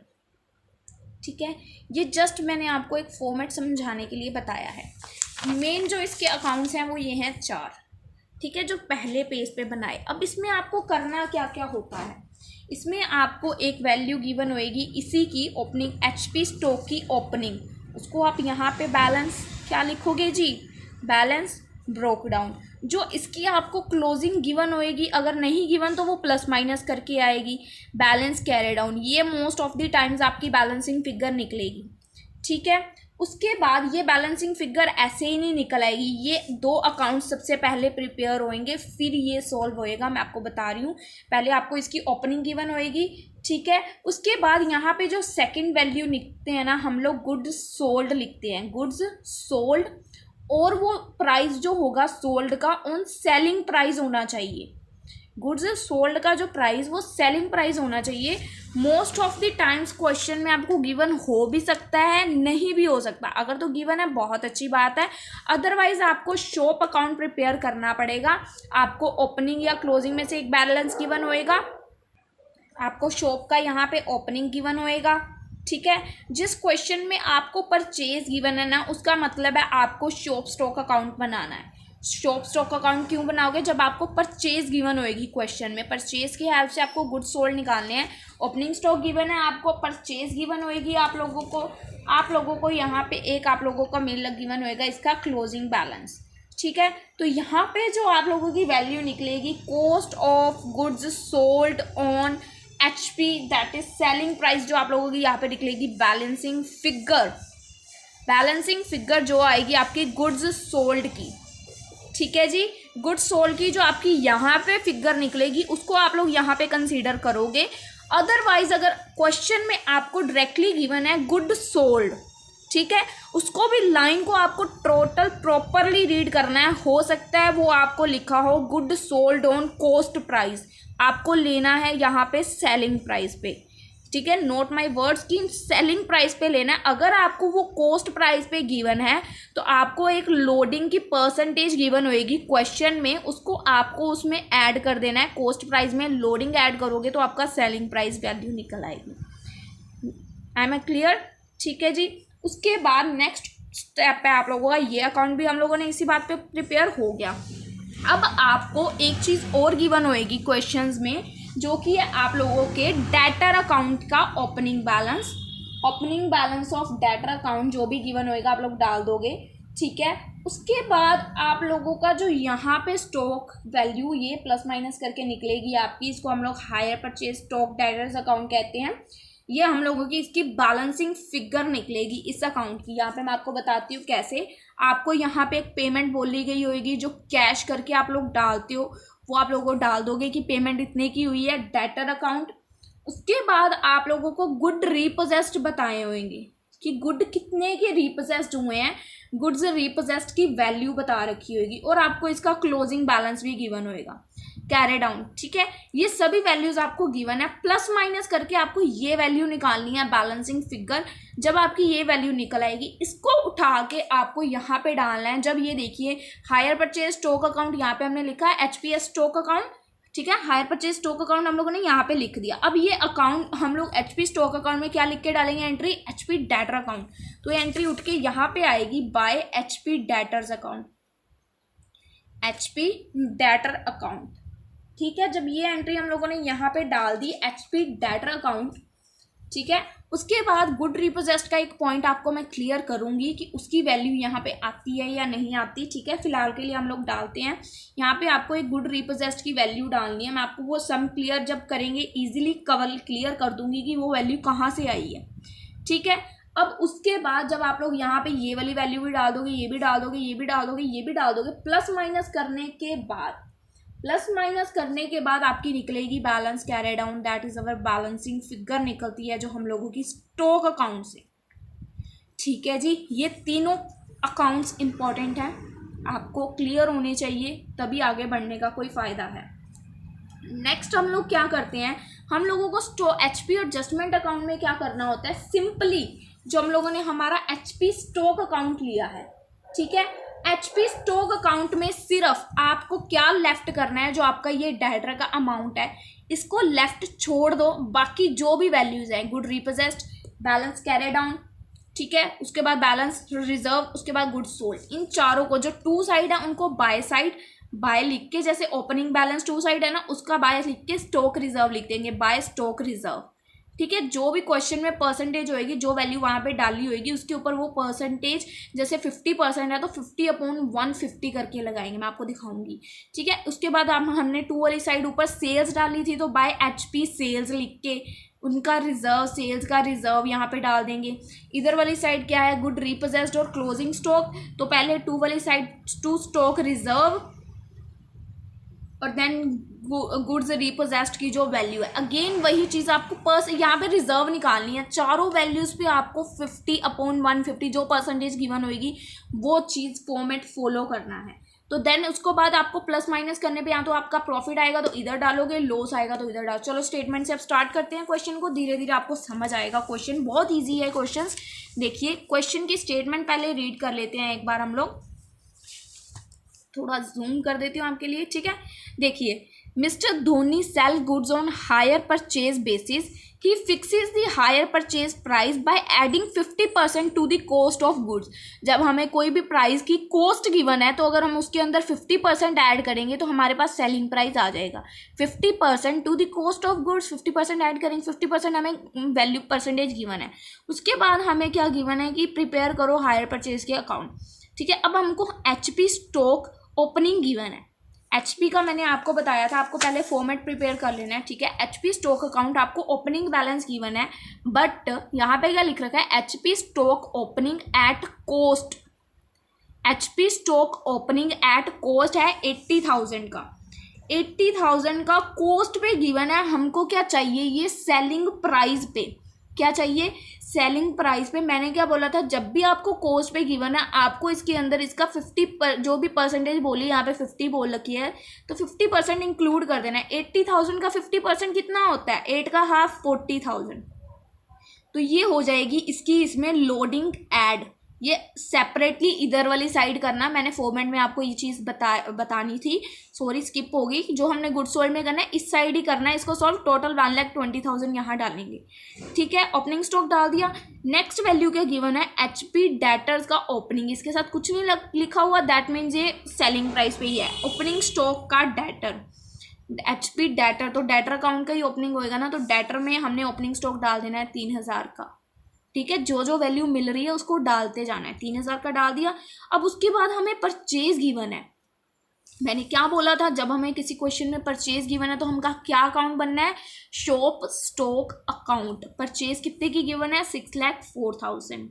ठीक है, ये जस्ट मैंने आपको एक फॉर्मेट समझाने के लिए बताया है। मेन जो इसके अकाउंट्स हैं वो ये हैं 4, ठीक है, जो पहले पेज पे बनाए। अब इसमें आपको करना क्या क्या होता है, इसमें आपको एक वैल्यू गिवन होएगी इसी की ओपनिंग, एचपी स्टॉक की ओपनिंग, उसको आप यहाँ पे बैलेंस क्या लिखोगे जी, बैलेंस ब्रोक डाउन। जो इसकी आपको क्लोजिंग गिवन होएगी, अगर नहीं गिवन तो वो प्लस माइनस करके आएगी, बैलेंस कैरी डाउन। ये मोस्ट ऑफ द टाइम्स आपकी बैलेंसिंग फिगर निकलेगी, ठीक है। उसके बाद ये बैलेंसिंग फिगर ऐसे ही नहीं निकल आएगी, ये 2 अकाउंट सबसे पहले प्रिपेयर होएंगे, फिर ये सॉल्व होएगा। मैं आपको बता रही हूँ, पहले आपको इसकी ओपनिंग गिवन होएगी, ठीक है। उसके बाद यहाँ पे जो सेकंड वैल्यू लिखते हैं ना हम लोग, गुड्स सोल्ड लिखते हैं, गुड्स सोल्ड, और वो प्राइस जो होगा सोल्ड का ऑन सेलिंग प्राइस होना चाहिए। गुड्स सोल्ड का जो प्राइस वो सेलिंग प्राइस होना चाहिए। Most of the times question में आपको गिवन हो भी सकता है, नहीं भी हो सकता। अगर तो गिवन है बहुत अच्छी बात है, अदरवाइज आपको शॉप अकाउंट प्रिपेयर करना पड़ेगा। आपको ओपनिंग या क्लोजिंग में से एक बैलेंस गिवन होएगा, आपको शॉप का यहाँ पे ओपनिंग गिवन होएगा, ठीक है। जिस क्वेश्चन में आपको परचेज गिवन है ना, उसका मतलब है आपको शॉप स्टॉक अकाउंट बनाना है। शॉप स्टॉक अकाउंट क्यों बनाओगे, जब आपको परचेज गिवन होएगी क्वेश्चन में, परचेज की हेल्प से आपको गुड्स सोल्ड निकालने हैं। ओपनिंग स्टॉक गिवन है, आपको परचेज गिवन होएगी आप लोगों को यहाँ पे एक आप लोगों का मिल गिवन होएगा इसका क्लोजिंग बैलेंस, ठीक है। तो यहाँ पे जो आप लोगों की वैल्यू निकलेगी, cost of goods sold on HP, that is selling price, जो आप लोगों की यहाँ पे निकलेगी बैलेंसिंग फिगर। बैलेंसिंग फिगर जो आएगी आपकी गुड्स सोल्ड की, ठीक है जी। गुड्स सोल्ड की जो आपकी यहाँ पे फिगर निकलेगी उसको आप लोग यहाँ पे कंसीडर करोगे। अदरवाइज अगर क्वेश्चन में आपको डायरेक्टली गिवन है गुड सोल्ड, ठीक है, उसको भी लाइन को आपको टोटल प्रॉपरली रीड करना है। हो सकता है वो आपको लिखा हो good sold on cost price, आपको लेना है यहाँ पे सेलिंग प्राइस पे, ठीक है। नोट माय वर्ड्स की सेलिंग प्राइस पे लेना है। अगर आपको वो कॉस्ट प्राइस पे गिवन है तो आपको एक लोडिंग की परसेंटेज गिवन होएगी क्वेश्चन में, उसको आपको उसमें ऐड कर देना है। कॉस्ट प्राइस में लोडिंग ऐड करोगे तो आपका सेलिंग प्राइस वैल्यू निकल आएगी। आई एम क्लियर, ठीक है जी। उसके बाद नेक्स्ट स्टेप पे आप लोगों का ये अकाउंट भी हम लोगों ने इसी बात पे प्रिपेयर हो गया। अब आपको एक चीज़ और गिवन होएगी क्वेश्चंस में, जो कि है आप लोगों के डेटर अकाउंट का opening balance. Opening balance of debtor account जो भी गिवन होएगा आप लोग डाल दोगे, ठीक है। उसके बाद आप लोगों का जो यहाँ पे स्टॉक वैल्यू ये प्लस माइनस करके निकलेगी आपकी, इसको हम लोग higher purchase stock debtors account कहते हैं। ये हम लोगों की इसकी बैलेंसिंग फिगर निकलेगी इस अकाउंट की। यहाँ पे मैं आपको बताती हूँ कैसे। आपको यहाँ पे एक पेमेंट बोली गई होगी जो कैश करके आप लोग डालते हो, वो आप लोगों को डाल दोगे कि पेमेंट इतने की हुई है, डेटर अकाउंट। उसके बाद आप लोगों को गुड रीपोजेस्ड बताए होंगे कि गुड कितने के रीपोजेस्ड हुए हैं, गुड्स रीपोजेस्ड की वैल्यू बता रखी होगी, और आपको इसका क्लोजिंग बैलेंस भी गिवन होएगा, कैरी डाउन, ठीक है। ये सभी वैल्यूज आपको गिवन है। प्लस माइनस करके आपको ये वैल्यू निकालनी है बैलेंसिंग फिगर। जब आपकी ये वैल्यू निकल आएगी, इसको उठा के आपको यहाँ पे डालना है। जब ये देखिए हायर परचेज स्टॉक अकाउंट, यहाँ पे हमने लिखा है एचपीएस स्टॉक अकाउंट, ठीक है। हायर परचेज स्टॉक अकाउंट हम लोगों ने यहाँ पे लिख दिया। अब ये अकाउंट हम लोग एचपी स्टॉक अकाउंट में क्या लिख के डालेंगे, एंट्री एचपी डेटर अकाउंट। तो ये एंट्री उठ के यहाँ पे आएगी by HP debtors account, HP debtor account, ठीक है। जब ये एंट्री हम लोगों ने यहाँ पे डाल दी एचपी डेटर अकाउंट, ठीक है। उसके बाद गुड रिपोजेस्ड का एक पॉइंट आपको मैं क्लियर करूंगी कि उसकी वैल्यू यहाँ पे आती है या नहीं आती, ठीक है। फिलहाल के लिए हम लोग डालते हैं यहाँ पे आपको एक गुड रिपोजेस्ड की वैल्यू डालनी है। मैं आपको वो सम क्लियर जब करेंगे इजीली क्लियर कर दूंगी कि वो वैल्यू कहाँ से आई है, ठीक है। अब उसके बाद जब आप लोग यहाँ पे ये वाली वैल्यू भी डाल दोगे, ये भी डाल दोगे, ये भी डाल दोगे, ये भी डाल दोगे, प्लस माइनस करने के बाद आपकी निकलेगी balance carry down, that is our balancing figure निकलती है जो हम लोगों की स्टॉक अकाउंट से, ठीक है जी। ये तीनों अकाउंट्स इंपॉर्टेंट हैं, आपको क्लियर होने चाहिए, तभी आगे बढ़ने का कोई फ़ायदा है। नेक्स्ट हम लोग क्या करते हैं, हम लोगों को एचपी एडजस्टमेंट अकाउंट में क्या करना होता है, सिंपली जो हम लोगों ने हमारा एचपी स्टॉक अकाउंट लिया है, ठीक है। एचपी स्टॉक अकाउंट में सिर्फ आपको क्या लेफ्ट करना है, जो आपका ये डेटर का अमाउंट है इसको लेफ्ट छोड़ दो, बाकी जो भी वैल्यूज हैं गुड रिपोजेस्ड, बैलेंस कैरी डाउन, ठीक है। उसके बाद बैलेंस रिजर्व, उसके बाद गुड्स सोल्ड। इन चारों को जो टू साइड है उनको बाय साइड बाय लिख के, जैसे ओपनिंग बैलेंस टू साइड है ना, उसका बाय लिख के स्टॉक रिजर्व लिख देंगे, बाय स्टॉक रिजर्व। ठीक है। जो भी क्वेश्चन में परसेंटेज होएगी, जो वैल्यू वहां पे डाली होगी, उसके ऊपर वो परसेंटेज, जैसे 50% है तो 50/150 करके लगाएंगे, मैं आपको दिखाऊंगी। ठीक है। उसके बाद हमने टू वाली साइड ऊपर सेल्स डाली थी, तो बाय HP सेल्स लिख के उनका रिजर्व, सेल्स का रिजर्व यहाँ पे डाल देंगे। इधर वाली साइड क्या है, गुड रिपोजेस्ड और क्लोजिंग स्टॉक, तो पहले टू वाली साइड टू स्टॉक रिजर्व और देन गुड्स रिपोजेस्ड की जो वैल्यू है, अगेन वही चीज़ आपको यहाँ पे रिजर्व निकालनी है। चारों वैल्यूज पे आपको 50/150 जो परसेंटेज गिवन होगी वो चीज़ फॉर्मेट फॉलो करना है। तो देन उसको बाद आपको प्लस माइनस करने पे, या तो आपका प्रॉफिट आएगा तो इधर डालोगे, लॉस आएगा तो इधर डालो। चलो स्टेटमेंट से अब स्टार्ट करते हैं क्वेश्चन को, धीरे धीरे आपको समझ आएगा। क्वेश्चन बहुत ईजी है। क्वेश्चन देखिए, क्वेश्चन की स्टेटमेंट पहले रीड कर लेते हैं एक बार हम लोग, थोड़ा जूम कर देती हूँ आपके लिए। ठीक है। देखिए, mister Dhoni sell goods on hire purchase basis, he fixes the hire purchase price by adding 50% to the cost of goods. जब हमें कोई भी प्राइस की कॉस्ट गिवन है, तो अगर हम उसके अंदर 50% ऐड करेंगे तो हमारे पास सेलिंग प्राइस आ जाएगा। 50% to the cost of goods, 50% add करेंगे, 50% हमें वैल्यू परसेंटेज गिवन है। उसके बाद हमें क्या गिवन है कि प्रिपेयर करो हायर परचेज के अकाउंट। ठीक है। अब हमको HP स्टॉक ओपनिंग गिवन है। HP का मैंने आपको बताया था, आपको पहले फॉर्मेट प्रिपेयर कर लेना है। ठीक है। HP स्टॉक अकाउंट आपको ओपनिंग बैलेंस गिवन है, बट यहाँ पे क्या लिख रखा है, HP stock opening at cost. HP stock opening at cost है 80,000 का। 80,000 का कॉस्ट पे गिवन है। हमको क्या चाहिए, ये सेलिंग प्राइस पे क्या चाहिए, सेलिंग प्राइस पे। मैंने क्या बोला था, जब भी आपको कॉस्ट पे गिवन है, आपको इसके अंदर इसका 50 जो भी परसेंटेज बोली, यहाँ पे 50 बोल रखी है, तो 50% इंक्लूड कर देना है। 80,000 का 50% कितना होता है, 8 का हाफ 40,000। तो ये हो जाएगी इसकी इसमें लोडिंग ऐड। ये सेपरेटली इधर वाली साइड करना, मैंने फॉर्मेट में आपको ये चीज़ बतानी थी, सॉरी स्किप होगी। जो हमने गुड सोल्ड में करना है इस साइड ही करना है, इसको सॉल्व। टोटल 1,20,000 यहाँ डालेंगे। ठीक है। ओपनिंग स्टॉक डाल दिया। नेक्स्ट वैल्यू क्या गिवन है, HP डेटर्स का ओपनिंग, इसके साथ कुछ नहीं लिखा हुआ, दैट मीन्स ये सेलिंग प्राइस पे ही है। ओपनिंग स्टॉक का डेटर, HP डेटर, तो डेटर अकाउंट का ही ओपनिंग होएगा ना, तो डेटर में हमने ओपनिंग स्टॉक डाल देना है 3,000 का। ठीक है। जो जो वैल्यू मिल रही है उसको डालते जाना है। 3,000 का डाल दिया। अब उसके बाद हमें परचेज गिवन है। मैंने क्या बोला था, जब हमें किसी क्वेश्चन में परचेज गिवन है तो हमका क्या अकाउंट बनना है, शॉप स्टॉक अकाउंट। परचेज कितने की गिवन है, 6,04,000।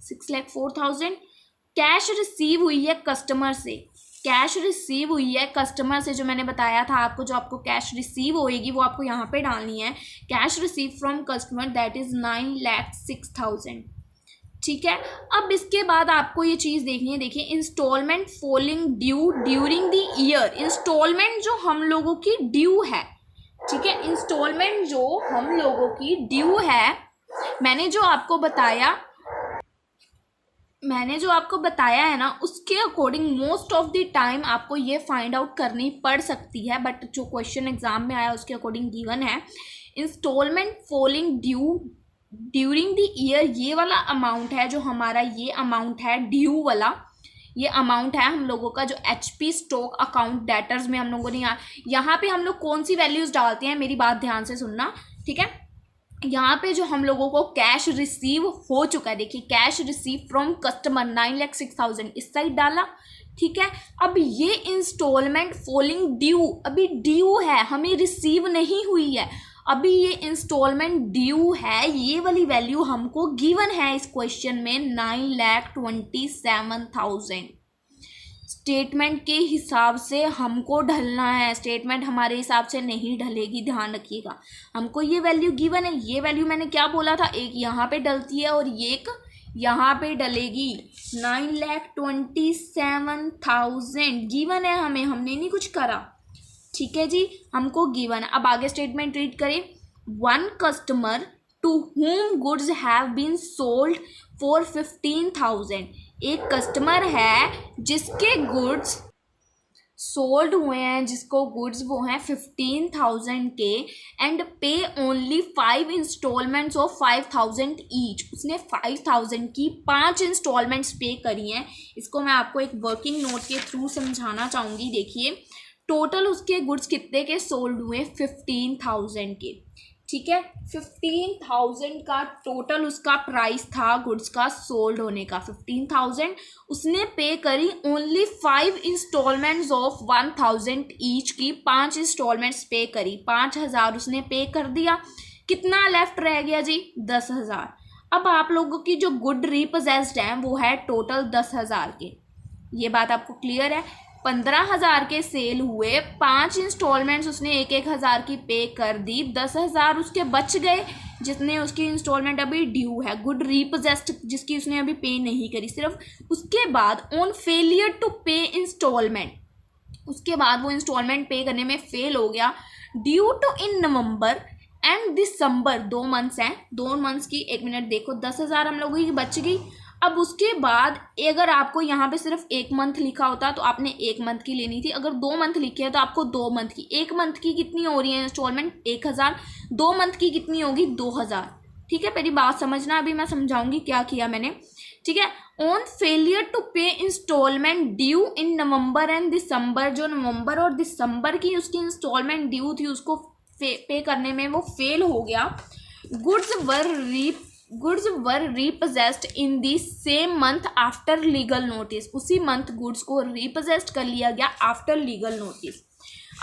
6,04,000। कैश रिसीव हुई है कस्टमर से, कैश रिसीव हुई है कस्टमर से, जो मैंने बताया था आपको, जो आपको कैश रिसीव होएगी वो आपको यहाँ पे डालनी है। Cash receive from customer that is 9,06,000। ठीक है। अब इसके बाद आपको ये चीज़ देखनी है। देखिए, instalment falling due during the year. Instalment जो हम लोगों की ड्यू है, ठीक है, इंस्टॉलमेंट जो हम लोगों की ड्यू है, मैंने जो आपको बताया है ना, उसके according most of the time आपको ये फाइंड आउट करनी पड़ सकती है, बट जो क्वेश्चन एग्जाम में आया उसके अकॉर्डिंग गिवन है। Instalment falling due during the year, ये वाला अमाउंट है जो हमारा, ये अमाउंट है ड्यू वाला, ये अमाउंट है हम लोगों का जो HP स्टॉक अकाउंट डेटर्स में हम लोगों ने यहाँ पे हम लोग कौन सी वैल्यूज डालते हैं, मेरी बात ध्यान से सुनना। ठीक है। यहाँ पे जो हम लोगों को कैश रिसीव हो चुका है, देखिए कैश रिसीव फ्रॉम कस्टमर 9,06,000 इस साइड डाला। ठीक है। अब ये इंस्टॉलमेंट फॉलिंग ड्यू, अभी ड्यू है, हमें रिसीव नहीं हुई है, अभी ये इंस्टॉलमेंट ड्यू है, ये वाली वैल्यू हमको गिवन है इस क्वेश्चन में 9,27,000। स्टेटमेंट के हिसाब से हमको ढलना है, स्टेटमेंट हमारे हिसाब से नहीं ढलेगी, ध्यान रखिएगा। हमको ये वैल्यू गिवन है, ये वैल्यू मैंने क्या बोला था, एक यहाँ पे डलती है और एक यहाँ पे डलेगी। 9,27,000 गिवन है हमें, हमने नहीं कुछ करा। ठीक है जी, हमको गिवन है। अब आगे स्टेटमेंट रीड करें। One customer to whom goods have been sold for 15,000। एक कस्टमर है जिसके गुड्स सोल्ड हुए हैं जिसको गुड्स वो हैं 15,000 के एंड पे ओनली 5 इंस्टॉलमेंट्स ऑफ 5,000 ईच। उसने 5,000 की 5 इंस्टॉलमेंट्स पे करी हैं। इसको मैं आपको एक वर्किंग नोट के थ्रू समझाना चाहूँगी। देखिए टोटल उसके गुड्स कितने के सोल्ड हुए, 15,000 के। ठीक है, 15,000 का टोटल उसका प्राइस था गुड्स का सोल्ड होने का। 15,000 उसने पे करी ओनली 5 इंस्टॉलमेंट्स ऑफ 1,000 ईच की। 5 इंस्टॉलमेंट्स पे करी, 5,000 उसने पे कर दिया। कितना लेफ्ट रह गया जी, 10,000। अब आप लोगों की जो गुड रीपोजेस्ड है वो है टोटल 10,000 के। ये बात आपको क्लियर है। 15,000 के सेल हुए, 5 इंस्टॉलमेंट्स उसने 1,000 की पे कर दी, 10,000 उसके बच गए जितने उसकी इंस्टॉलमेंट अभी ड्यू है, गुड रीपोजेस्ड जिसकी उसने अभी पे नहीं करी सिर्फ। उसके बाद on failure to pay instalment, उसके बाद वो इंस्टॉलमेंट पे करने में फेल हो गया due to in November and December, 2 months हैं, 2 मंथ्स की, 1 मिनट देखो, 10,000 हम लोगों की बच गई। अब उसके बाद अगर आपको यहाँ पे सिर्फ 1 मंथ लिखा होता तो आपने 1 मंथ की लेनी थी। अगर 2 मंथ लिखे हैं तो आपको 2 मंथ की। 1 मंथ की कितनी हो रही है इंस्टॉलमेंट, 1,000। 2 मंथ की कितनी होगी, 2,000। ठीक है, मेरी बात समझना, अभी मैं समझाऊंगी क्या किया मैंने। ठीक है, on failure to pay instalment due in November and December, जो नवंबर और दिसंबर की उसकी इंस्टॉलमेंट ड्यू थी उसको पे करने में वो फेल हो गया। Goods were repossessed in the same month after legal notice. उसी मंथ गुड्स को रीपोजेस्ड कर लिया गया आफ्टर लीगल नोटिस।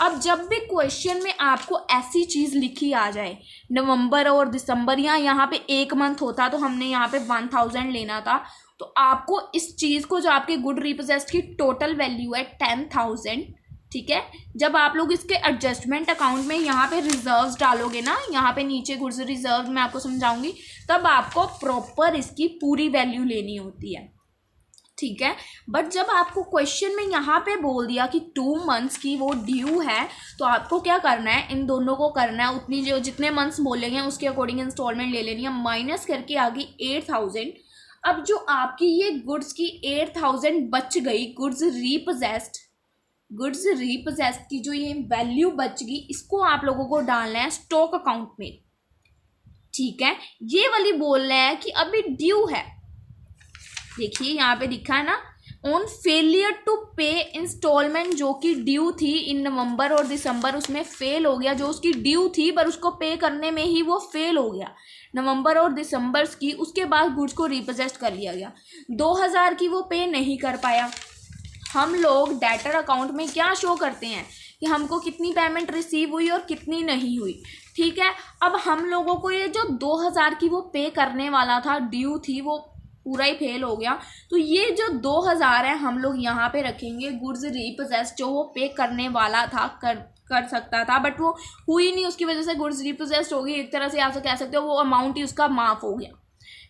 अब जब भी क्वेश्चन में आपको ऐसी चीज़ लिखी आ जाए, नवंबर और दिसंबर, या यहाँ पे 1 मंथ होता तो हमने यहाँ पे 1,000 लेना था, तो आपको इस चीज़ को, जो आपके गुड रीपोजेस्ड की टोटल वैल्यू है 10,000, ठीक है, जब आप लोग इसके एडजस्टमेंट अकाउंट में यहाँ पे रिजर्व्स डालोगे ना, यहाँ पे नीचे गुड्स रिजर्व मैं आपको समझाऊंगी, तब आपको प्रॉपर इसकी पूरी वैल्यू लेनी होती है। ठीक है, बट जब आपको क्वेश्चन में यहाँ पे बोल दिया कि 2 मंथ्स की वो ड्यू है, तो आपको क्या करना है, इन दोनों को करना है, उतनी जो जितने मंथ्स बोलेंगे उसके अकॉर्डिंग इंस्टॉलमेंट ले लेनी है, माइनस करके आ गई 8,000। अब जो आपकी ये गुड्स की 8,000 बच गई, गुड्स रीपोजेस्ड की जो ये वैल्यू बच गई, इसको आप लोगों को डालना है स्टॉक अकाउंट में। ठीक है, ये वाली बोल रहे हैं कि अभी ड्यू है। देखिए यहाँ पे दिखा है ना, on failure to pay instalment, जो कि ड्यू थी इन नवंबर और दिसंबर, उसमें फेल हो गया। जो उसकी ड्यू थी पर उसको पे करने में ही वो फेल हो गया, नवंबर और दिसंबर की। उसके बाद गुड्स को रिपोजेस्ट कर लिया गया। 2,000 की वो पे नहीं कर पाया। हम लोग डेटर अकाउंट में क्या शो करते हैं कि हमको कितनी पेमेंट रिसीव हुई और कितनी नहीं हुई। ठीक है, अब हम लोगों को ये जो 2,000 की वो पे करने वाला था, ड्यू थी, वो पूरा ही फेल हो गया। तो ये जो 2,000 है हम लोग यहाँ पे रखेंगे गुड्स रीपोजेस्ड, जो वो पे करने वाला था, कर सकता था, बट वो हुई नहीं, उसकी वजह से गुड्स रिपोजेस्ड हो गई। एक तरह से आप कह सकते हो वो अमाउंट ही उसका माफ हो गया।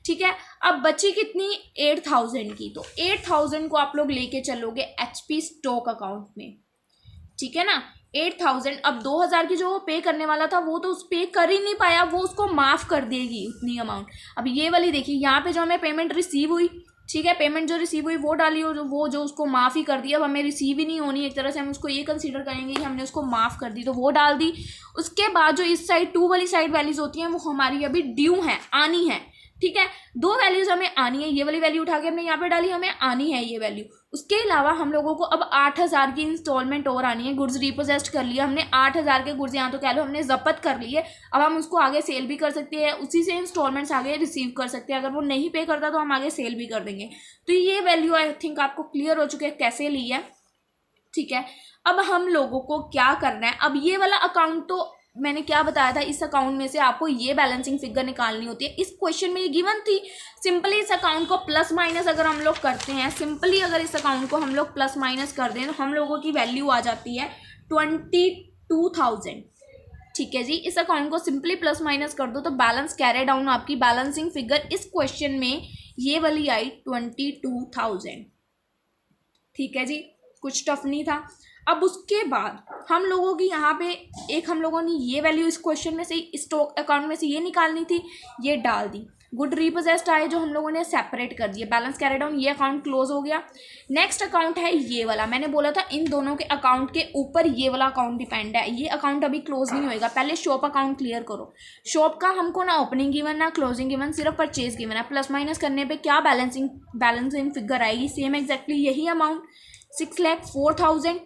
ठीक है, अब बची कितनी, 8,000 की। तो 8,000 को आप लोग लेके चलोगे HP स्टॉक अकाउंट में। ठीक है ना, 8,000। अब 2,000 की जो वो पे करने वाला था वो तो उस पे कर ही नहीं पाया, वो उसको माफ़ कर देगी उतनी अमाउंट। अब ये वाली देखिए, यहाँ पे जो हमें पेमेंट रिसीव हुई, ठीक है, पेमेंट जो रिसीव हुई वो डाली हो, वो जो उसको माफ़ ही कर दिया। अब हमें रिसीव ही नहीं होनी, एक तरह से हम उसको ये कंसीडर करेंगे कि हमने उसको माफ़ कर दी, तो वो डाल दी। उसके बाद जो इस साइड 2 वाली साइड वैल्यूज होती हैं वो हमारी अभी ड्यू हैं, आनी है। ठीक है, 2 वैल्यूज हमें आनी है, ये वाली वैल्यू उठा के हमने यहाँ पे डाली, हमें आनी है ये वैल्यू। उसके अलावा हम लोगों को अब 8,000 की इंस्टॉलमेंट और आनी है। गुड्स रिपोजेस्ट कर लिया हमने, 8,000 के गुड्स यहाँ तो कह लो हमने जब्त कर लिए। अब हम उसको आगे सेल भी कर सकते हैं, उसी से इंस्टॉलमेंट्स आगे रिसीव कर सकते हैं। अगर वो नहीं पे करता तो हम आगे सेल भी कर देंगे। तो ये वैल्यू आई थिंक आपको क्लियर हो चुके हैं कैसे ली है। ठीक है, अब हम लोगों को क्या करना है, अब ये वाला अकाउंट तो मैंने क्या बताया था, इस अकाउंट में से आपको ये बैलेंसिंग फिगर निकालनी होती है। इस क्वेश्चन में ये गिवन थी। सिंपली इस अकाउंट को प्लस माइनस अगर हम लोग करते हैं, सिंपली अगर इस अकाउंट को हम लोग प्लस माइनस कर दें तो हम लोगों की वैल्यू आ जाती है 22,000। ठीक है जी, इस अकाउंट को सिंपली प्लस माइनस कर दो तो बैलेंस कैरी डाउन, आपकी बैलेंसिंग फिगर इस क्वेश्चन में ये वाली आई 22,000। ठीक है जी, कुछ टफ नहीं था। अब उसके बाद हम लोगों की यहाँ पे एक हम लोगों ने ये वैल्यू इस क्वेश्चन में से, स्टॉक अकाउंट में से ये निकालनी थी, ये डाल दी। गुड रीपोजेस्ड आए जो हम लोगों ने सेपरेट कर दिए, बैलेंस कैरी डाउन, ये अकाउंट क्लोज हो गया। नेक्स्ट अकाउंट है ये वाला, मैंने बोला था इन दोनों के अकाउंट के ऊपर ये वाला अकाउंट डिपेंड है। ये अकाउंट अभी क्लोज नहीं होएगा, पहले शॉप अकाउंट क्लियर करो। शॉप का हमको ना ओपनिंग गिवन ना क्लोजिंग गिवन, सिर्फ परचेज गिवन है। प्लस माइनस करने पे क्या बैलेंसिंग फिगर आएगी, सेम एग्जैक्टली यही अमाउंट 6,04,000,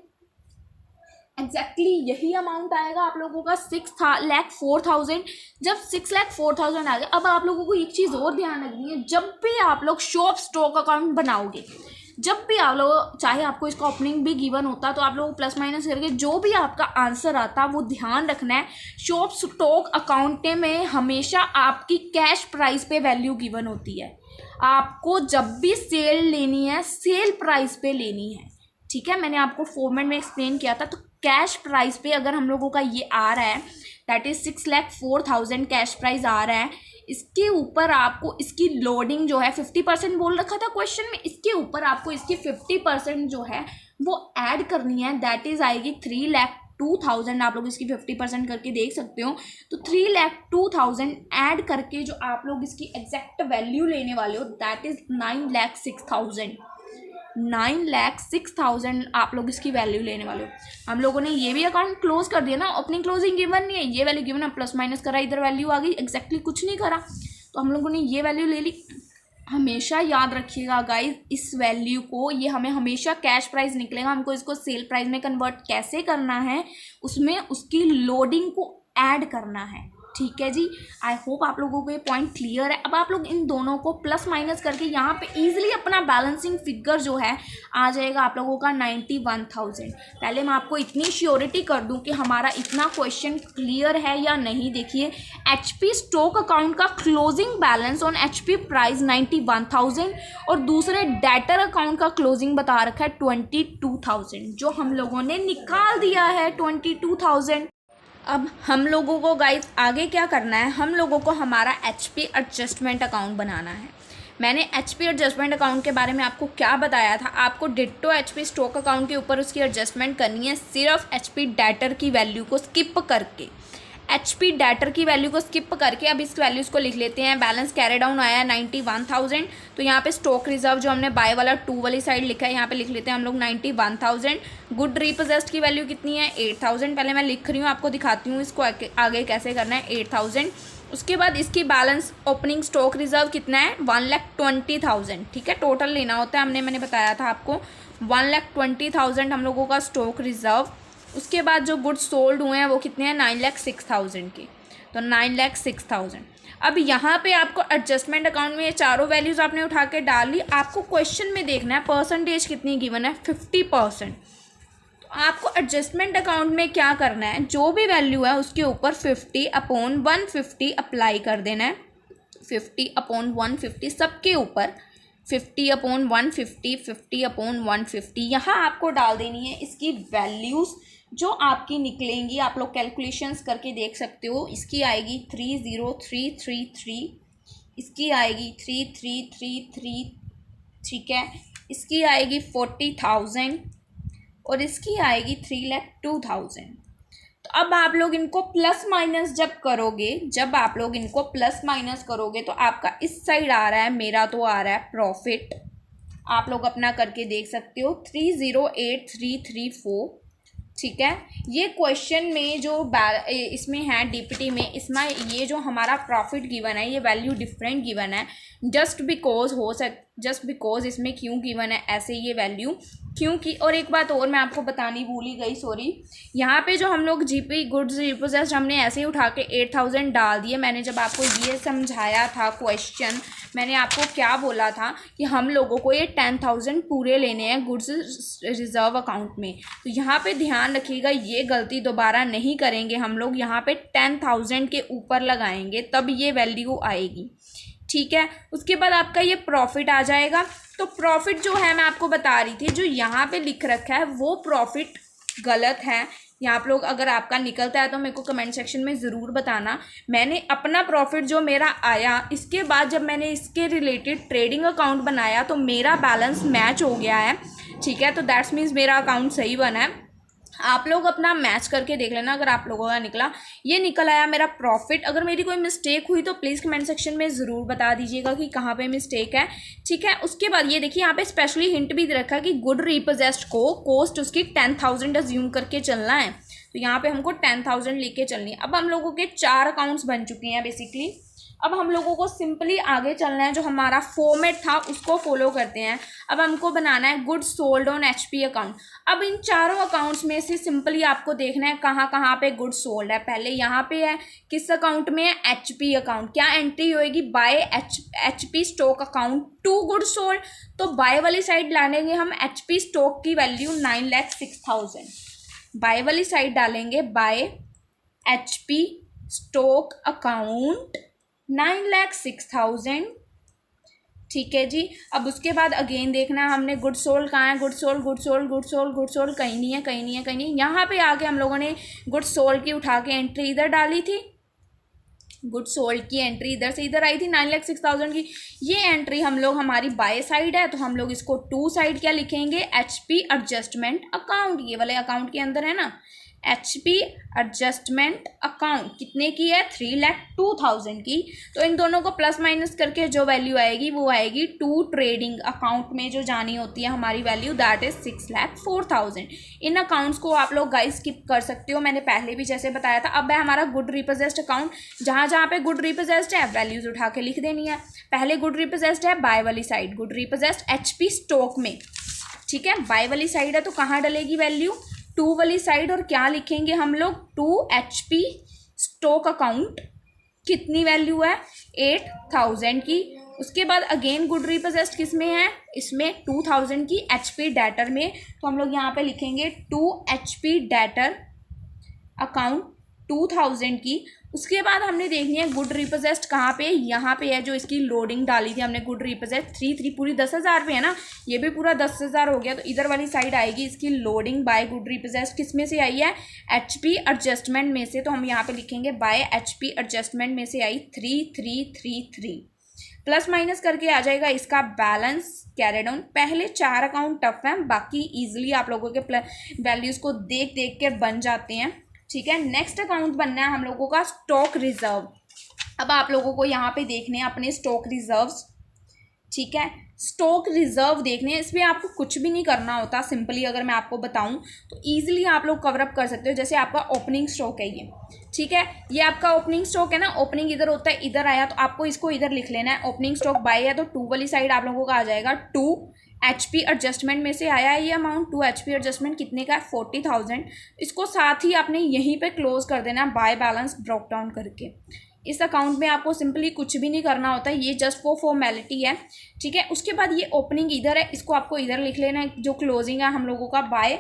एग्जैक्टली यही अमाउंट आएगा आप लोगों का 6,04,000। जब 6,04,000 आ गया, अब आप लोगों को एक चीज़ और ध्यान रखनी है, जब भी आप लोग शॉप स्टॉक अकाउंट बनाओगे, जब भी आप लोग, चाहे आपको इसका ओपनिंग भी गिवन होता तो आप लोग प्लस माइनस करके जो भी आपका आंसर आता वो ध्यान रखना है। शॉप स्टॉक अकाउंट में हमेशा आपकी कैश प्राइस पे वैल्यू गिवन होती है। आपको जब भी सेल लेनी है सेल प्राइस पे लेनी है, ठीक है। मैंने आपको फॉर्मेट में एक्सप्लेन किया था। तो कैश प्राइस पे अगर हम लोगों का ये आ रहा है, दैट इज 6,04,000 कैश प्राइस आ रहा है, इसके ऊपर आपको इसकी लोडिंग जो है 50% बोल रखा था क्वेश्चन में, इसके ऊपर आपको इसकी 50% जो है वो ऐड करनी है, दैट इज आएगी 3,02,000। आप लोग इसकी 50% करके देख सकते हो। तो 3,02,000 ऐड करके जो आप लोग इसकी एग्जैक्ट वैल्यू लेने वाले हो, दैट इज 9,06,000। 9,06,000 आप लोग इसकी वैल्यू लेने वाले हो। हम लोगों ने ये भी अकाउंट क्लोज कर दिया ना, ओपनिंग क्लोजिंग गिवन नहीं है, ये वैल्यू गिवन है, प्लस माइनस करा, इधर वैल्यू आ गई, एग्जैक्टली कुछ नहीं करा, तो हम लोगों ने ये वैल्यू ले ली। हमेशा याद रखिएगा गाइस, इस वैल्यू को, ये हमें हमेशा कैश प्राइस निकलेगा, हमको इसको सेल प्राइस में कन्वर्ट कैसे करना है, उसमें उसकी लोडिंग को ऐड करना है, ठीक है जी। आई होप आप लोगों को ये पॉइंट क्लियर है। अब आप लोग इन दोनों को प्लस माइनस करके यहाँ पे इजीली अपना बैलेंसिंग फिगर जो है आ जाएगा आप लोगों का 91,000। पहले मैं आपको इतनी श्योरिटी कर दूं कि हमारा इतना क्वेश्चन क्लियर है या नहीं। देखिए, एचपी स्टॉक अकाउंट का closing balance on HP price 91,000 और दूसरे डेटर अकाउंट का क्लोजिंग बता रखा है 22,000, जो हम लोगों ने निकाल दिया है 22,000। अब हम लोगों को गाइस आगे क्या करना है, हम लोगों को हमारा एचपी एडजस्टमेंट अकाउंट बनाना है। मैंने एचपी एडजस्टमेंट अकाउंट के बारे में आपको क्या बताया था, आपको डिट्टो एचपी स्टॉक अकाउंट के ऊपर उसकी एडजस्टमेंट करनी है, सिर्फ एचपी डेटर की वैल्यू को स्किप करके, एचपी डेटर की वैल्यू को स्किप करके। अब इस वैल्यूज़ को लिख लेते हैं। बैलेंस कैरी डाउन आया 91,000, तो यहाँ पे स्टॉक रिजर्व जो हमने बाय वाला 2 वाली साइड लिखा है, यहाँ पे लिख लेते हैं हम लोग 91,000। गुड रीपोजेस्ड की वैल्यू कितनी है 8,000, पहले मैं लिख रही हूँ, आपको दिखाती हूँ इसको आगे कैसे करना है। 8,000, उसके बाद इसकी बैलेंस ओपनिंग स्टॉक रिजर्व कितना है 1,20,000, ठीक है। टोटल लेना होता है, मैंने बताया था आपको 1,20,000 हम लोगों का स्टॉक रिजर्व। उसके बाद जो गुड्स सोल्ड हुए हैं वो कितने हैं 9,06,000 के, तो 9,06,000। अब यहाँ पे आपको एडजस्टमेंट अकाउंट में ये चारों वैल्यूज़ आपने उठा के डाल ली। आपको क्वेश्चन में देखना है परसेंटेज कितनी गिवन है 50%। तो आपको एडजस्टमेंट अकाउंट में क्या करना है, जो भी वैल्यू है उसके ऊपर 50/150 अप्लाई कर देना है। 50/150 सबके ऊपर 50/150, 50/150 यहाँ आपको डाल देनी है इसकी वैल्यूज़ जो आपकी निकलेंगी। आप लोग कैलकुलेशंस करके देख सकते हो। इसकी आएगी 30,333, इसकी आएगी 3,333, ठीक है। इसकी आएगी 40,000 और इसकी आएगी 3,02,000। तो अब आप लोग इनको प्लस माइनस जब आप लोग इनको प्लस माइनस करोगे तो आपका इस साइड आ रहा है, मेरा तो आ रहा है प्रॉफिट, आप लोग अपना करके देख सकते हो 308,334, ठीक है। ये क्वेश्चन में जो इसमें है डीपीटी में, इसमें ये जो हमारा प्रॉफिट गिवन है ये वैल्यू डिफरेंट गिवन है, जस्ट बिकॉज इसमें क्यों गिवन है ऐसे ये वैल्यू, क्योंकि और एक बात और मैं आपको बतानी भूल ही गई, सॉरी। यहाँ पे जो हम लोग जीपी गुड्स रिपोजेस्ड हमने ऐसे ही उठा के 8,000 डाल दिए। मैंने जब आपको ये समझाया था क्वेश्चन, मैंने आपको क्या बोला था कि हम लोगों को ये 10,000 पूरे लेने हैं गुड्स रिजर्व अकाउंट में। तो यहाँ पे ध्यान रखिएगा, ये गलती दोबारा नहीं करेंगे हम लोग। यहाँ पे 10,000 के ऊपर लगाएंगे तब ये वैल्यू आएगी, ठीक है। उसके बाद आपका ये प्रॉफिट आ जाएगा। तो प्रॉफिट जो है मैं आपको बता रही थी, जो यहाँ पे लिख रखा है वो प्रॉफिट गलत है। यहाँ आप लोग अगर आपका निकलता है तो मेरे को कमेंट सेक्शन में ज़रूर बताना। मैंने अपना प्रॉफिट जो मेरा आया, इसके बाद जब मैंने इसके रिलेटेड ट्रेडिंग अकाउंट बनाया तो मेरा बैलेंस मैच हो गया है, ठीक है। तो दैट्स मीन्स मेरा अकाउंट सही बना है। आप लोग अपना मैच करके देख लेना अगर आप लोगों का निकला। ये निकल आया मेरा प्रॉफिट। अगर मेरी कोई मिस्टेक हुई तो प्लीज़ कमेंट सेक्शन में ज़रूर बता दीजिएगा कि कहाँ पे मिस्टेक है, ठीक है। उसके बाद ये देखिए यहाँ पे स्पेशली हिंट भी दे रखा है कि गुड रिपोजेस्ड को कॉस्ट उसकी 10,000 अज्यूम करके चलना है। तो यहाँ पे हमको 10,000 लेके चलनी है। अब हम लोगों के 4 अकाउंट्स बन चुके हैं बेसिकली। अब हम लोगों को सिंपली आगे चलना है, जो हमारा फॉर्मेट था उसको फॉलो करते हैं। अब हमको बनाना है good sold on HP account. अब इन चारों अकाउंट्स में से सिंपली आपको देखना है कहाँ कहाँ पे गुड सोल्ड है। पहले यहाँ पे है, किस अकाउंट में है, HP अकाउंट। क्या एंट्री होएगी, by HP stock account to good sold. तो बाय वाली साइड डालेंगे हम HP स्टॉक की वैल्यू 9,06,000। बाय वाली साइड डालेंगे बाय HP स्टॉक अकाउंट 9,06,000, ठीक है जी। अब उसके बाद अगेन देखना है हमने गुड सोल्ड कहाँ है, good sold good sold good sold good sold कहीं नहीं है, कहीं नहीं है, कहीं नहीं। यहाँ पे आके हम लोगों ने गुड सोल्ड की उठा के एंट्री इधर डाली थी। गुड सोल्ड की एंट्री इधर से इधर आई थी 9,06,000 की। ये एंट्री हम लोग हमारी बाय साइड है, तो हम लोग इसको टू साइड क्या लिखेंगे, HP एडजस्टमेंट अकाउंट। ये वाले अकाउंट के अंदर है ना HP एडजस्टमेंट अकाउंट। कितने की है, 3,02,000 की। तो इन दोनों को प्लस माइनस करके जो वैल्यू आएगी वो आएगी टू ट्रेडिंग अकाउंट में जो जानी होती है हमारी value, that is 6,04,000। In accounts को आप लोग गाइस स्किप कर सकते हो, मैंने पहले भी जैसे बताया था। अब है हमारा गुड रिपोजेस्ड अकाउंट। जहाँ जहाँ पे गुड रिपोजेस्ड है वैल्यूज उठा के लिख देनी है। पहले गुड रिपोजेस्ड है बाय वाली साइड, गुड रिपोजेस्ड HP स्टॉक में, ठीक है। बाय वाली साइड है तो कहाँ डलेगी वैल्यू, टू वाली साइड। और क्या लिखेंगे हम लोग, टू HP स्टॉक अकाउंट। कितनी वैल्यू है, 8,000 की। उसके बाद अगेन गुड रिपोजेस्ड किस में है, इसमें 2,000 की HP डेटर में। तो हम लोग यहाँ पे लिखेंगे टू HP डेटर अकाउंट 2,000 की। उसके बाद हमने देखनी है गुड रिपोजेस्ड कहाँ पे, यहाँ पे है जो इसकी लोडिंग डाली थी हमने। गुड रिपोजेस्ड 3 पूरी 10,000 पे है ना, ये भी पूरा 10,000 हो गया। तो इधर वाली साइड आएगी इसकी लोडिंग बाय गुड रिपोजेस्ड। किस में से आई है, HP एडजस्टमेंट में से। तो हम यहाँ पे लिखेंगे बाय HP एडजस्टमेंट में से आई 3,333। प्लस माइनस करके आ जाएगा इसका बैलेंस कैरिड ऑन। पहले 4 अकाउंट टफ हैं, बाकी ईजिली आप लोगों के वैल्यूज़ को देख देख के बन जाते हैं, ठीक है। नेक्स्ट अकाउंट बनना है हम लोगों का स्टॉक रिजर्व। अब आप लोगों को यहाँ पे देखने हैं अपने स्टॉक रिजर्व्स, ठीक है। स्टॉक रिजर्व देखने हैं, इसमें आपको कुछ भी नहीं करना होता। सिंपली अगर मैं आपको बताऊं तो ईजिली आप लोग कवर अप कर सकते हो। जैसे आपका ओपनिंग स्टॉक है ये, ठीक है। ये आपका ओपनिंग स्टॉक है ना, ओपनिंग इधर होता है, इधर आया तो आपको इसको इधर लिख लेना है। ओपनिंग स्टॉक बाय है तो टू वाली साइड आप लोगों का आ जाएगा टू HP एडजस्टमेंट में से आया है ये अमाउंट। टू HP एडजस्टमेंट कितने का है, 40,000। इसको साथ ही आपने यहीं पे क्लोज कर देना बाय बैलेंस ब्रोक डाउन करके। इस अकाउंट में आपको सिंपली कुछ भी नहीं करना होता, ये जस्ट वो फॉर्मेलिटी है, ठीक है। उसके बाद ये ओपनिंग इधर है, इसको आपको इधर लिख लेना है। जो क्लोजिंग है हम लोगों का बाय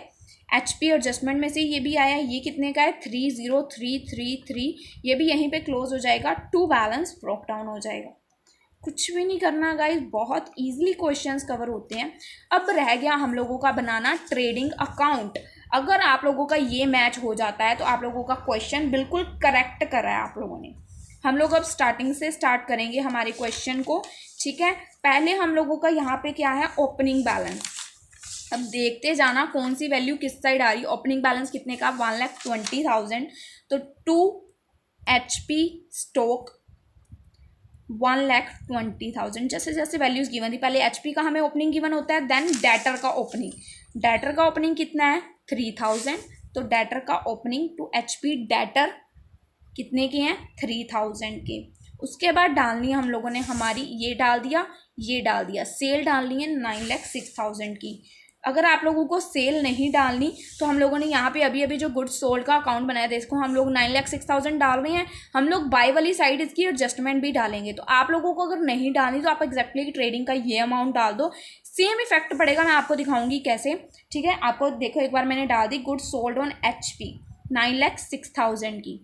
HP एडजस्टमेंट में से ये भी आया है, ये कितने का है, 30,333। ये भी यहीं पे क्लोज हो जाएगा, टू बैलेंस ब्रोक डाउन हो जाएगा। कुछ भी नहीं करना गाइस, बहुत इजीली क्वेश्चंस कवर होते हैं। अब रह गया हम लोगों का बनाना ट्रेडिंग अकाउंट। अगर आप लोगों का ये मैच हो जाता है तो आप लोगों का क्वेश्चन बिल्कुल करेक्ट करा है आप लोगों ने। हम लोग अब स्टार्टिंग से स्टार्ट करेंगे हमारे क्वेश्चन को, ठीक है। पहले हम लोगों का यहाँ पे क्या है, ओपनिंग बैलेंस। अब देखते जाना कौन सी वैल्यू किस साइड आ रही है। ओपनिंग बैलेंस कितने का, 1,20,000। तो 2 HP स्टॉक 1,20,000। जैसे जैसे वैल्यूज गिवन थी, पहले HP का हमें ओपनिंग गिवन होता है, देन डेटर का ओपनिंग। डेटर का ओपनिंग कितना है, 3,000। तो डेटर का ओपनिंग टू HP डेटर कितने के हैं, 3,000 के। उसके बाद डालनी है हम लोगों ने हमारी, ये डाल दिया, ये डाल दिया। सेल डालनी है 9,06,000 की। अगर आप लोगों को सेल नहीं डालनी तो हम लोगों ने यहाँ पे अभी अभी जो गुड सोल्ड का अकाउंट बनाया था, इसको हम लोग 9,06,000 डाल रहे हैं। हम लोग बाय वाली साइड इसकी एडजस्टमेंट भी डालेंगे। तो आप लोगों को अगर नहीं डालनी तो आप एग्जैक्टली ट्रेडिंग का ये अमाउंट डाल दो, सेम इफेक्ट पड़ेगा। मैं आपको दिखाऊंगी कैसे, ठीक है। आपको देखो, एक बार मैंने डाल दी गुड सोल्ड ऑन HP 9,06,000 की,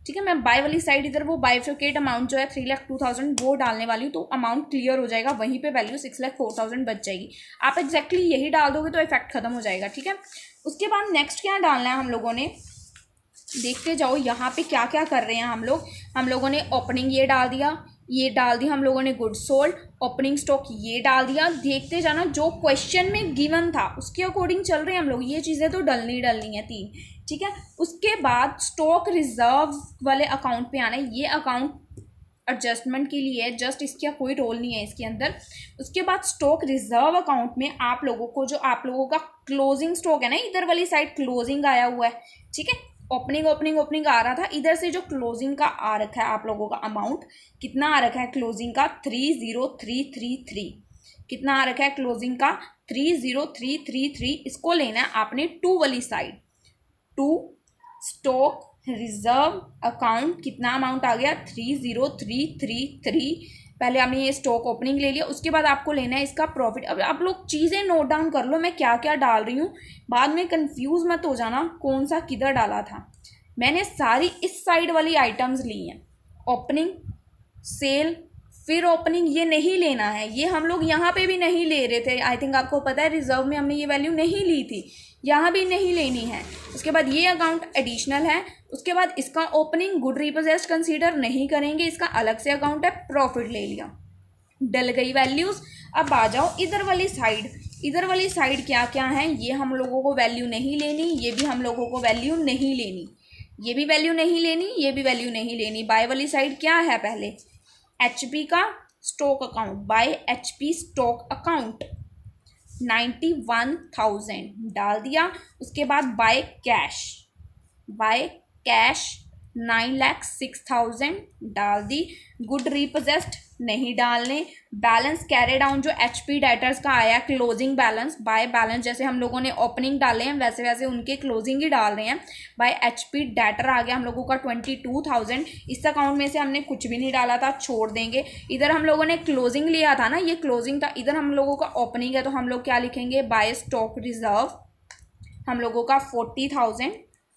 ठीक है। मैं बाय वाली साइड इधर वो बाइफिकेट अमाउंट जो है 3,02,000 वो डालने वाली हूँ, तो अमाउंट क्लियर हो जाएगा। वहीं पे वैल्यू 6,04,000 बच जाएगी। आप एग्जैक्टली यही डाल दोगे तो इफेक्ट खत्म हो जाएगा, ठीक है। उसके बाद नेक्स्ट क्या डालना है हम लोगों ने, देखते जाओ यहाँ पे क्या क्या कर रहे हैं हम लोगों ने। ओपनिंग ये डाल दिया, ये डाल दिया हम लोगों ने गुड सोल्ड, ओपनिंग स्टॉक ये डाल दिया। देखते जाना जो क्वेश्चन में गिवन था उसके अकॉर्डिंग चल रहे हैं हम लोग, ये चीज़ें तो डलनी है तीन, ठीक है। उसके बाद स्टॉक रिजर्व वाले अकाउंट पे आना है, ये अकाउंट एडजस्टमेंट के लिए है, जस्ट इसका कोई रोल नहीं है इसके अंदर। उसके बाद स्टॉक रिजर्व अकाउंट में आप लोगों को जो आप लोगों का क्लोजिंग स्टॉक है ना, इधर वाली साइड क्लोजिंग आया हुआ है, ठीक है। ओपनिंग आ रहा था, इधर से जो क्लोजिंग का आ रखा है आप लोगों का अमाउंट कितना आ रखा है क्लोजिंग का 30333, कितना आ रखा है क्लोजिंग का 30333। इसको लेना है आपने टू वाली side, to stock reserve account कितना अमाउंट आ गया 30333। पहले हमने ये स्टॉक ओपनिंग ले लिया, उसके बाद आपको लेना है इसका प्रॉफिट। अब आप लोग चीज़ें नोट डाउन कर लो मैं क्या क्या डाल रही हूँ, बाद में कंफ्यूज मत हो जाना कौन सा किधर डाला था। मैंने सारी इस साइड वाली आइटम्स ली हैं, ओपनिंग, सेल, फिर ओपनिंग, ये नहीं लेना है, ये हम लोग यहाँ पे भी नहीं ले रहे थे। आई थिंक आपको पता है रिजर्व में हमने ये वैल्यू नहीं ली थी, यहाँ भी नहीं लेनी है। उसके बाद ये अकाउंट एडिशनल है, उसके बाद इसका ओपनिंग गुड रिपोजेस्ड कंसीडर नहीं करेंगे, इसका अलग से अकाउंट है, प्रॉफिट ले लिया, डल गई वैल्यूज़। अब आ जाओ इधर वाली साइड, इधर वाली साइड क्या क्या है, ये हम लोगों को वैल्यू नहीं लेनी, ये भी हम लोगों को वैल्यू नहीं लेनी, ये भी वैल्यू नहीं लेनी, ये भी वैल्यू नहीं लेनी। बाय वाली साइड क्या है, पहले HP का stock account, by HP stock account 91,000 डाल दिया। उसके बाद बाय कैश 9,06,000 डाल दी। गुड रिपोजेस्ड नहीं डालने। बैलेंस कैरी डाउन जो HP डेटर्स का आया क्लोजिंग बैलेंस, बाय बैलेंस जैसे हम लोगों ने ओपनिंग डाले हैं वैसे वैसे उनके क्लोजिंग ही डाल रहे हैं। बाय HP डेटर आ गया हम लोगों का 22,000, इस अकाउंट में से हमने कुछ भी नहीं डाला था, छोड़ देंगे। इधर हम लोगों ने क्लोजिंग लिया था ना, ये क्लोजिंग था, इधर हम लोगों का ओपनिंग है तो हम लोग क्या लिखेंगे, बाय स्टॉक रिजर्व हम लोगों का 40,000,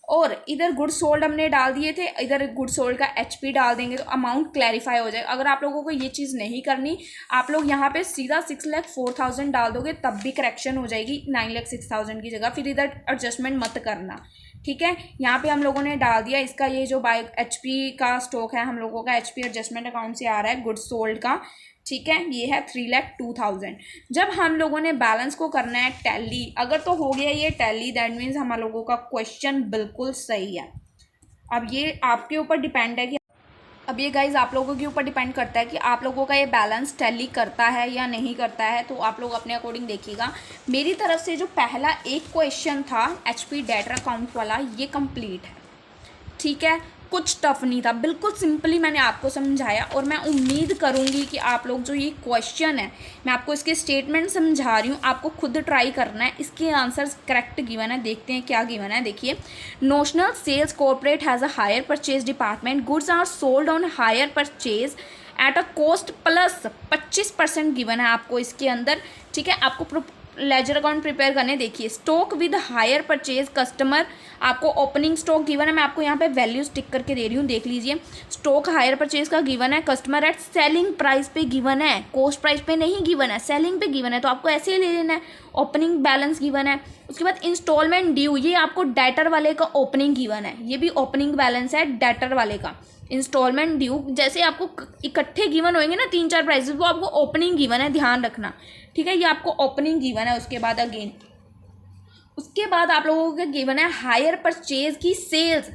और इधर गुड सोल्ड हमने डाल दिए थे, इधर गुड सोल्ड का HP डाल देंगे तो अमाउंट क्लैरिफाई हो जाएगा। अगर आप लोगों को ये चीज़ नहीं करनी, आप लोग यहाँ पे सीधा 6,04,000 डाल दोगे तब भी करेक्शन हो जाएगी 9,06,000 की जगह, फिर इधर एडजस्टमेंट मत करना, ठीक है। यहाँ पे हम लोगों ने डाल दिया इसका, ये जो बाय HP का स्टॉक है हम लोगों का HP एडजस्टमेंट अकाउंट से आ रहा है गुड सोल्ड का, ठीक है, ये है 3,02,000। जब हम लोगों ने बैलेंस को करना है टैली, अगर तो हो गया ये टैली दैट मीन्स हम लोगों का क्वेश्चन बिल्कुल सही है। अब ये आपके ऊपर डिपेंड है कि अब ये गाइज आप लोगों के ऊपर डिपेंड करता है कि आप लोगों का ये बैलेंस टैली करता है या नहीं करता है, तो आप लोग अपने अकॉर्डिंग देखिएगा। मेरी तरफ से जो पहला एक क्वेश्चन था HP डेटर अकाउंट वाला, ये कंप्लीट है, ठीक है, कुछ टफ नहीं था, बिल्कुल सिंपली मैंने आपको समझाया। और मैं उम्मीद करूंगी कि आप लोग जो ये क्वेश्चन है, मैं आपको इसके स्टेटमेंट समझा रही हूँ, आपको खुद ट्राई करना है। इसके आंसर्स करेक्ट गिवन है, देखते हैं क्या गिवन है। देखिए, notional sales corporate has a hire purchase department, goods are sold on hire purchase at a cost plus 25% given है आपको इसके अंदर, ठीक है। आपको लेजर अकाउंट प्रिपेयर करने, देखिए stock with hire purchase customer, आपको ओपनिंग स्टॉक गिवन है, मैं आपको यहाँ पे वैल्यूज टिक करके दे रही हूँ, देख लीजिए। स्टॉक हायर परचेज का गिवन है, कस्टमर एट सेलिंग प्राइस पे गिवन है, कॉस्ट प्राइस पे नहीं गिवन है, सेलिंग पे गिवन है, तो आपको ऐसे ही ले लेना है। ओपनिंग बैलेंस गिवन है। उसके बाद इंस्टॉलमेंट ड्यू, ये आपको डेटर वाले का ओपनिंग गिवन है, ये भी ओपनिंग बैलेंस है डेटर वाले का। इंस्टॉलमेंट ड्यू जैसे आपको इकट्ठे गिवन होंगे ना 3-4 प्राइसेस, वो आपको ओपनिंग गिवन है, ध्यान रखना, ठीक है, ये आपको ओपनिंग गिवन है। उसके बाद अगेन उसके बाद आप लोगों को गिवन है हायर परचेज की सेल्स,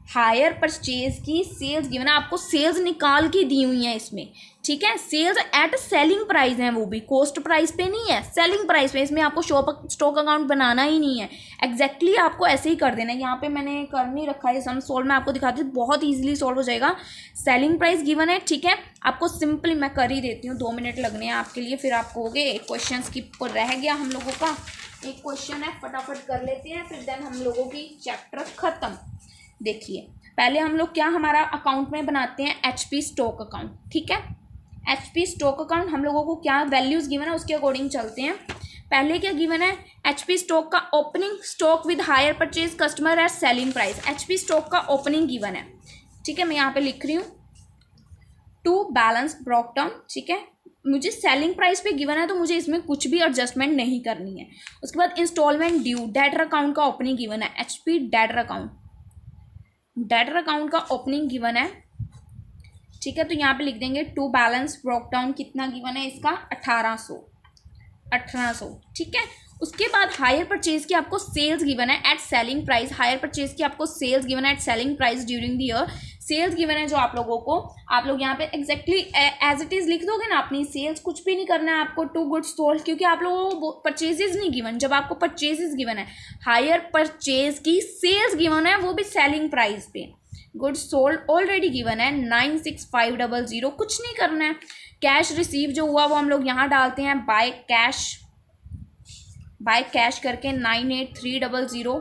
हायर परचेज की सेल्स गिवन है, आपको सेल्स निकाल के दी हुई है इसमें, ठीक है। सेल्स एट सेलिंग प्राइस है, वो भी कॉस्ट प्राइस पे नहीं है, सेलिंग प्राइस पे। इसमें आपको स्टॉक अकाउंट बनाना ही नहीं है, एग्जैक्टली आपको ऐसे ही कर देना है। यहाँ पे मैंने कर नहीं रखा है सम सोल्व, मैं आपको दिखाती हूँ, बहुत ईजिली सॉल्व हो जाएगा। सेलिंग प्राइस गिवन है, ठीक है, आपको सिंपली मैं कर ही देती हूँ, 2 मिनट लगने हैं आपके लिए, फिर आप कहोगे एक क्वेश्चन स्किप रह गया हम लोगों का, एक क्वेश्चन है फटाफट कर लेते हैं, फिर देन हम लोगों की चैप्टर खत्म। देखिए, पहले हम लोग क्या हमारा अकाउंट में बनाते हैं HP स्टॉक अकाउंट, ठीक है। HP स्टॉक अकाउंट हम लोगों को क्या वैल्यूज गिवन है उसके अकॉर्डिंग चलते हैं। पहले क्या गिवन है, HP स्टॉक का opening stock with hire purchase customer at selling price, HP stock का ओपनिंग गिवन है, ठीक है, मैं यहाँ पे लिख रही हूँ टू बैलेंस ब्रॉक डाउन, ठीक है। मुझे सेलिंग प्राइस पे गिवन है तो मुझे इसमें कुछ भी एडजस्टमेंट नहीं करनी है। उसके बाद इंस्टॉलमेंट ड्यू, डेटर अकाउंट का ओपनिंग गिवन है, HP डेटर अकाउंट का ओपनिंग गिवन है, ठीक है। तो यहाँ पे लिख देंगे टू बैलेंस ब्रोक डाउन कितना गिवन है इसका 1800, ठीक है। उसके बाद हायर परचेज की आपको सेल्स गिवन है at selling price, hire purchase की आपको सेल्स गिवन है at selling price during the year, sales given है जो आप लोगों को, आप लोग यहाँ पे एग्जैक्टली एज इट इज लिख दोगे ना अपनी सेल्स, कुछ भी नहीं करना है आपको टू गुड्स सोल्ड, क्योंकि आप लोगों को परचेजेस नहीं गिवन। जब आपको परचेजेस गिवन है, हायर परचेज की सेल्स गिवन है वो भी सेलिंग प्राइस पे, गुड्स सोल्ड ऑलरेडी गिवन है 96500, कुछ नहीं करना है। कैश रिसीव जो हुआ वो हम लोग यहाँ डालते हैं बाय कैश करके 98300,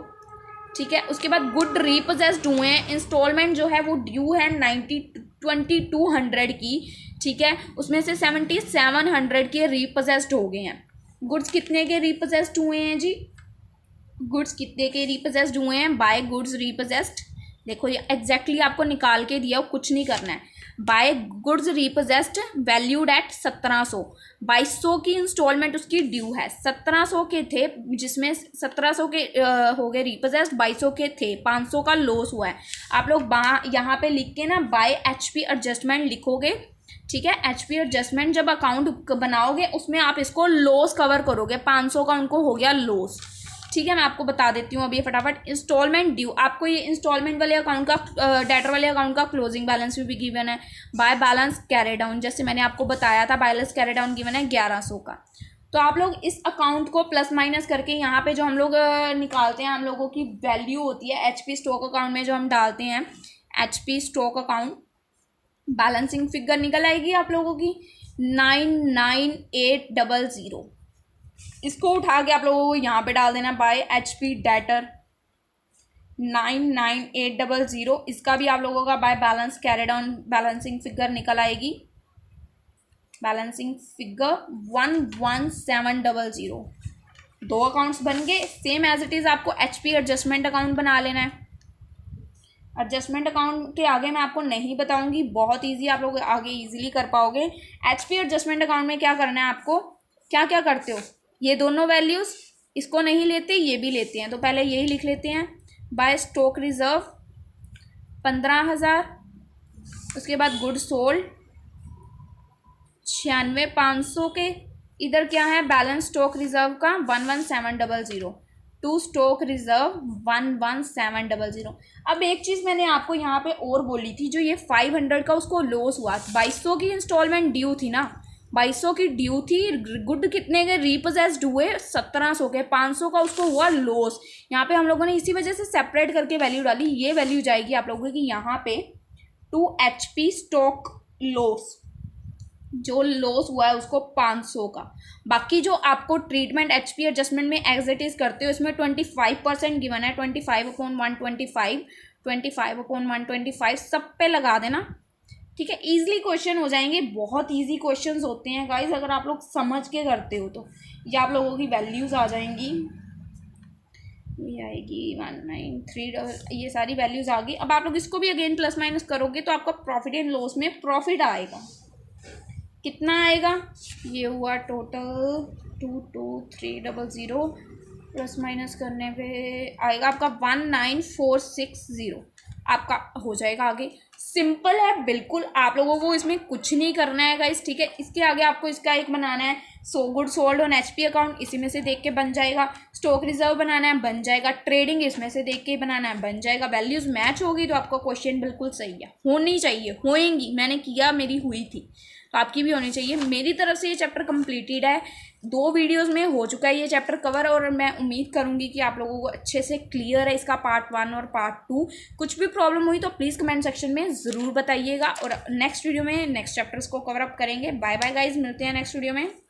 ठीक है। उसके बाद गुड रीपोजेस्ड हुए हैं, इंस्टॉलमेंट जो है वो ड्यू है 2200 की, ठीक है। उसमें से 7700 के रीपोजेस्ड हो गए हैं। गुड्स कितने के रीपोजेस्ड हुए हैं जी, गुड्स कितने के रीपोजेस्ड हुए हैं, बाय गुड्स रीपोजेस्ड, देखो ये एग्जैक्टली आपको निकाल के दिया, कुछ नहीं करना है। बाय गुड्स रीपोजेस्ड वैल्यूड एट 1700, 2200 की इंस्टॉलमेंट उसकी ड्यू है, 1700 के थे जिसमें 1700 के हो गए रीपोजेस्ड, 2200 के थे, 500 का लॉस हुआ है। आप लोग यहाँ पे लिख के ना बाय एचपी एडजस्टमेंट लिखोगे, ठीक है। एचपी एडजस्टमेंट जब अकाउंट बनाओगे उसमें आप इसको लॉस कवर करोगे, 500 का उनको हो गया लॉस, ठीक है। मैं आपको बता देती हूँ अभी फटाफट। इंस्टॉलमेंट ड्यू, आपको ये इंस्टॉलमेंट वाले अकाउंट का डेटर वाले अकाउंट का क्लोजिंग बैलेंस भी गिवन है। बाय बैलेंस कैरी डाउन, जैसे मैंने आपको बताया था, बैलेंस कैरी डाउन गिवन है 1100 का। तो आप लोग इस अकाउंट को प्लस माइनस करके यहाँ पे जो हम लोग निकालते हैं, हम लोगों की वैल्यू होती है एचपी स्टॉक अकाउंट में जो हम डालते हैं, HP stock account balancing figure निकल आएगी आप लोगों की 99800। इसको उठा के आप लोगों को यहाँ पे डाल देना बाय एचपी डेटर 99800, इसका भी आप लोगों का by balance carry down balancing figure निकल आएगी, बैलेंसिंग फिगर 11700। दो अकाउंट्स बन गए। सेम एज इट इज आपको एचपी एडजस्टमेंट अकाउंट बना लेना है। एडजस्टमेंट अकाउंट के आगे मैं आपको नहीं बताऊंगी, बहुत इजी, आप लोग आगे इजीली कर पाओगे। एचपी एडजस्टमेंट अकाउंट में क्या करना है आपको, क्या क्या करते हो, ये दोनों वैल्यूज़ इसको नहीं लेते, ये भी लेते हैं, तो पहले यही लिख लेते हैं बाय स्टॉक रिजर्व 15000, उसके बाद गुड सोल्ड 96500 के, इधर क्या है बैलेंस स्टॉक रिजर्व का 11700, टू स्टॉक रिजर्व 11700। अब एक चीज़ मैंने आपको यहाँ पे और बोली थी, जो ये 500 का उसको लॉस हुआ, 2200 की इंस्टॉलमेंट ड्यू थी ना, 2200 की ड्यू थी, गुड कितने के रीपोजेस्ड हुए 1700 के, 500 का उसको हुआ लॉस। यहाँ पे हम लोगों ने इसी वजह से सेपरेट करके वैल्यू डाली, ये वैल्यू जाएगी आप लोगों की यहाँ पे टू एचपी स्टॉक लॉस, जो लॉस हुआ है उसको 500 का। बाकी जो आपको ट्रीटमेंट एचपी एडजस्टमेंट में एज इट इज करते हो, इसमें 25% गिवन है, 25/125, 25/125 सब पे लगा देना, ठीक है। इजीली क्वेश्चन हो जाएंगे, बहुत इजी क्वेश्चंस होते हैं गाइस, अगर आप लोग समझ के करते हो तो। ये आप लोगों की वैल्यूज़ आ जाएंगी, ये आएगी 193, ये सारी वैल्यूज़ आ गई। अब आप लोग इसको भी अगेन प्लस माइनस करोगे तो आपका प्रॉफिट एंड लॉस में प्रॉफिट आएगा, कितना आएगा, ये हुआ टोटल 22300, प्लस माइनस करने पे आएगा आपका 19460, आपका हो जाएगा आगे। सिंपल है बिल्कुल, आप लोगों को इसमें कुछ नहीं करना है गाइस, ठीक है। इसके आगे आपको इसका एक बनाना है, good sold on HP account, इसी में से देख के बन जाएगा। स्टॉक रिजर्व बनाना है, बन जाएगा। ट्रेडिंग इसमें से देख के बनाना है, बन जाएगा। वैल्यूज मैच होगी तो आपका क्वेश्चन बिल्कुल सही है, होनी चाहिए, होएंगी, मैंने किया, मेरी हुई थी, तो आपकी भी होनी चाहिए। मेरी तरफ से ये चैप्टर कंप्लीटेड है, 2 वीडियोस में हो चुका है ये चैप्टर कवर, और मैं उम्मीद करूंगी कि आप लोगों को अच्छे से क्लियर है इसका पार्ट 1 और पार्ट 2। कुछ भी प्रॉब्लम हुई तो प्लीज़ कमेंट सेक्शन में ज़रूर बताइएगा, और नेक्स्ट वीडियो में नेक्स्ट चैप्टर्स को कवर अप करेंगे। बाय बाय गाइज, मिलते हैं नेक्स्ट वीडियो में।